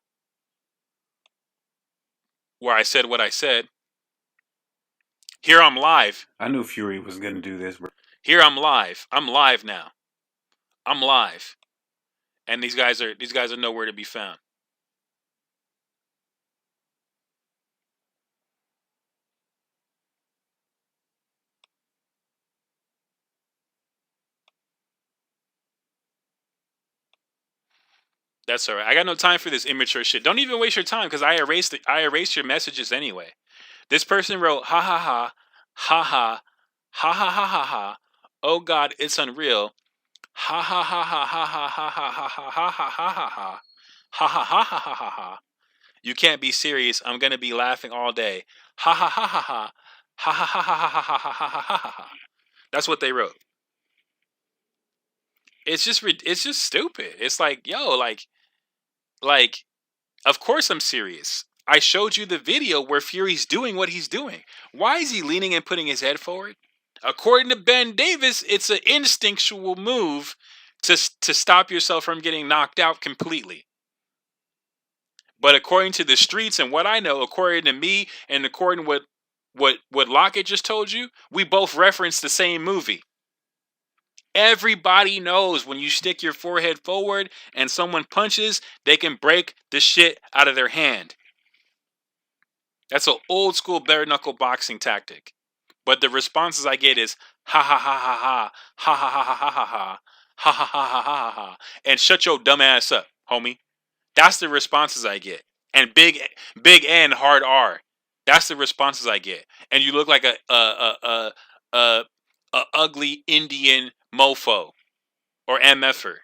where I said what I said. Here I'm live. I knew Fury was gonna do this, bro. Here I'm live. I'm live now. I'm live. And these guys are nowhere to be found. That's all right. I got no time for this immature shit. Don't even waste your time, because I erased your messages anyway. This person wrote, "Ha ha ha, ha ha, ha ha ha ha ha. Oh God, it's unreal. Ha ha ha ha ha ha ha ha ha ha ha ha ha ha ha. Ha ha ha ha ha ha ha. You can't be serious. I'm gonna be laughing all day. Ha ha ha ha ha. Ha ha ha ha ha ha ha ha ha ha ha." That's what they wrote. It's just stupid. It's like, yo, like, of course I'm serious. I showed you the video where Fury's doing what he's doing. Why is he leaning and putting his head forward? According to Ben Davis, it's an instinctual move to stop yourself from getting knocked out completely. But according to the streets and what I know, according to me and according to what Lockett just told you, we both referenced the same movie. Everybody knows when you stick your forehead forward and someone punches, they can break the shit out of their hand. That's an old school bare knuckle boxing tactic. But the responses I get is ha ha ha ha ha, ha ha ha ha ha ha ha, ha ha ha ha ha ha, and "Shut your dumb ass up, homie." That's the responses I get. And big N hard R. That's the responses I get. And you look like a ugly Indian mofo or MFer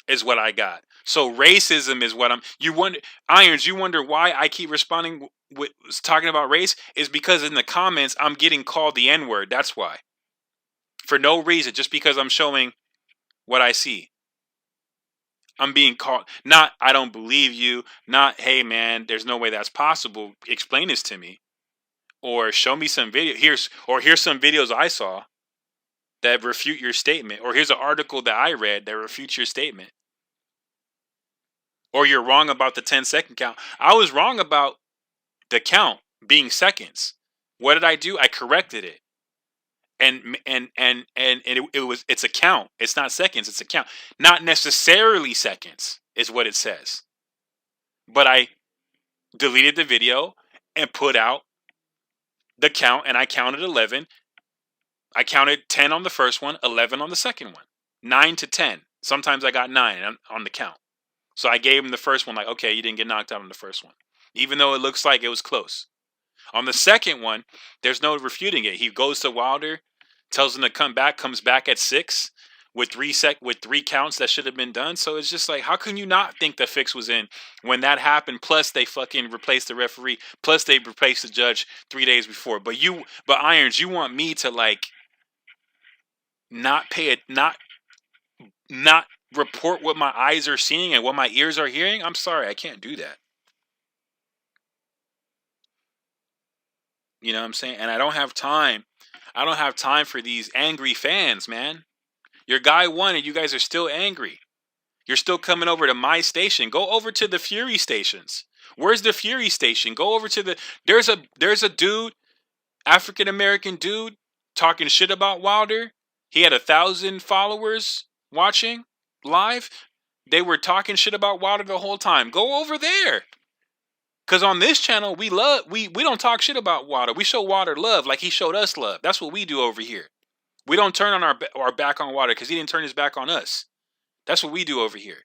is what I got. So racism is what you wonder, Irons, you wonder why I keep responding with talking about race is because in the comments I'm getting called the N-word. That's why. For no reason, just because I'm showing what I see. I'm being called, not "I don't believe you," not "Hey man, there's no way that's possible. Explain this to me." Or show me some video. Here's some videos I saw that refute your statement. Or here's an article that I read that refutes your statement. Or you're wrong about the 10-second count. I was wrong about the count being seconds. What did I do? I corrected it. It's a count. It's not seconds. It's a count. Not necessarily seconds is what it says. But I deleted the video and put out the count, and I counted 11. I counted 10 on the first one, 11 on the second one, 9 to 10. Sometimes I got 9 on the count. So I gave him the first one, like, okay, you didn't get knocked out on the first one, even though it looks like it was close. On the second one, there's no refuting it. He goes to Wilder, tells him to come back, comes back at 6 with three counts that should have been done. So it's just like, how can you not think the fix was in when that happened? Plus they fucking replaced the referee. Plus they replaced the judge 3 days before. But Irons, you want me to like not report what my eyes are seeing and what my ears are hearing? I'm sorry, I can't do that. You know what I'm saying? And I don't have time. I don't have time for these angry fans, man. Your guy won and you guys are still angry. You're still coming over to my station. Go over to the Fury stations. Where's the Fury station? Go over to the... There's a dude, African-American dude, talking shit about Wilder. He had 1,000 followers watching live. They were talking shit about Wilder the whole time. Go over there. Because on this channel, we don't talk shit about Wilder. We show Wilder love like he showed us love. That's what we do over here. We don't turn on our back on Wilder because he didn't turn his back on us. That's what we do over here.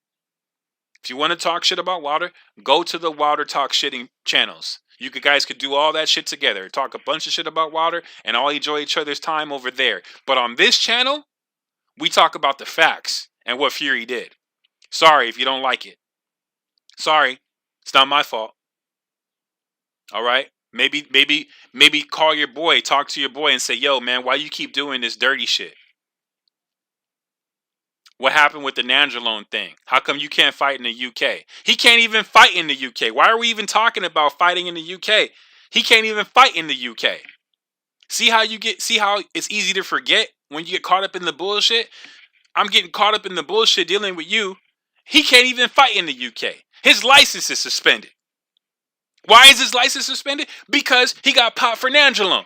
If you want to talk shit about Wilder, go to the Wilder Talk Shitting channels. You guys could do all that shit together. Talk a bunch of shit about Wilder and all enjoy each other's time over there. But on this channel, we talk about the facts and what Fury did. Sorry if you don't like it. Sorry. It's not my fault. All right? Maybe call your boy, talk to your boy and say, yo, man, why you keep doing this dirty shit? What happened with the Nandrolone thing? How come you can't fight in the UK? He can't even fight in the UK. Why are we even talking about fighting in the UK? He can't even fight in the UK. See how it's easy to forget when you get caught up in the bullshit? I'm getting caught up in the bullshit dealing with you. He can't even fight in the UK. His license is suspended. Why is his license suspended? Because he got popped for Nandrolone.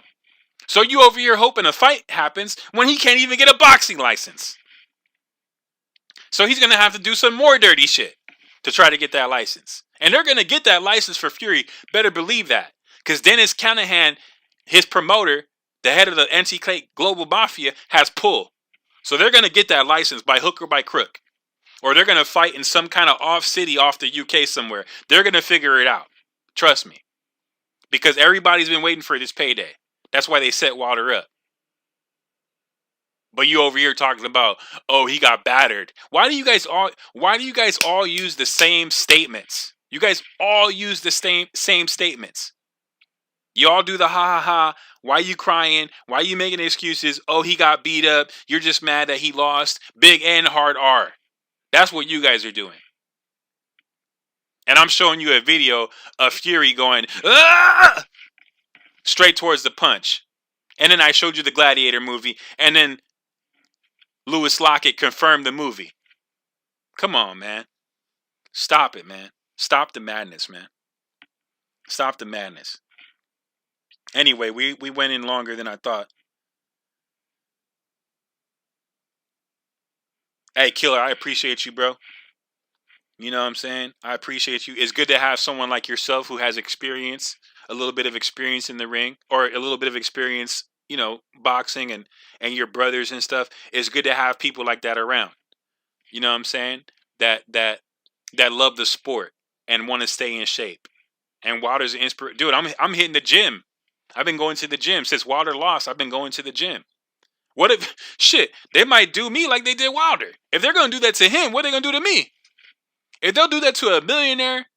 So you over here hoping a fight happens when he can't even get a boxing license. So he's going to have to do some more dirty shit to try to get that license. And they're going to get that license for Fury. Better believe that. Because Dennis Canahan, his promoter, the head of the Anti-Clay Global Mafia, has pull. So they're going to get that license by hook or by crook. Or they're going to fight in some kind of off city off the UK somewhere. They're going to figure it out. Trust me. Because everybody's been waiting for this payday. That's why they set Wilder up. But you over here talking about, oh, he got battered. Why do you guys all use the same statements? You guys all use the same statements. You all do the ha ha ha. Why you crying? Why you making excuses? Oh, he got beat up. You're just mad that he lost. Big N, hard R. That's what you guys are doing. And I'm showing you a video of Fury going, ah! Straight towards the punch. And then I showed you the Gladiator movie. And then Lewis Lockett confirmed the movie. Come on, man. Stop it, man. Stop the madness, man. Stop the madness. Anyway, we went in longer than I thought. Hey, Killer, I appreciate you, bro. You know what I'm saying? I appreciate you. It's good to have someone like yourself who has experience, a little bit of experience in the ring, or a little bit of experience, you know, boxing and your brothers and stuff. It's good to have people like that around. You know what I'm saying? That love the sport and want to stay in shape. And Wilder's an inspiration. Dude, I'm hitting the gym. I've been going to the gym since Wilder lost. I've been going to the gym. What if shit? They might do me like they did Wilder. If they're gonna do that to him, what are they gonna do to me? If they'll do that to a millionaire,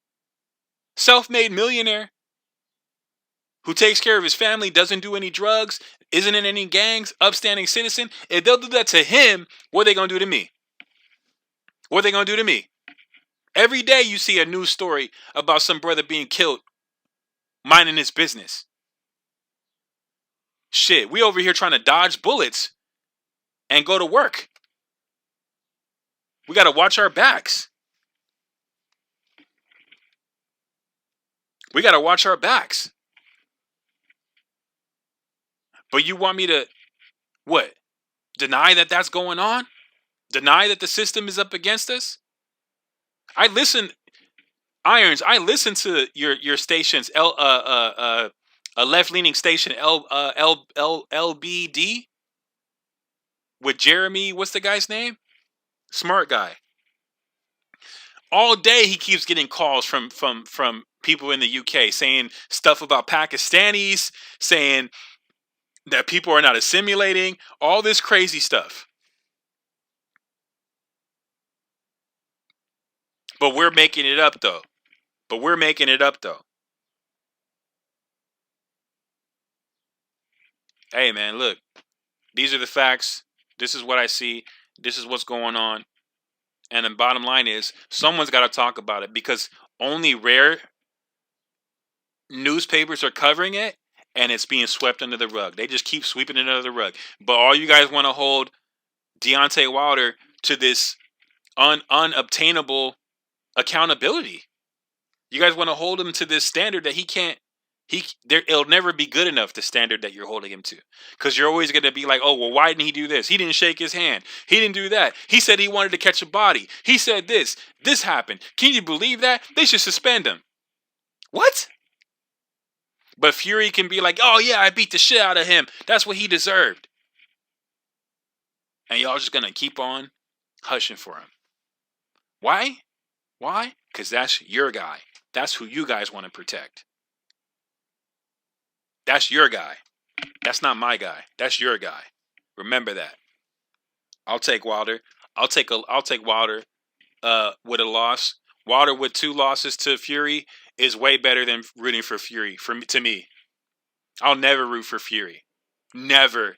self-made millionaire, who takes care of his family, doesn't do any drugs, isn't in any gangs, upstanding citizen, if they'll do that to him, what are they going to do to me? What are they going to do to me? Every day you see a news story about some brother being killed, minding his business. Shit, we over here trying to dodge bullets and go to work. We got to watch our backs. We got to watch our backs. But you want me to What? Deny that that's going on? Deny that the system is up against us? I listen, Irons. I listen to your stations, a left leaning station, LBD with Jeremy. What's the guy's name? Smart guy. All day he keeps getting calls from people in the UK saying stuff about Pakistanis, saying that people are not assimilating, all this crazy stuff. But we're making it up though. Hey man, look. These are the facts. This is what I see. This is what's going on. And the bottom line is someone's got to talk about it because only rare newspapers are covering it and it's being swept under the rug. They just keep sweeping it under the rug. But all you guys want to hold Deontay Wilder to this unobtainable accountability. You guys want to hold him to this standard that he can't. It'll never be good enough, the standard that you're holding him to, because you're always going to be like, oh well, why didn't he do this? He didn't shake his hand. He didn't do that. He said he wanted to catch a body. He said this happened. Can you believe that? They should suspend him. What? But Fury can be like, oh yeah, I beat the shit out of him. That's what he deserved. And y'all just going to keep on hushing for him. Why? Because that's your guy. That's who you guys want to protect. That's your guy. That's not my guy. That's your guy. Remember that. I'll take Wilder. I'll take Wilder with a loss. Wilder with 2 losses to Fury is way better than rooting for Fury to me. I'll never root for Fury. Never,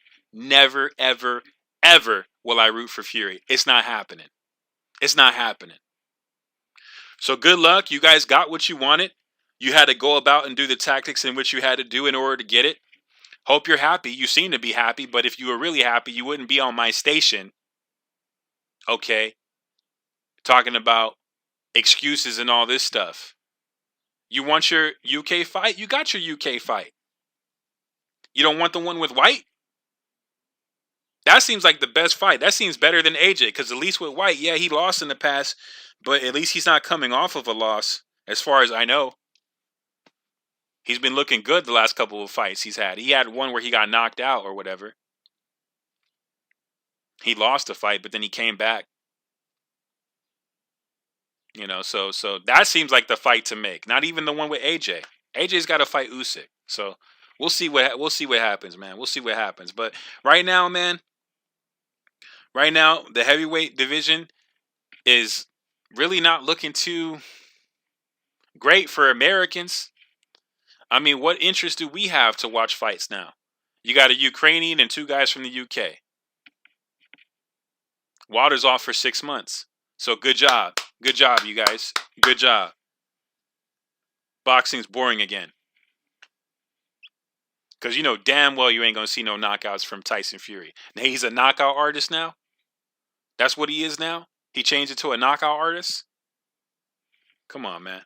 ever, ever will I root for Fury. It's not happening. So good luck. You guys got what you wanted. You had to go about and do the tactics in which you had to do in order to get it. Hope you're happy. You seem to be happy, but if you were really happy, you wouldn't be on my station. Okay. Talking about excuses and all this stuff. You want your UK fight? You got your UK fight. You don't want the one with White? That seems like the best fight. That seems better than AJ, because at least with White, yeah, he lost in the past, but at least he's not coming off of a loss, as far as I know. He's been looking good the last couple of fights he's had. He had one where he got knocked out or whatever. He lost a fight, but then he came back. You know, so that seems like the fight to make. Not even the one with AJ. AJ's got to fight Usyk. So we'll see what happens, man. We'll see what happens. But right now, man, the heavyweight division is really not looking too great for Americans. I mean, what interest do we have to watch fights now? You got a Ukrainian and 2 guys from the UK. Wilder's off for 6 months. So good job. Good job, you guys. Good job. Boxing's boring again. Because you know damn well you ain't going to see no knockouts from Tyson Fury. Now, he's a knockout artist now? That's what he is now? He changed it to a knockout artist? Come on, man.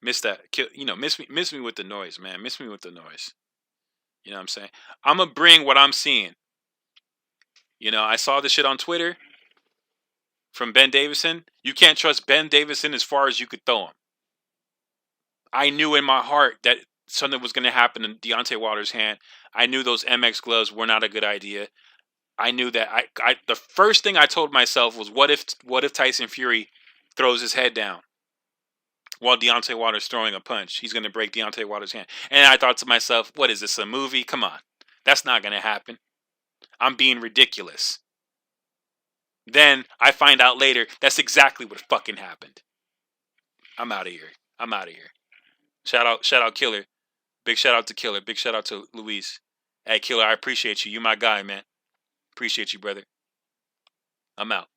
Miss that. Miss me with the noise, man. Miss me with the noise. You know what I'm saying? I'm going to bring what I'm seeing. You know, I saw this shit on Twitter from Ben Davison. You can't trust Ben Davison as far as you could throw him. I knew in my heart that something was going to happen in Deontay Wilder's hand. I knew those MX gloves were not a good idea. I knew that the first thing I told myself was, what if Tyson Fury throws his head down while Deontay Wilder's throwing a punch? He's going to break Deontay Wilder's hand. And I thought to myself, what is this, a movie? Come on. That's not going to happen. I'm being ridiculous. Then I find out later that's exactly what fucking happened. I'm out of here. Shout out Killer. Big shout out to Killer. Big shout out to Luis. Hey Killer, I appreciate you. You my guy, man. Appreciate you, brother. I'm out.